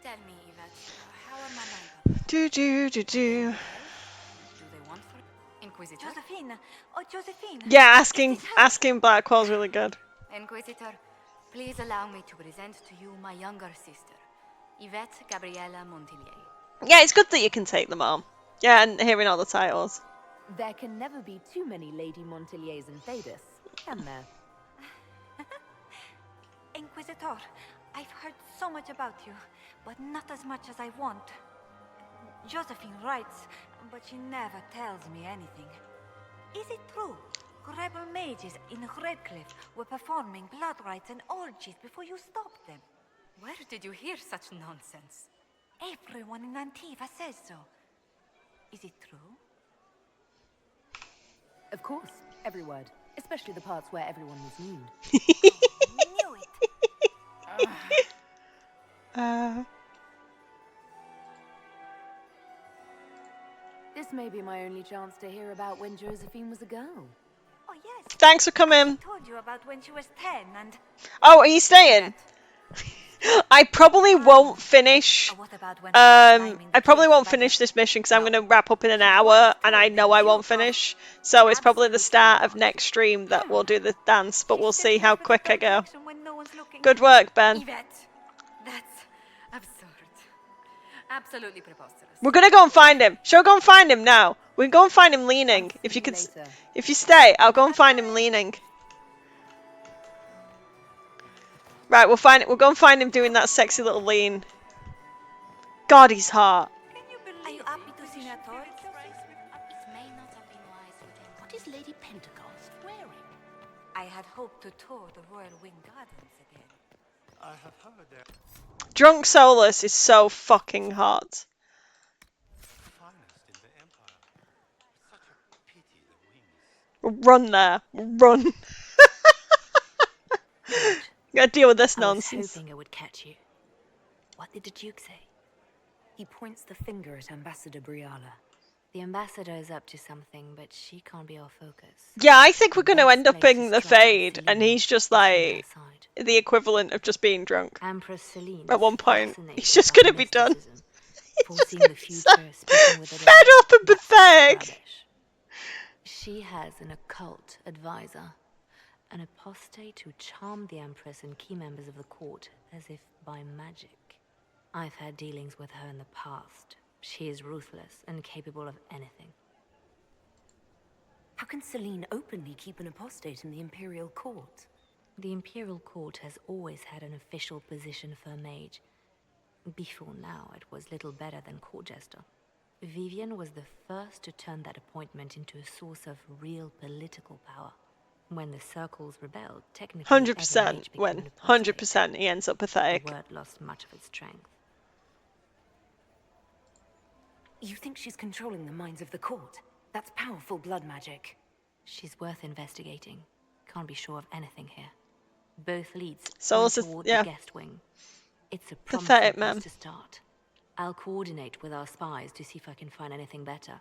Tell me, Yvette, how are my Do. Do they want for Inquisitor? Josephine! Oh, Josephine! Yeah, asking Blackwell's really good. Inquisitor, please allow me to present to you my younger sister, Yvette Gabriella Montillier. Yeah, it's good that you can take them all. Yeah, and hearing all the titles. There can never be too many Lady Montilliers in Thadis, can there? Inquisitor, I've heard so much about you, but not as much as I want. Josephine writes, but she never tells me anything. Is it true? Rebel mages in Redcliffe were performing blood rites and orgies before you stopped them. Where did you hear such nonsense? Everyone in Antiva says so. Is it true? Of course, every word. Especially the parts where everyone was nude. Knew it! This may be my only chance to hear about when Josephine was a girl. Oh yes. Thanks for coming. I told you about when she was 10 and... Oh, are you staying? I probably won't finish. I probably won't finish this mission because I'm going to wrap up in an hour, and I know I won't finish. So it's probably the start of next stream that we'll do the dance, but we'll see how quick I go. Good work, Ben. Yvette, that's absurd. Absolutely preposterous. We're gonna go and find him. Shall we go and find him now? We can go and find him leaning. If you could, if you stay, I'll go and find him leaning. Right, we'll find it. We'll go and find him doing that sexy little lean. God, he's hot. Are you happy to see that toy? It may not have been wise with him. What is Lady Pentecost wearing? I had hoped to tour the Royal Wing Gardens again. I have heard that. Drunk Solus is so fucking hot. Run there. Run. Gotta deal with this nonsense. I was hoping it would catch you. What did the Duke say? He points the finger at Ambassador Briala. The ambassador is up to something, but she can't be our focus. Yeah, I think we're gonna end up in the Fade, and he's just like the equivalent of just being drunk. Empress Celine. At one point, he's just gonna be done. Foreseeing the future, speaking with fed up and pathetic. She has an occult advisor, an apostate who charmed the Empress and key members of the court as if by magic. I've had dealings with her in the past. She is ruthless and capable of anything. How can Celine openly keep an apostate in the Imperial Court? The Imperial Court has always had an official position for a mage. Before now, it was little better than court jester. Vivian was the first to turn that appointment into a source of real political power. When the circles rebelled, technically 100% when 100% he ends up pathetic. The word lost much of its strength. You think she's controlling the minds of the court? That's powerful blood magic. She's worth investigating. Can't be sure of anything here. Both leads toward yeah. the guest wing. It's a pathetic place to start. I'll coordinate with our spies to see if I can find anything better.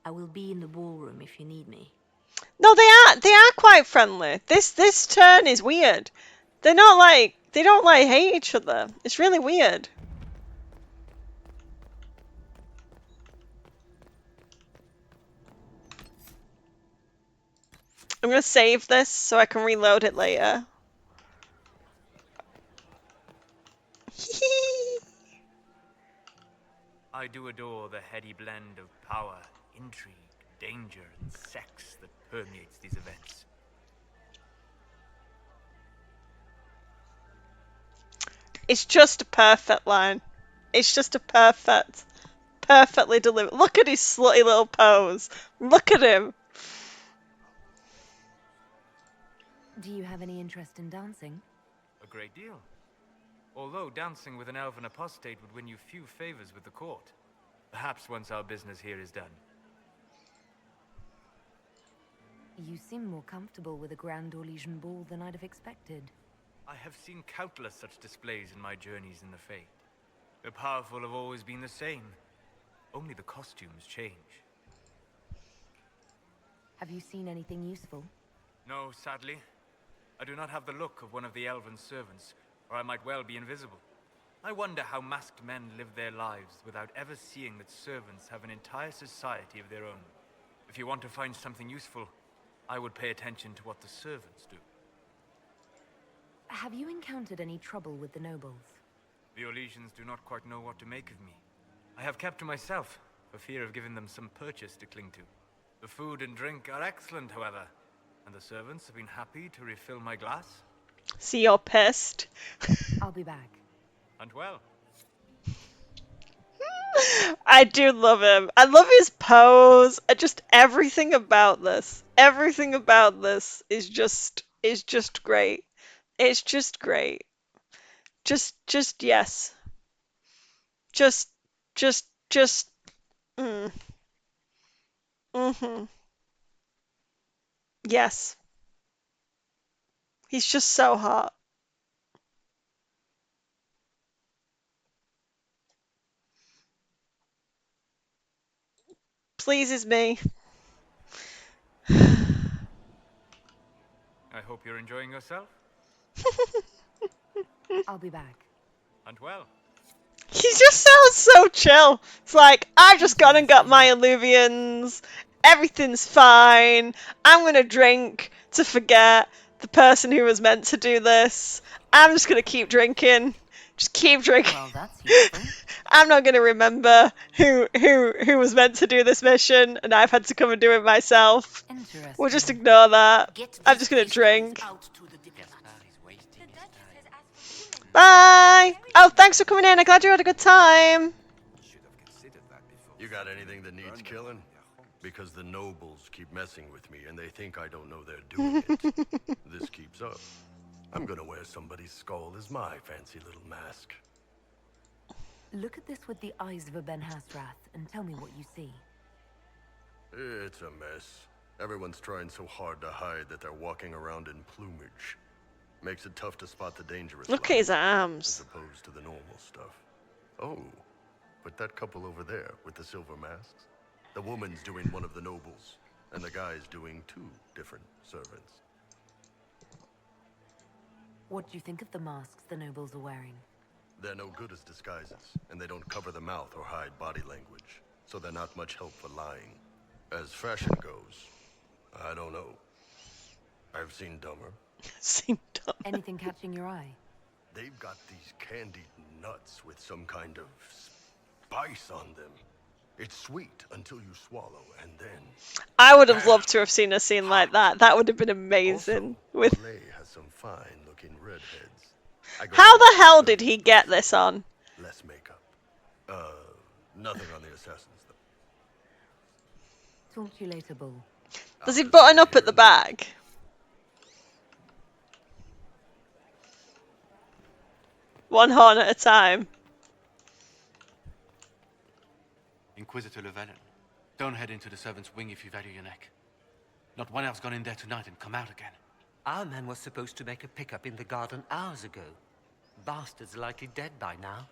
I will be in the ballroom if you need me. No, they are quite friendly. This turn is weird. They're not like they don't like hate each other. It's really weird. I'm gonna save this so I can reload it later. I do adore the heady blend of power, intrigue, danger, and sex that permeates these events. It's just a perfect line. It's just a perfectly delivered. Look at his slutty little pose. Look at him. Do you have any interest in dancing? A great deal. Although dancing with an elven apostate would win you few favors with the court. Perhaps once our business here is done. You seem more comfortable with a Grand Orlesian ball than I'd have expected. I have seen countless such displays in my journeys in the Fade. The powerful have always been the same. Only the costumes change. Have you seen anything useful? No, sadly. I do not have the look of one of the elven servants, or I might well be invisible. I wonder how masked men live their lives without ever seeing that servants have an entire society of their own. If you want to find something useful, I would pay attention to what the servants do. Have you encountered any trouble with the nobles? The Orlesians do not quite know what to make of me. I have kept to myself, for fear of giving them some purchase to cling to. The food and drink are excellent, however, and the servants have been happy to refill my glass. See, you're pissed. I'll be back. And well. I do love him. I love his pose. Just everything about this. Everything about this is just great. It's just great. Just yes. Just mm. Mhm. Yes. He's just so hot. Pleases me. I hope you're enjoying yourself. I'll be back. And well. He just sounds so chill. It's like, I've just gone and got my illuvians. Everything's fine. I'm gonna drink to forget the person who was meant to do this. I'm just gonna keep drinking. Just keep drinking. Well, that's useful. I'm not gonna remember who was meant to do this mission, and I've had to come and do it myself. We'll just ignore that. I'm just gonna drink. Bye! Oh, thanks for coming in. I'm glad you had a good time. You got anything that needs killing? Because the nobles keep messing with me and they think I don't know they're doing it. This keeps up. I'm gonna wear somebody's skull as my fancy little mask. Look at this with the eyes of a Ben Hasrath and tell me what you see. It's a mess. Everyone's trying so hard to hide that they're walking around in plumage. Makes it tough to spot the dangerous Look at his arms. as opposed to the normal stuff. Oh, but that couple over there with the silver masks? The woman's doing one of the nobles, and the guy's doing two different servants. What do you think of the masks the nobles are wearing? They're no good as disguises, and they don't cover the mouth or hide body language, so they're not much help for lying. As fashion goes, I don't know. I've seen dumber. Anything catching your eye? They've got these candied nuts with some kind of spice on them. It's sweet until you swallow, and then... I would have loved to have seen a scene like that. That would have been amazing. With Orlais has some fine-looking redheads. How the hell did he get this on? Less makeup. Nothing on the assassins, though. Talk to you later, Bull. Does he button up at the back? One horn at a time. Inquisitor Llewellyn, don't head into the servants' wing if you value your neck. Not one elf's gone in there tonight and come out again. Our man was supposed to make a pickup in the garden hours ago. Bastard's likely dead by now.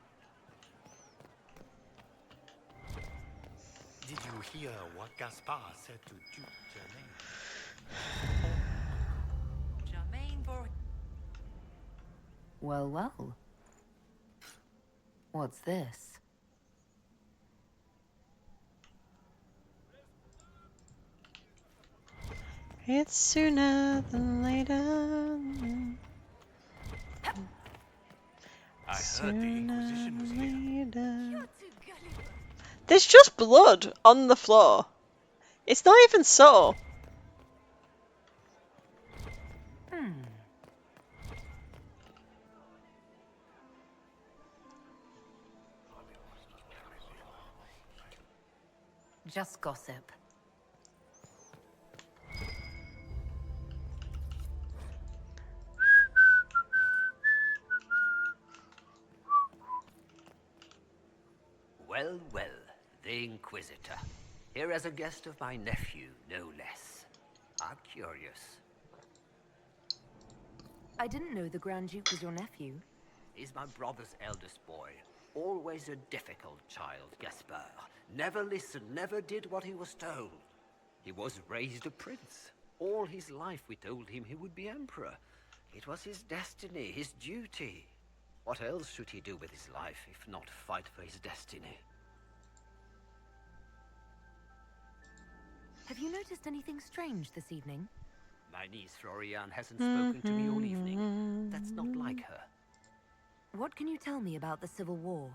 Did you hear what Gaspard said to Duke Germain for... Well, well. What's this? It's sooner than later. I heard the Inquisition was here. There's just blood on the floor. It's not even so. Just gossip. Well, well, the Inquisitor. Here as a guest of my nephew, no less. I'm curious. I didn't know the Grand Duke was your nephew. He's my brother's eldest boy. Always a difficult child, Gaspard. Never listened, never did what he was told. He was raised a prince. All his life we told him he would be emperor. It was his destiny, his duty. What else should he do with his life, if not fight for his destiny? Have you noticed anything strange this evening? My niece Florian hasn't spoken to me all evening. That's not like her. What can you tell me about the Civil War?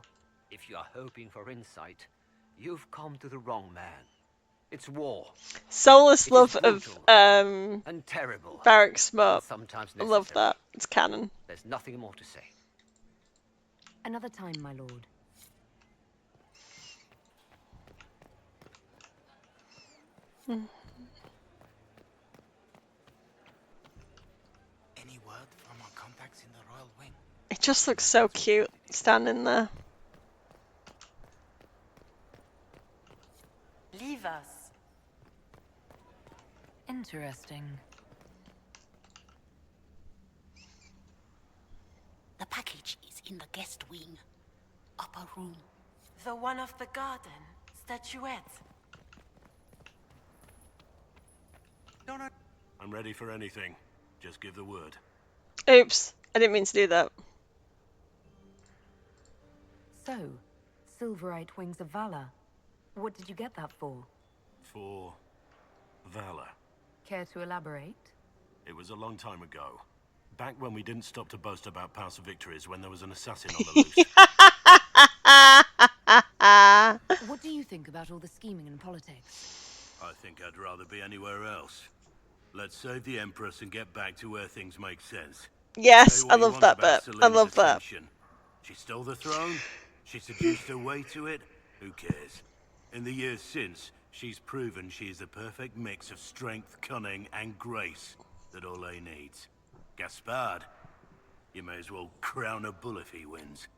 If you are hoping for insight, you've come to the wrong man. It's war. Soulless It love is of brutal and terrible. Barrack Smart. Sometimes I love necessary. that. It's canon. There's nothing more to say. Another time, my lord. Any word from our contacts in the Royal Wing? It just looks so cute standing there. Leave us. Interesting. The package is in the guest wing. Upper room. The one of the garden. Statuette. I'm ready for anything. Just give the word. Oops, I didn't mean to do that. So, Silverite Wings of Valor. What did you get that for? For valor. Care to elaborate? It was a long time ago. Back when we didn't stop to boast about past victories when there was an assassin on the loose. What do you think about all the scheming and politics? I think I'd rather be anywhere else. Let's save the Empress and get back to where things make sense. Yes, Say I what you love want that about bit. I Celine's love that. ascension. She stole the throne? She seduced her way to it? Who cares? In the years since, she's proven she is the perfect mix of strength, cunning, and grace that Orlais needs. Gaspard, you may as well crown a bull if he wins.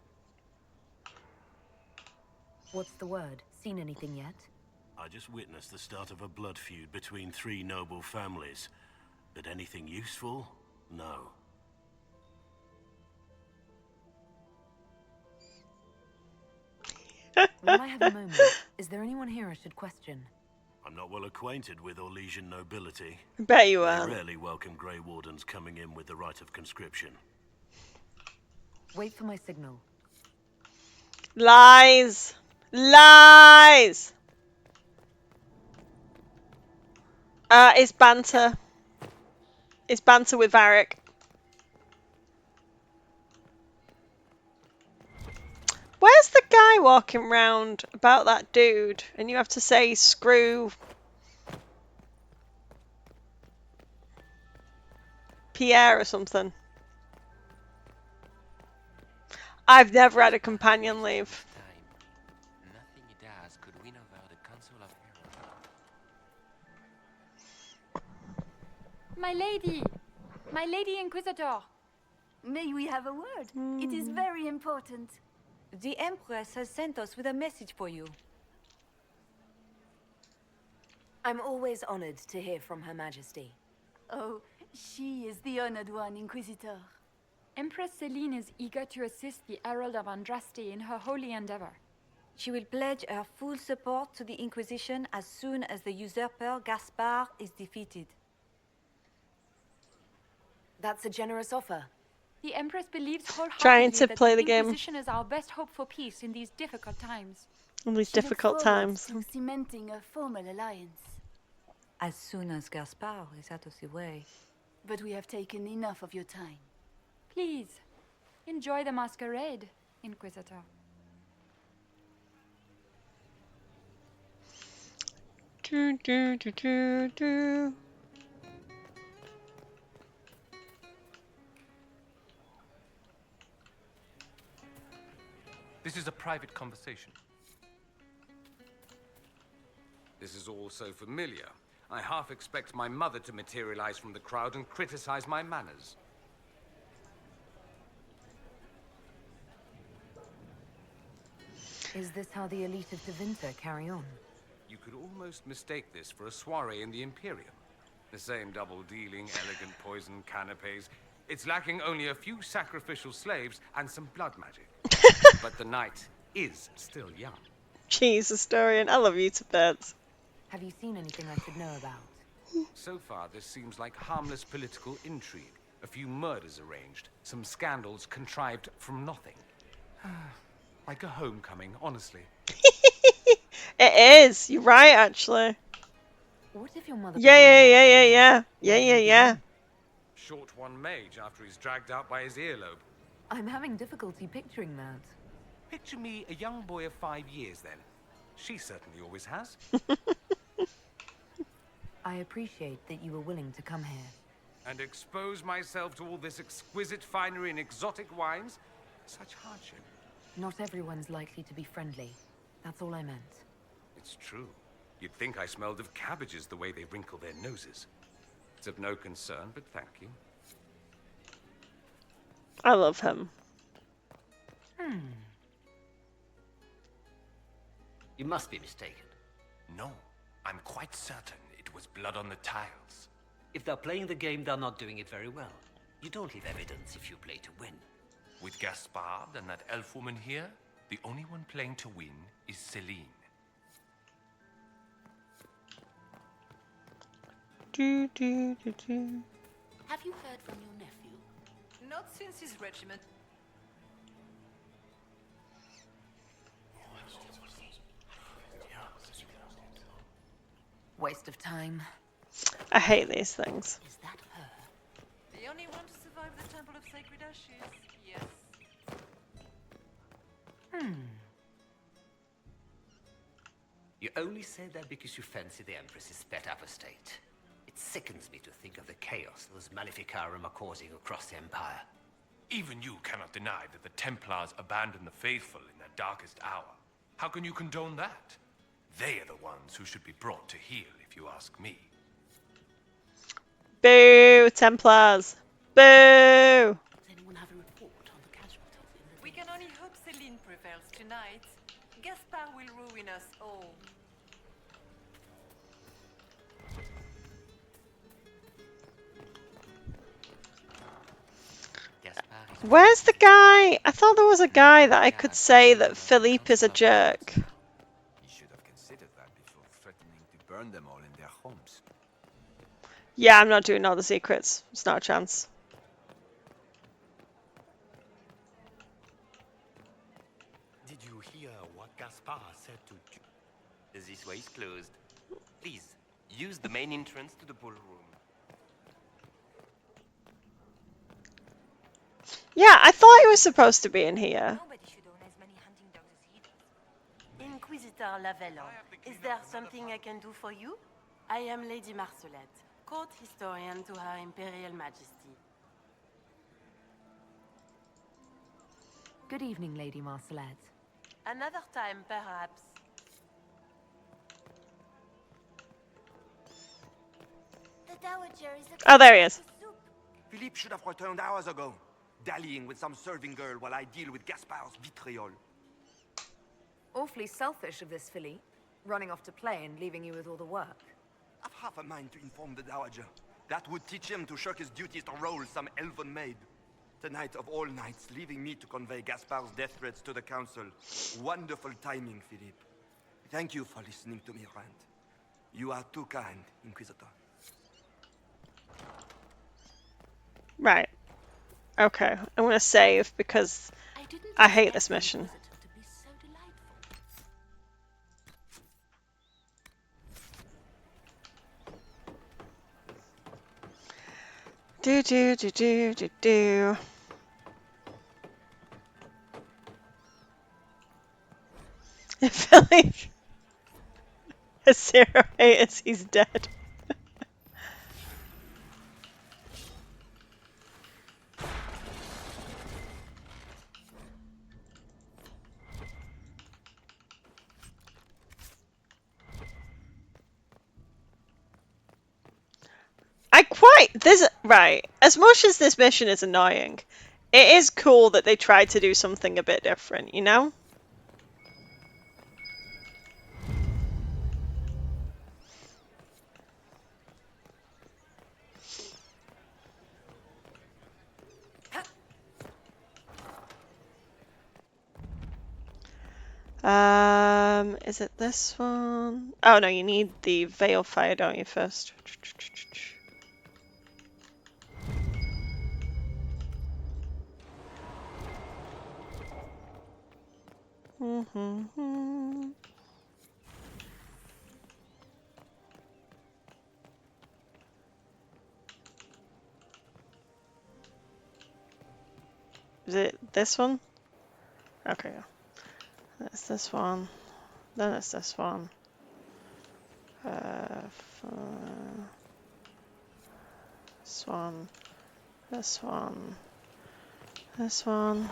What's the word? Seen anything yet? I just witnessed the start of a blood feud between three noble families. But anything useful? No. While I have a moment, is there anyone here I should question? I'm not well acquainted with Orlesian nobility. I bet you They are. rarely welcome Grey Wardens coming in with the right of conscription. Wait for my signal. Lies! Lies! It's banter. It's banter with Varric. Where's the guy walking around about that dude? And you have to say screw Pierre or something. I've never had a companion leave. Nothing he does could win over the Council of Herald. My lady! My lady Inquisitor! May we have a word? It is very important. The Empress has sent us with a message for you. I'm always honored to hear from Her Majesty. Oh, she is the honored one, Inquisitor. Empress Celine is eager to assist the Herald of Andraste in her holy endeavor. She will pledge her full support to the Inquisition as soon as the usurper Gaspard is defeated. That's a generous offer. The Empress believes wholeheartedly Trying to that play the the game. Inquisition is our best hope for peace in these difficult times. In these She looks difficult forward times. to cementing a formal alliance. As soon as Gaspard is out of the way. But we have taken enough of your time. Please, enjoy the masquerade, Inquisitor. Do, do, do, do, do. This is a private conversation. This is all so familiar. I half expect my mother to materialize from the crowd and criticize my manners. Is this how the elite of Tevinter carry on? You could almost mistake this for a soiree in the Imperium. The same double-dealing, elegant poison canapes. It's lacking only a few sacrificial slaves and some blood magic. But the night is still young. Jesus, Dorian, I love you to bits. Have you seen anything I should know about? So far, this seems like harmless political intrigue. A few murders arranged, some scandals contrived from nothing. Like a homecoming, honestly. It is. You're right, actually. What if your mother... Yeah. Short one mage after he's dragged out by his earlobe. I'm having difficulty picturing that. Picture me a young boy of 5 years, then. She certainly always has. I appreciate that you were willing to come here. And expose myself to all this exquisite finery and exotic wines? Such hardship. Not everyone's likely to be friendly. That's all I meant. It's true. You'd think I smelled of cabbages the way they wrinkle their noses. It's of no concern, but thank you. I love him. You must be mistaken. No, I'm quite certain it was blood on the tiles. If they're playing the game, they're not doing it very well. You don't leave evidence if you play to win. With Gaspard and that elf woman here, the only one playing to win is Celine. Do, do, do, do. Have you heard from your nephew? Not since his regiment. Waste of time. I hate these things. Is that her? The only one to survive the Temple of Sacred Ashes, yes. You only say that because you fancy the Empress's pet apostate. It sickens me to think of the chaos those Maleficarum are causing across the Empire. Even you cannot deny that the Templars abandoned the faithful in their darkest hour. How can you condone that? They are the ones who should be brought to heel, if you ask me. Boo, Templars. Boo! Does anyone have a report on the casualties? We can only hope Celine prevails tonight. Gaspard will ruin us all. Where's the guy? I thought there was a guy that I could say that Philippe is a jerk. You should have considered that before threatening to burn them all in their homes. Yeah, I'm not doing all the secrets. It's not a chance. Did you hear what Gaspard said to you? This way is closed. Please, use the main entrance to the ballroom. Yeah, I thought he was supposed to be in here. Inquisitor Solavellan, is there something I can do for you? I am Lady Marcelette, court historian to Her Imperial Majesty. Good evening, Lady Marcelette. Another time, perhaps. The Dowager is Oh, there he is. Philippe should have returned hours ago, dallying with some serving girl while I deal with Gaspard's vitriol. Awfully selfish of this Philippe, running off to play and leaving you with all the work. I've half a mind to inform the Dowager. That would teach him to shirk his duties to roll some elven maid. Tonight of all nights, leaving me to convey Gaspard's death threats to the council. Wonderful timing, Philippe. Thank you for listening to me rant. You are too kind, Inquisitor. Right. Okay, I'm gonna save because I hate this mission. Do do do do do do. I feel like a 08 is he's dead. Right. As much as this mission is annoying, it is cool that they tried to do something a bit different, you know? Is it this one? Oh no, you need the Veil Fire, don't you, first? Is it this one? Okay. That's this one. Then it's this one. This one. This one. This one.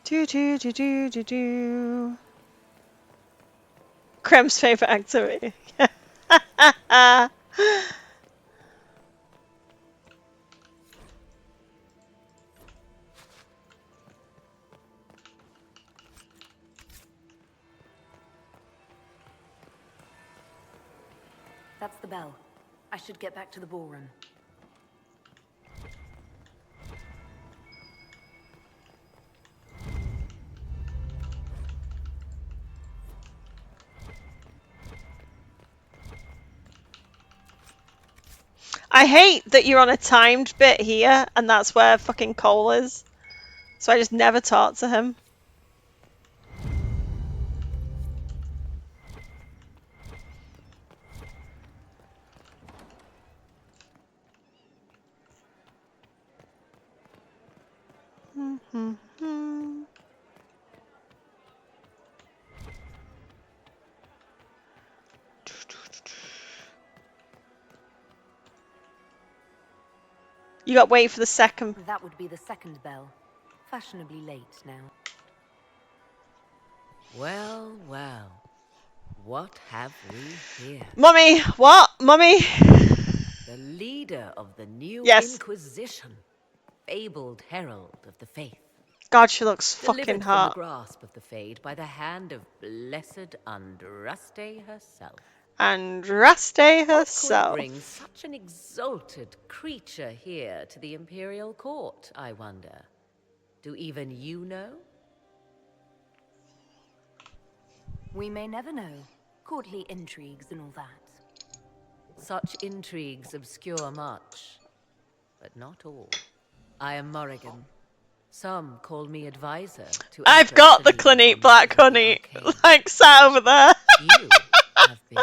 Do do do do do do. Krem's favorite activity. That's the bell. I should get back to the ballroom. I hate that you're on a timed bit here, and that's where fucking Cole is. So I just never talk to him. You got to wait for the second. That would be the second bell. Fashionably late now. Well, well. What have we here? Mummy! What? Mummy? The leader of the new Yes. Inquisition. Fabled herald of the faith. God, she looks fucking Delivered from the hot. grasp of the Fade by the hand of blessed Andraste herself. Andraste herself. Could bring such an exalted creature here to the Imperial Court, I wonder? Do even you know? We may never know. Courtly intrigues and all that. Such intrigues obscure much, but not all. I am Morrigan. Some call me advisor to I've got the Clinique Black Honey, like, sat over there. You have been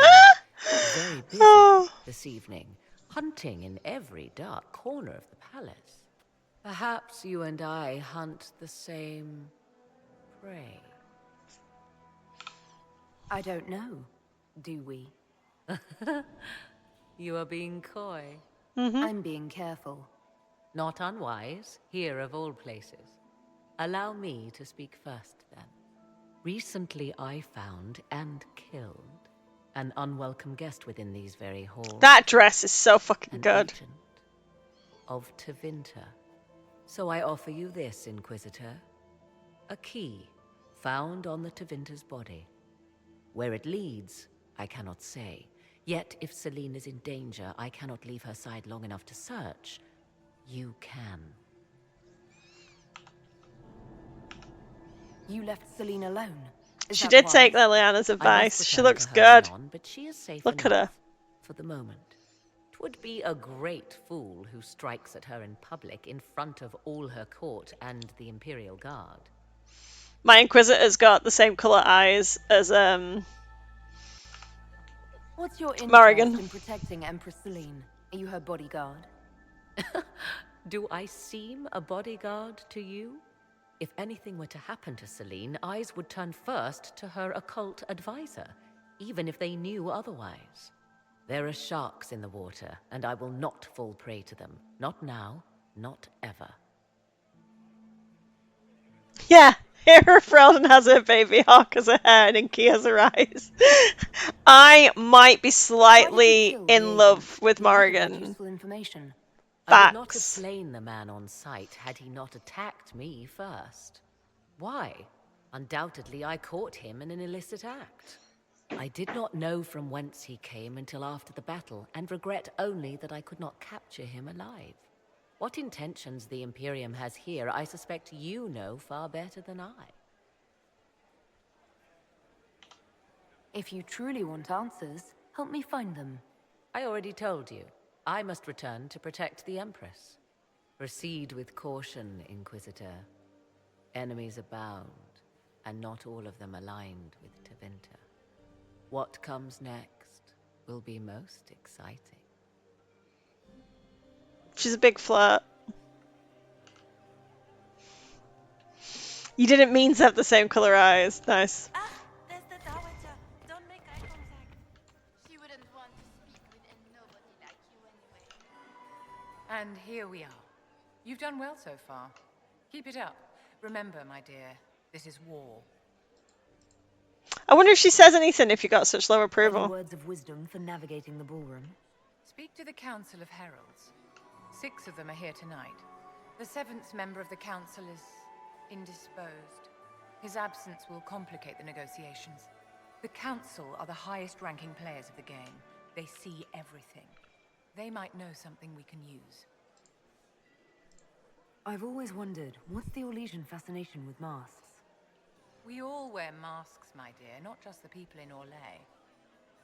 very busy this evening, hunting in every dark corner of the palace. Perhaps you and I hunt the same prey. I don't know. Do we? You are being coy. I'm being careful. Not unwise, here of all places. Allow me to speak first, then. Recently I found and killed an unwelcome guest within these very halls. That dress is so fucking good. Agent of Tevinter. So I offer you this, Inquisitor. A key found on the Tevinter's body. Where it leads, I cannot say. Yet if Celine is in danger, I cannot leave her side long enough to search. You can. You left Celine alone? She did take Liliana's advice. She looks good. But she is safe Look at her. for the moment. 'Twould be a great fool who strikes at her in public in front of all her court and the Imperial Guard. My Inquisitor's got the same colour eyes as What's your interest Morrigan. in protecting Empress Celine? Are you her bodyguard? Do I seem a bodyguard to you? If anything were to happen to Celine, eyes would turn first to her occult advisor, even if they knew otherwise. There are sharks in the water, and I will not fall prey to them. Not now, not ever. Yeah, Hera Freldon has her baby hawk as her hair and Inky has her eyes. I might be slightly in love with Morrigan. Useful information. I would not have Facts. slain the man on sight had he not attacked me first. Why? Undoubtedly, I caught him in an illicit act. I did not know from whence he came until after the battle, and regret only that I could not capture him alive. What intentions the Imperium has here, I suspect you know far better than I. If you truly want answers, help me find them. I already told you. I must return to protect the Empress. Proceed with caution, Inquisitor. Enemies abound, and not all of them aligned with Tevinter. What comes next will be most exciting. She's a big flirt. You didn't mean to have the same colour eyes. Nice. There's the Dowager. Don't make eye contact. She wouldn't want to speak with nobody like you anyway. And here we are. You've done well so far. Keep it up. Remember, my dear, this is war. I wonder if she says anything if you got such low Any approval. words of wisdom for navigating the ballroom? Speak to the Council of Heralds. 6 of them are here tonight. The 7th member of the Council is indisposed. His absence will complicate the negotiations. The Council are the highest-ranking players of the game. They see everything. They might know something we can use. I've always wondered, what's the Orlesian fascination with masks? We all wear masks, my dear, not just the people in Orlais.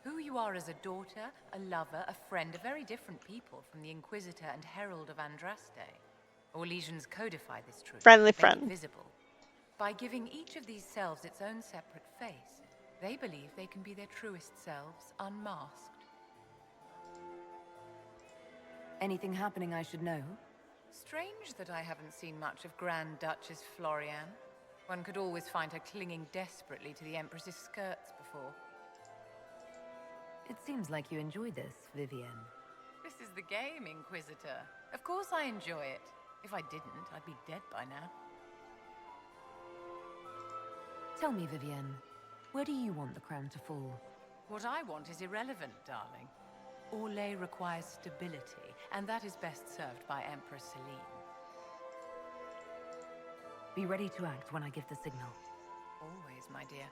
Who you are as a daughter, a lover, a friend, are very different people from the Inquisitor and Herald of Andraste. Orlesians codify this truth. Friendly make it friend. visible. By giving each of these selves its own separate face, they believe they can be their truest selves, unmasked. Anything happening I should know? Strange that I haven't seen much of Grand Duchess Florian. One could always find her clinging desperately to the Empress's skirts before. It seems like you enjoy this, Vivienne. This is the game, Inquisitor. Of course I enjoy it. If I didn't, I'd be dead by now. Tell me, Vivienne, where do you want the crown to fall? What I want is irrelevant, darling. Orlais requires stability, and that is best served by Empress Celine. Be ready to act when I give the signal. Always, my dear.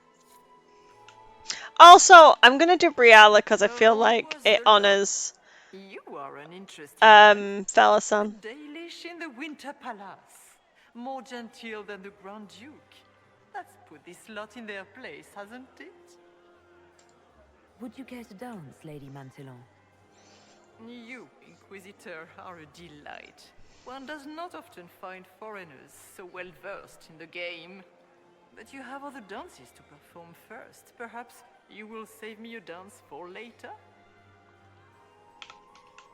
Also, I'm gonna do Briella because I feel like it honors You are an interesting Felasan. Dalish in the Winter Palace. More genteel than the Grand Duke. That's put this lot in their place, hasn't it? Would you care to dance, Lady Mantillon? You, Inquisitor, are a delight. One does not often find foreigners so well versed in the game. But you have other dances to perform first. Perhaps you will save me a dance for later?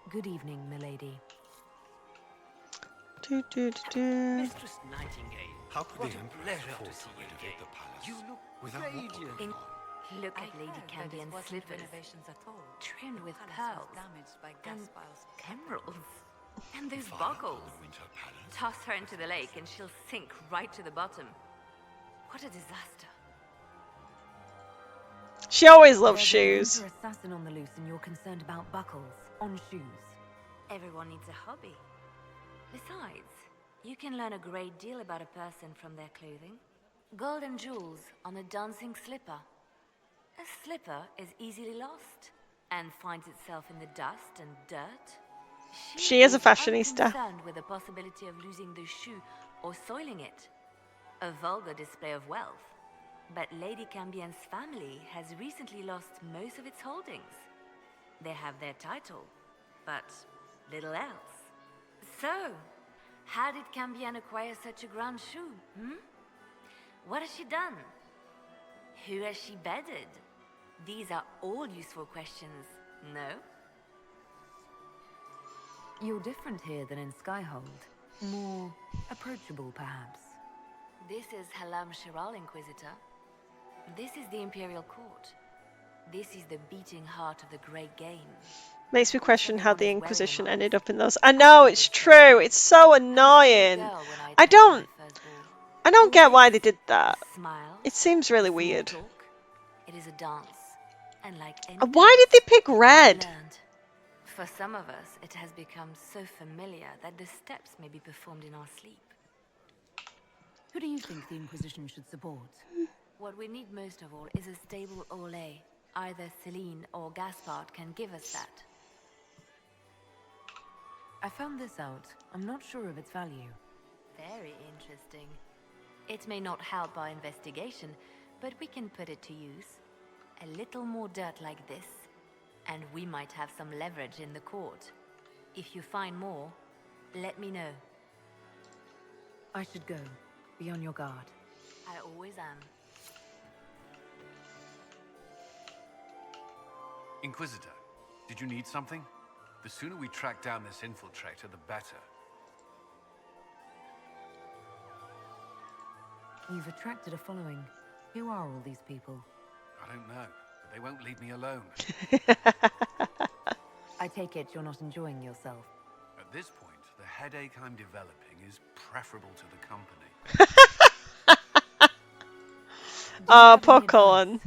Good evening, milady. Mistress Nightingale, How could what the a Emperor pleasure afford to to see you renovate again. the palace You look without radiant. Look I at Lady heard that Candy it and wasn't slippers, renovations at all. trimmed The with palace pearls was damaged by and Gaspar's emeralds. And those Fire upon buckles. the Winter Palace. Toss her into the lake and she'll sink right to the bottom. What a disaster. She always loves There's shoes. a assassin on the loose and you're concerned about buckles on shoes. Everyone needs a hobby. Besides, you can learn a great deal about a person from their clothing. Gold and jewels on a dancing slipper. A slipper is easily lost and finds itself in the dust and dirt. She is a fashionista. Concerned with the possibility of losing the shoe or soiling it. A vulgar display of wealth. But Lady Cambien's family has recently lost most of its holdings. They have their title, but little else. So, how did Cambien acquire such a grand shoe, What has she done? Who has she bedded? These are all useful questions, no? You're different here than in Skyhold. More approachable, perhaps. This is Halam Shiral, Inquisitor. This is the Imperial Court. This is the beating heart of the Great Game. Makes me question how the Inquisition ended up in those. I know, it's true. It's so annoying. I don't get why they did that. It seems really weird. It is a dance, and like Why did they pick red? For some of us, it has become so familiar that the steps may be performed in our sleep. Who do you think the Inquisition should support? What we need most of all is a stable Orlais. Either Celine or Gaspard can give us that. I found this out. I'm not sure of its value. Very interesting. It may not help our investigation, but we can put it to use. A little more dirt like this, and we might have some leverage in the court. If you find more, let me know. I should go. Be on your guard. I always am. Inquisitor, did you need something? The sooner we track down this infiltrator, the better. You've attracted a following. Who are all these people? I don't know, but they won't leave me alone. I take it you're not enjoying yourself. At this point, the headache I'm developing is preferable to the company. Poor Colin.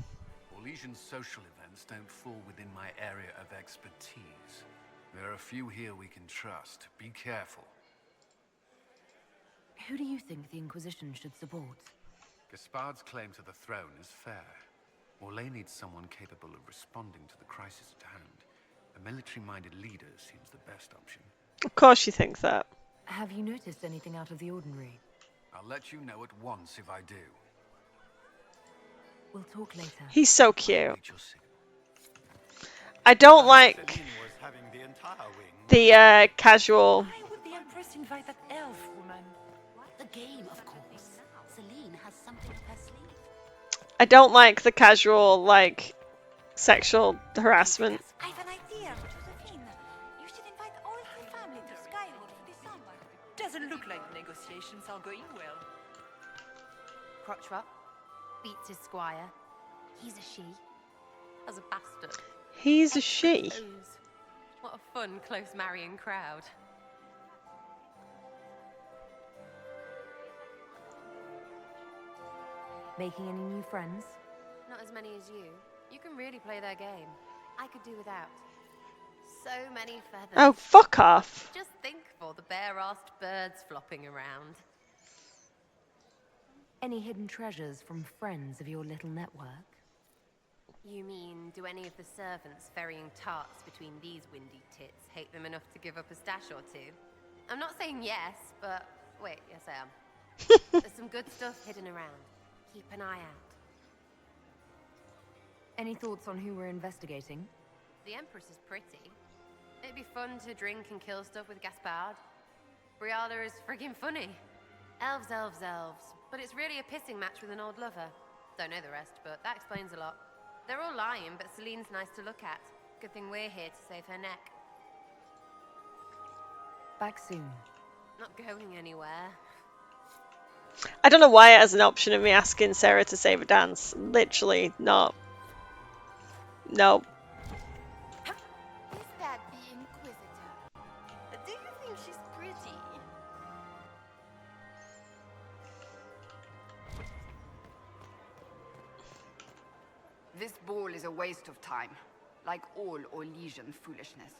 Orlesian social events don't fall within my area of expertise. There are a few here we can trust. Be careful. Who do you think the Inquisition should support? Gaspard's claim to the throne is fair. Orlais needs someone capable of responding to the crisis at hand. A military-minded leader seems the best option. Of course you think that. Have you noticed anything out of the ordinary? I'll let you know at once if I do. We'll talk later. He's so cute. I don't like the casual. Why would the Empress invite that elf woman? The game, of course. Celine has something up her sleeve. I don't like the casual, like, sexual harassment. I have an idea, Josephine. You should invite all the family to Skyhold for the summer. Doesn't look like the negotiations are going well. Crotchwell beats his squire. He's a she. As a bastard. He's a she. What a fun, close marrying crowd. Making any new friends? Not as many as you. You can really play their game. I could do without. So many feathers. Oh, fuck off. Just think of all the bare-assed birds flopping around. Any hidden treasures from friends of your little network? You mean, do any of the servants ferrying tarts between these windy tits hate them enough to give up a stash or two? I'm not saying yes, but wait, yes I am. There's some good stuff hidden around. Keep an eye out. Any thoughts on who we're investigating? The Empress is pretty. It'd be fun to drink and kill stuff with Gaspard. Briala is friggin' funny. Elves, elves, elves. But it's really a pissing match with an old lover. Don't know the rest, but that explains a lot. They're all lying, but Celine's nice to look at. Good thing we're here to save her neck. Back soon. Not going anywhere. I don't know why it has an option of me asking Sarah to save a dance. Literally not. No. Is that the Inquisitor? Do you think she's pretty? This ball is a waste of time, like all Orlesian foolishness.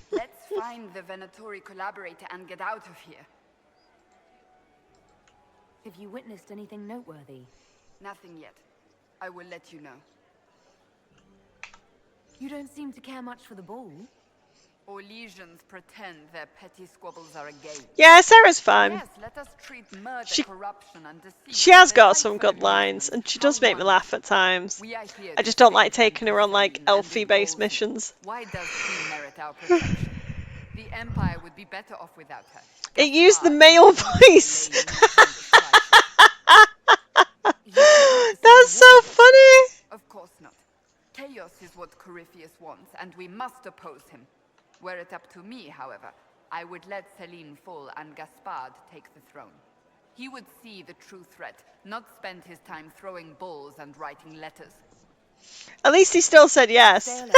Let's find the Venatori collaborator and get out of here. Have you witnessed anything noteworthy? Nothing yet. I will let you know. You don't seem to care much for the ball. Or legions pretend their petty squabbles are a game. Yeah, Sarah's fun. Yes, let us treat murder, corruption, and deceit. She has as got some delightful good lines, and she does make me amusements. laugh at times. We are here I to just don't think like and taking her on like Celine and be elfie-based ballsy. missions. Why does she merit our protection? The Empire would be better off without her. It used the male voice. That's so funny. Of course not. Chaos is what Corypheus wants, and we must oppose him. Were it up to me, however, I would let Celine fall and Gaspard take the throne. He would see the true threat, not spend his time throwing balls and writing letters. At least he still said yes. Stay alert.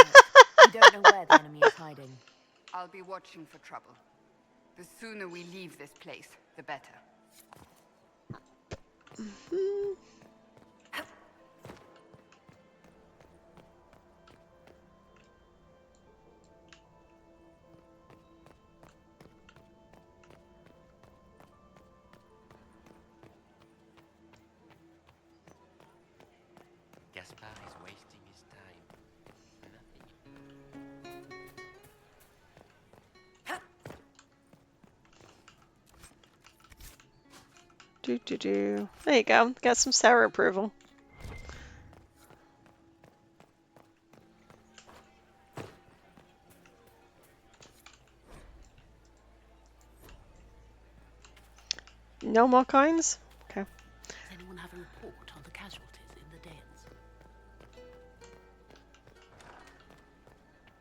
We don't know where the enemy is hiding. I'll be watching for trouble. The sooner we leave this place, the better. Gaspard is wasting his time. There you go. Get some Sarah approval. No more coins? Okay. Does anyone have a report on the casualties in the dens?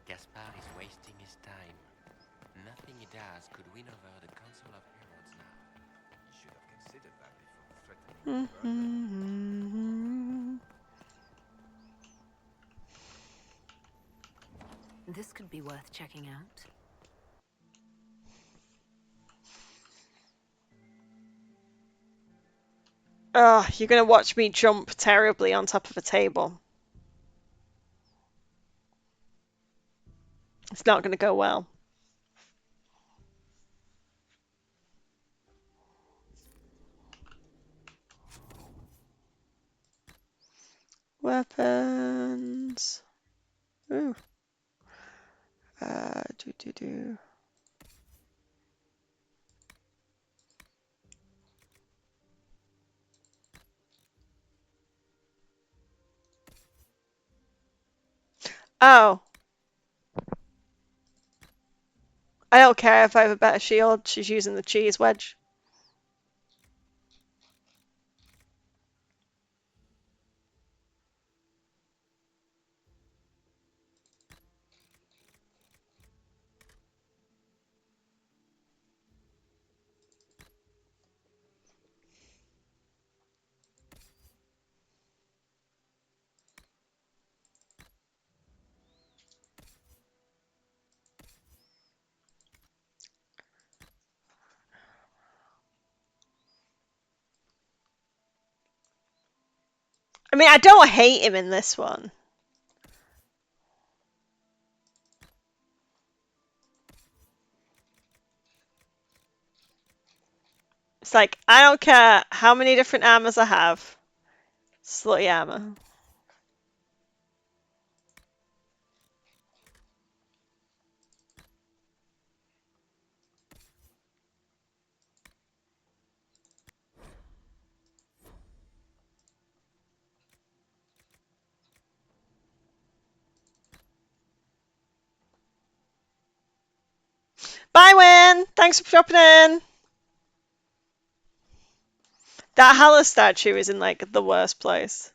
Gaspard is wasting his time. Nothing he does could win over the Council of Heralds now. You should have considered that before threatening to burn them. This could be worth checking out. Ugh, you're gonna watch me jump terribly on top of a table. It's not gonna go well. Weapons. Ooh. Do. Oh. I don't care if I have a better shield. She's using the cheese wedge. I mean, I don't hate him in this one. It's like, I don't care how many different armors I have. Slutty armor. Bye, Win! Thanks for dropping in! That Halla statue is in, like, the worst place.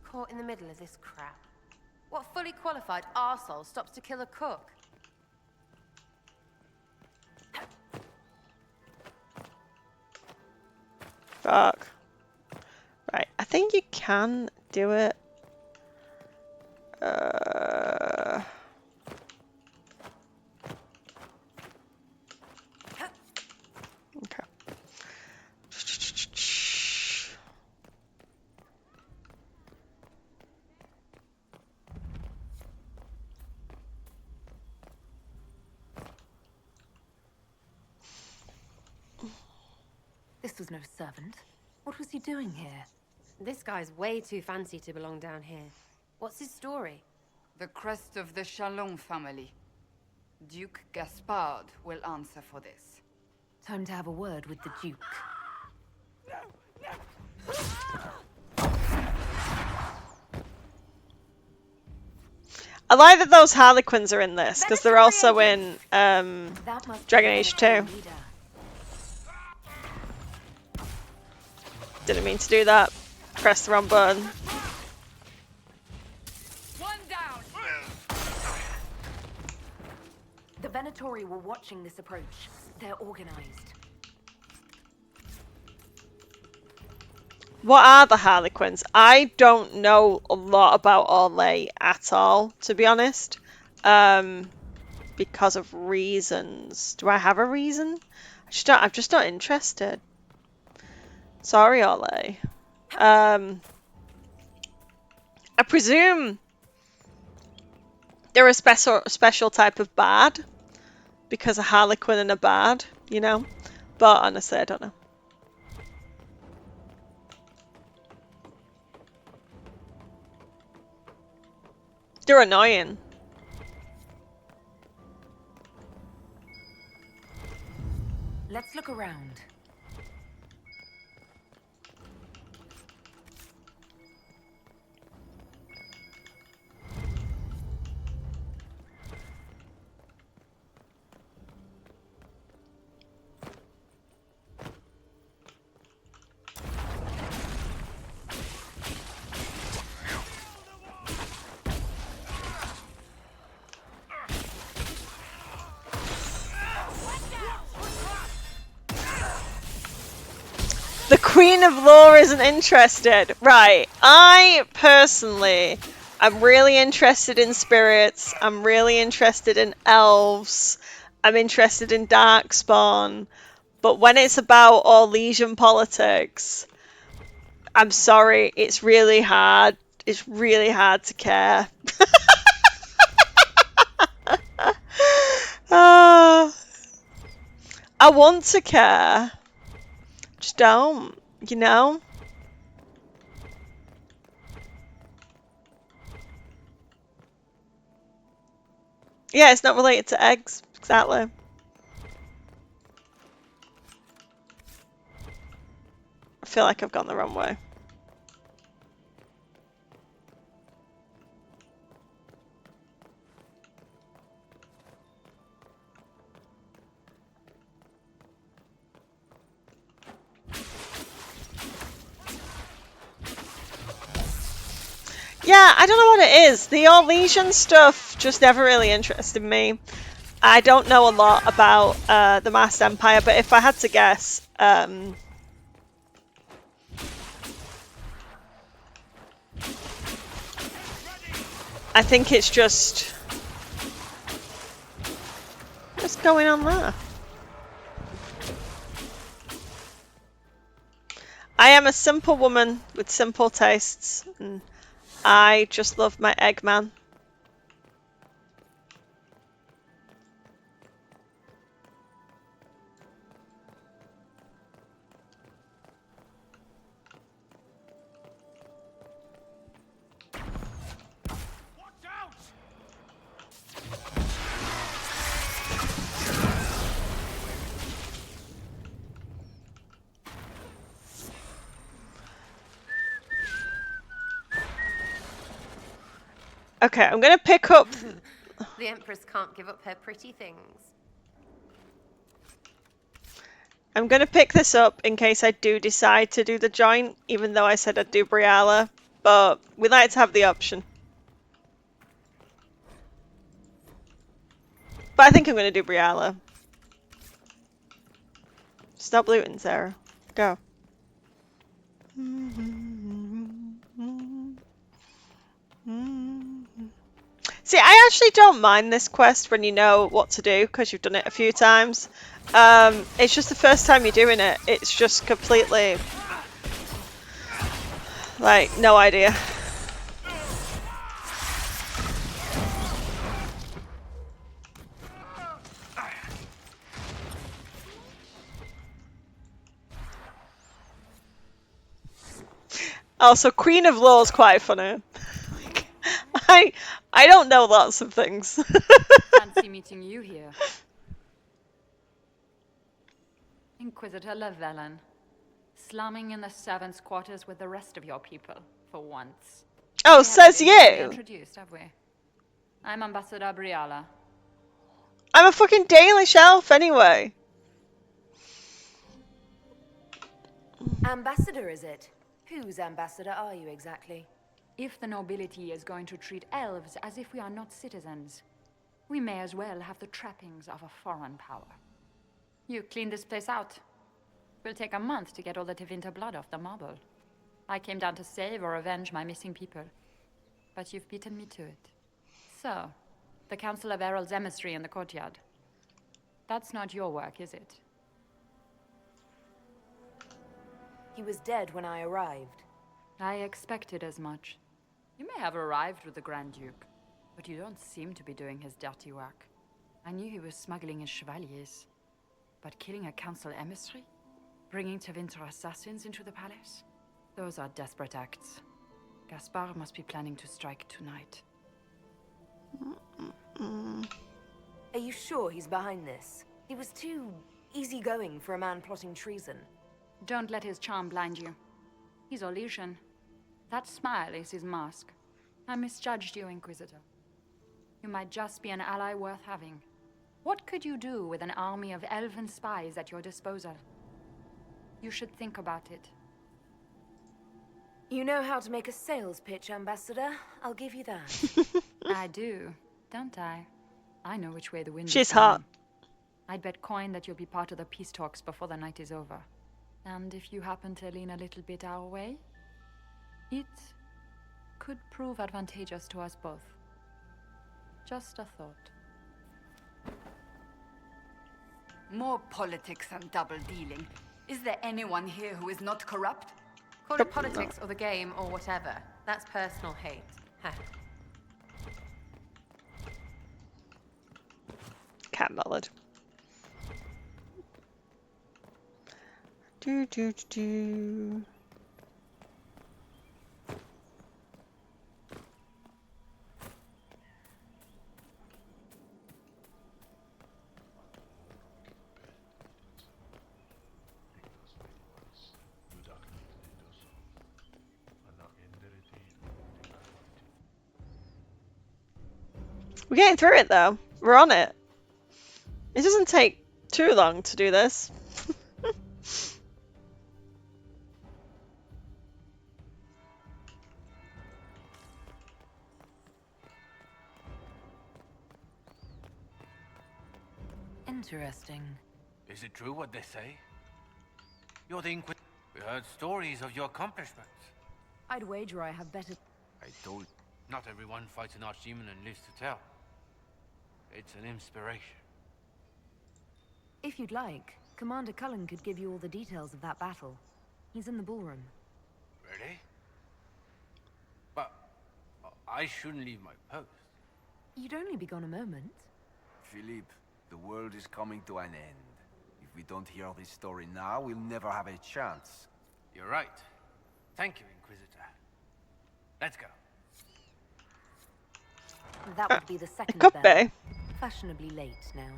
Caught in the middle of this crap. What fully qualified arsehole stops to kill a cook? Fuck. Right, I think you can do it. Okay. This This was no servant. What was he doing here? This guy's way too fancy to belong down here. What's his story? The crest of the Chalon family. Duke Gaspard will answer for this. Time to have a word with the Duke. I like that those Harlequins are in this, because they're also in Dragon Age 2. Didn't mean to do that. Press the wrong button. One down. The Venatori were watching this approach. They're organized. What are the Harlequins? I don't know a lot about Orlais at all, to be honest. Because of reasons. Do I have a reason? I'm just not interested. Sorry, Orlais. I presume they're a special type of bard. Because a Harlequin and a bard, you know? But honestly, I don't know. They're annoying. Let's look around. The Queen of Lore isn't interested. Right. I personally am really interested in spirits. I'm really interested in elves. I'm interested in Darkspawn. But when it's about Orlesian politics, I'm sorry, it's really hard. It's really hard to care. I want to care. Just don't, you know? Yeah, it's not related to eggs, exactly. I feel like I've gone the wrong way. Yeah, I don't know what it is. The Orlesian stuff just never really interested me. I don't know a lot about the Masked Empire, but if I had to guess, I think it's just... What's going on there? I am a simple woman with simple tastes, and I just love my Eggman. Okay, I'm gonna pick up... The Empress can't give up her pretty things. I'm gonna pick this up in case I do decide to do the joint, even though I said I'd do Briala, but we like to have the option. But I think I'm gonna do Briala. Stop looting, Sarah. Go. See, I actually don't mind this quest when you know what to do, because you've done it a few times. It's just the first time you're doing it. It's just completely... like, no idea. Also, Queen of Law's quite funny. I don't know lots of things. Fancy meeting you here. Inquisitor Solavellan. Slumming in the servants' quarters with the rest of your people, for once. Oh, We says haven't been properly you. introduced, have we? I'm Ambassador Briala. I'm a fucking Danish elf anyway. Ambassador, is it? Whose ambassador are you exactly? If the nobility is going to treat elves as if we are not citizens, we may as well have the trappings of a foreign power. You clean this place out. Will take a month to get all the Tevinter blood off the marble. I came down to save or avenge my missing people, but you've beaten me to it. So, the Council of Herald's emissary in the courtyard. That's not your work, is it? He was dead when I arrived. I expected as much. You may have arrived with the Grand Duke, but you don't seem to be doing his dirty work. I knew he was smuggling his chevaliers, but killing a council emissary? Bringing Tevinter assassins into the palace? Those are desperate acts. Gaspard must be planning to strike tonight. Are you sure he's behind this? He was too easygoing for a man plotting treason. Don't let his charm blind you. He's Orlesian. That smile is his mask. I misjudged you, Inquisitor. You might just be an ally worth having. What could you do with an army of elven spies at your disposal? You should think about it. You know how to make a sales pitch, Ambassador. I'll give you that. I do, don't I? I know which way the wind is She's blowing. hot. I'd bet coin that you'll be part of the peace talks before the night is over. And if you happen to lean a little bit our way, it could prove advantageous to us both. Just a thought. More politics and double dealing. Is there anyone here who is not corrupt? Call it politics or the game or whatever. That's personal hate. Ha. Cat ballad. Do do do do. We're getting through it though. We're on it. It doesn't take too long to do this. Interesting. Is it true what they say? You're the Inquisitor. We heard stories of your accomplishments. I'd wager I have better... I told not everyone fights an archdemon and lives to tell. It's an inspiration. If you'd like, Commander Cullen could give you all the details of that battle. He's in the ballroom. Really? But I shouldn't leave my post. You'd only be gone a moment. Philippe, the world is coming to an end. If we don't hear this story now, we'll never have a chance. You're right. Thank you, Inquisitor. Let's go. That would be the second could bell. be. Fashionably late now.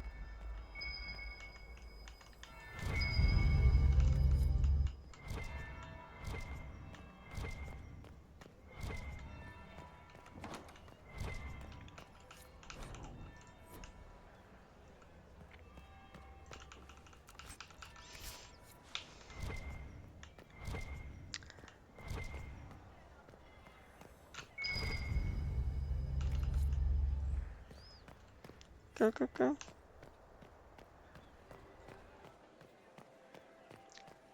Go, go, go.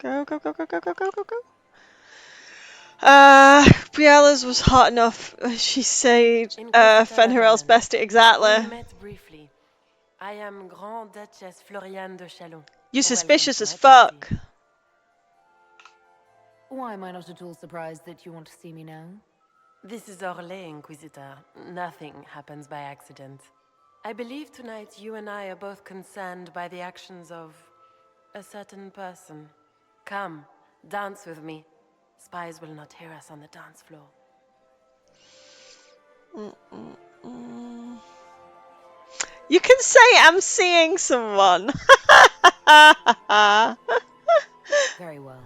Go, go, go, go, go, go, go, go, go. Briala's was hot enough. She said Fenrirel's best We exactly. met briefly. I am Grand Duchess Floriane de Chalon. You're Welcome suspicious to as my fuck. party. Why am I not at all surprised that you want to see me now? This is Orlais, Inquisitor. Nothing happens by accident. I believe tonight you and I are both concerned by the actions of a certain person. Come, dance with me. Spies will not hear us on the dance floor. You can say I'm seeing someone. Very well.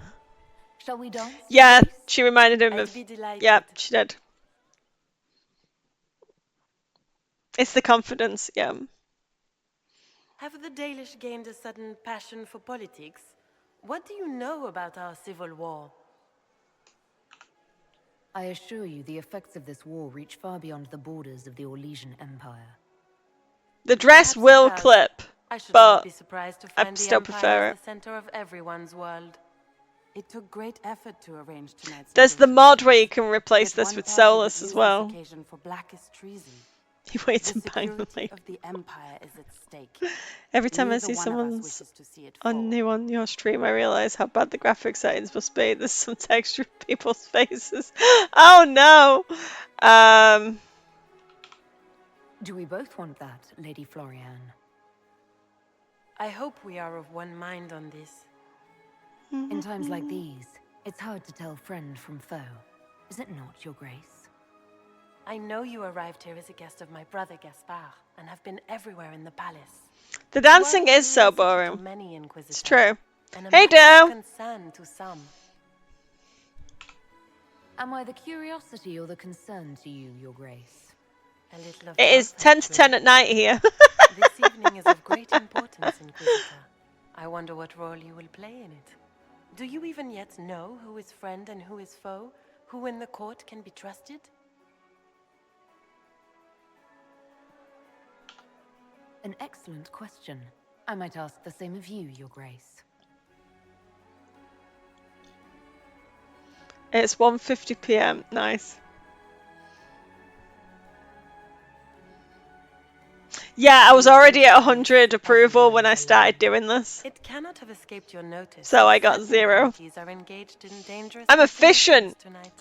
Shall we dance? Yeah, she reminded him I'd of. be delighted. Yeah, she did. It's the confidence, yeah. Have the Dalish gained a sudden passion for politics? What do you know about our civil war? I assure you, the effects of this war reach far beyond the borders of the Orlesian Empire. The dress Perhaps will it does. clip, I should but not be surprised to I find the still Empire prefer is it. the center of everyone's world. It took great effort to arrange tonight's There's the negotiations. mod where you can replace Yet this one with party Solus would as use well. This occasion for blackest treason. He waits The in behind the security lane. of the Empire is at stake. Every time I Neither see one of us someone's wishes to see it on new on your stream, I realise how bad the graphic settings must be. There's some texture of people's faces. Oh no! Do we both want that, Lady Florian? I hope we are of one mind on this. In times like these, it's hard to tell friend from foe. Is it not, Your Grace? I know you arrived here as a guest of my brother Gaspard, and have been everywhere in the palace. The dancing is so boring. It's true. Hey, Dale! Concern to some. Am I the curiosity or the concern to you, Your Grace? A little of It is both, 10 to 10 actually. at night here. This evening is of great importance, Inquisitor. I wonder what role you will play in it. Do you even yet know who is friend and who is foe? Who in the court can be trusted? An excellent question. I might ask the same of you, Your Grace. It's 1:50 p.m. Nice. Yeah, I was already at 100 approval when I started doing this. It cannot have escaped your notice. So I got Certain 0. parties are engaged in dangerous I'm machinations efficient. tonight.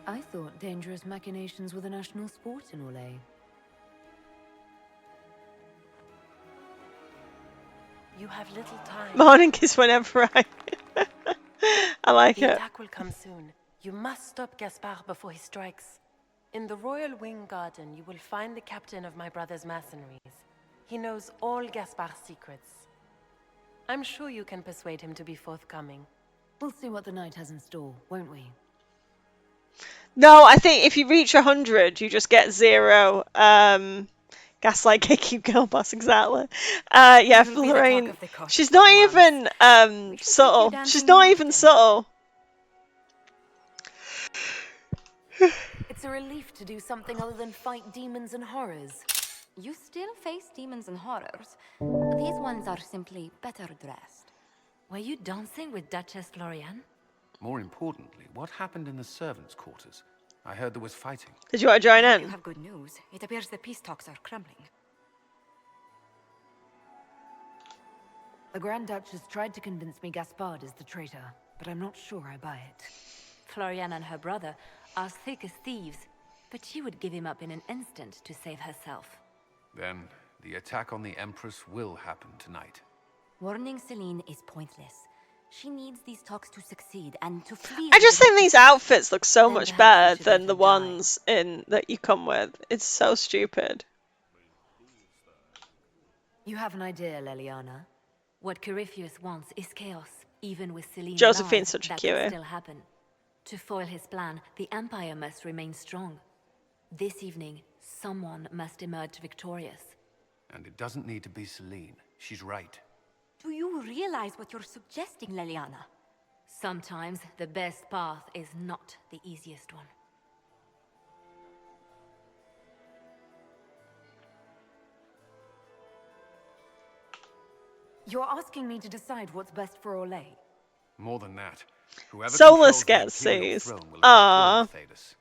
I thought dangerous machinations were the national sport in Orlais. You have little time. Morning kiss whenever I like The it. attack will come soon. You must stop Gaspard before he strikes. In the Royal Wing Garden, you will find the captain of my brother's mercenaries. He knows all Gaspard's secrets. I'm sure you can persuade him to be forthcoming. We'll see what the night has in store, won't we? No, I think if you reach 100, you just get 0. Gaslight gatekeep girl boss, exactly. Yeah, Lorraine. She's not even subtle. She's not even subtle. It's a relief to do something other than fight demons and horrors. You still face demons and horrors. These ones are simply better dressed. Were you dancing with Duchess Florian? More importantly, what happened in the servants' quarters? I heard there was fighting. Did you want to join You in? have good news. It appears the peace talks are crumbling. The Grand Duchess tried to convince me Gaspard is the traitor, but I'm not sure I buy it. Florian and her brother are thick as thieves, but she would give him up in an instant to save herself. Then, the attack on the Empress will happen tonight. Warning Celine is pointless. She needs these talks to succeed and to flee. I just think these outfits look so much better than the ones in that you come with. It's so stupid. You have an idea, Leliana? What Corypheus wants is chaos, even with Celine Josephine's alive, such a that cutie. could still happen. To foil his plan, the Empire must remain strong. This evening, someone must emerge victorious. And it doesn't need to be Celine. She's right. Do you realize what you're suggesting, Leliana? Sometimes the best path is not the easiest one. You're asking me to decide what's best for Orlais. More than that, whoever Solus controls the gets Imperial seized. throne will affect all Aww. of Thedas.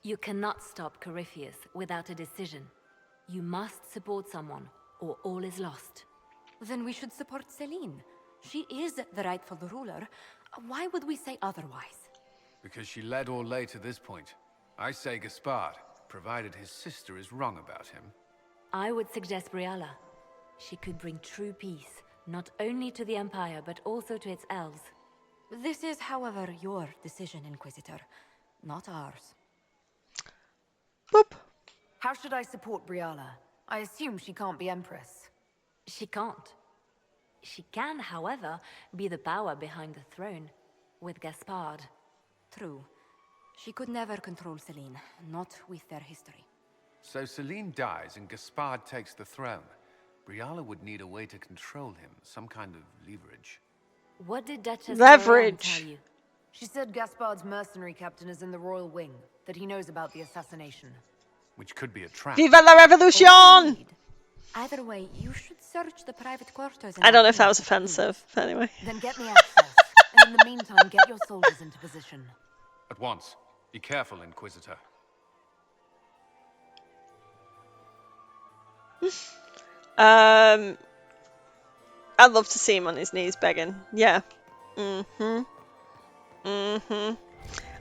You cannot stop Corypheus without a decision. You must support someone, or all is lost. Then we should support Celine. She is the rightful ruler. Why would we say otherwise? Because she led Orlais to this point. I say Gaspard, provided his sister is wrong about him. I would suggest Brialla. She could bring true peace, not only to the Empire, but also to its elves. This is, however, your decision, Inquisitor, not ours. Boop. How should I support Briala? I assume she can't be Empress. She can't. She can, however, be the power behind the throne, with Gaspard. True. She could never control Celine, not with their history. So Celine dies and Gaspard takes the throne. Briala would need a way to control him, some kind of leverage. What did Duchess Leverage. Lorraine tell you? She said Gaspard's mercenary captain is in the royal wing, that he knows about the assassination. Which could be a trap. Viva la revolution! Either way, you should search the private quarters. I don't know if that was offensive, but anyway. Then get me access, and in the meantime, get your soldiers into position. At once. Be careful, Inquisitor. I'd love to see him on his knees begging. Yeah.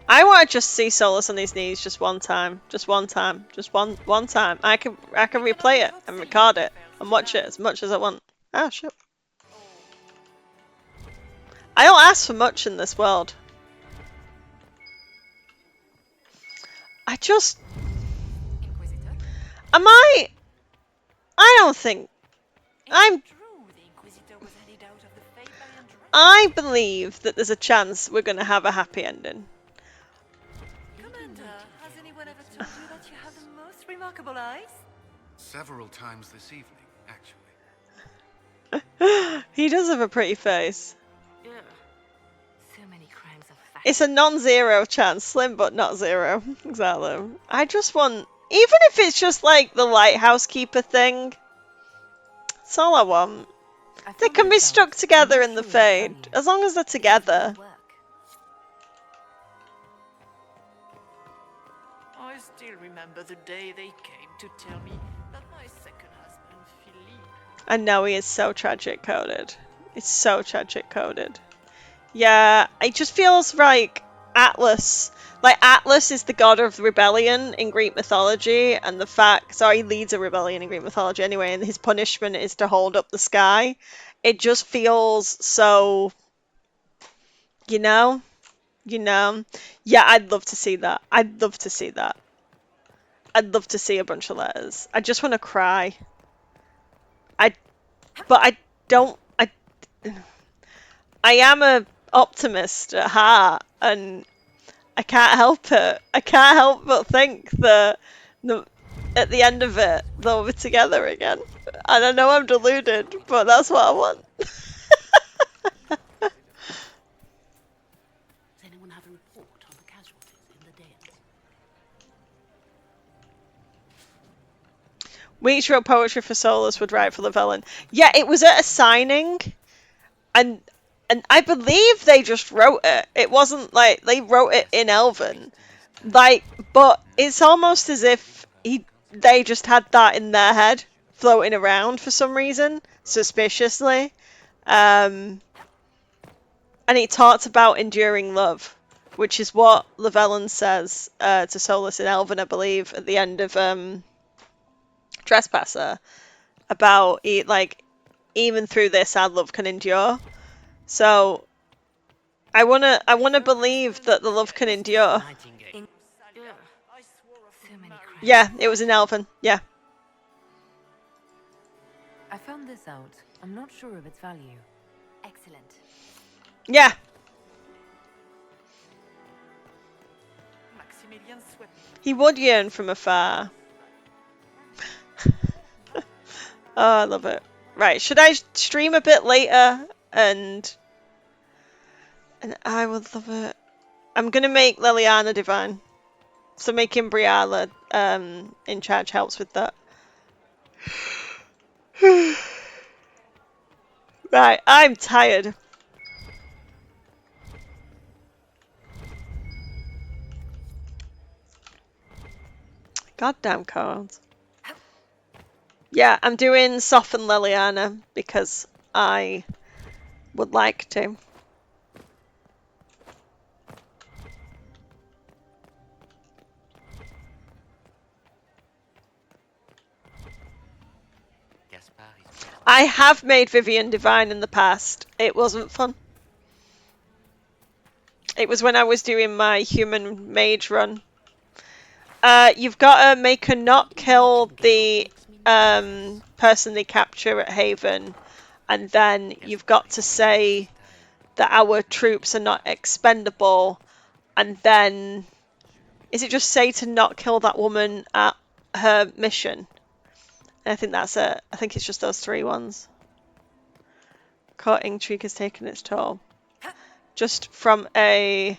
I want to just see Solus on his knees just one time. Just one time. Just one time. I can replay it and record it and watch it as much as I want. Oh shit. I don't ask for much in this world. I don't think I believe that there's a chance we're going to have a happy ending. Commander, has anyone ever told you that you have the most remarkable eyes? Several times this evening, actually. He does have a pretty face. Yeah. So many crimes of fashion. It's a non-zero chance, slim but not zero. Exactly. I just want, even if it's just like the lighthouse keeper thing, that's all I want. They can be stuck together in the Fade, as long as they're together. I still remember the day they came to tell me that my second husband, Philippe... I know he is so tragic coded. It's so tragic coded. Yeah, it just feels like Atlas. Like Atlas is the god of rebellion in Greek mythology, and the fact, sorry, he leads a rebellion in Greek mythology anyway, and his punishment is to hold up the sky. It just feels so, you know. Yeah, I'd love to see that. I'd love to see that. I'd love to see a bunch of letters. I just want to cry. But I don't. I am a optimist at heart, and I can't help it. I can't help but think that at the end of it, they'll be together again. And I know I'm deluded, but that's what I want. Does anyone have a report on the casualties in the Danes? Weech wrote poetry for Solus would write for Lavellin. Yeah, it was at a signing, and I believe they just wrote it. It wasn't like they wrote it in Elven, like, but it's almost as if they just had that in their head, floating around for some reason, suspiciously. And it talked about enduring love, which is what Lavellin says to Solus in Elven, I believe, at the end of Trespasser, about like even through this our love can endure. So I wanna believe that the love can endure. Yeah, it was in Elven. Yeah. I found this out. I'm not sure of its value. Excellent. Yeah. Maximilian swept. He would yearn from afar. Oh, I love it. Right, should I stream a bit later? And I would love it. I'm gonna make Liliana divine. So making Briala in charge helps with that. Right, I'm tired. Goddamn cards. Yeah, I'm doing Soften Liliana because I would like to. I have made Vivian divine in the past. It wasn't fun. It was when I was doing my human mage run. You've got to make her not kill the person they capture at Haven, and then you've got to say that our troops are not expendable, and then is it just say to not kill that woman at her mission? I think that's it. I think it's just those 3 ones. Caught intrigue has taken its toll. Just from a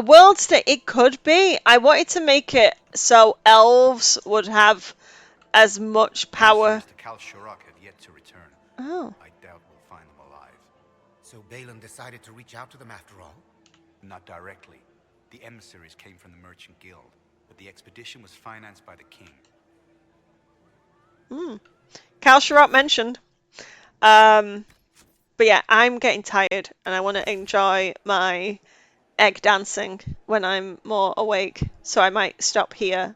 world state, it could be. I wanted to make it so elves would have as much power. The Kal Shirok have yet to return. Oh. I doubt we'll find them alive. So Balin decided to reach out to them after all? Not directly. The emissaries came from the Merchant Guild, but the expedition was financed by the king. Kal Shirok mentioned. But yeah, I'm getting tired and I want to enjoy my egg dancing when I'm more awake. So I might stop here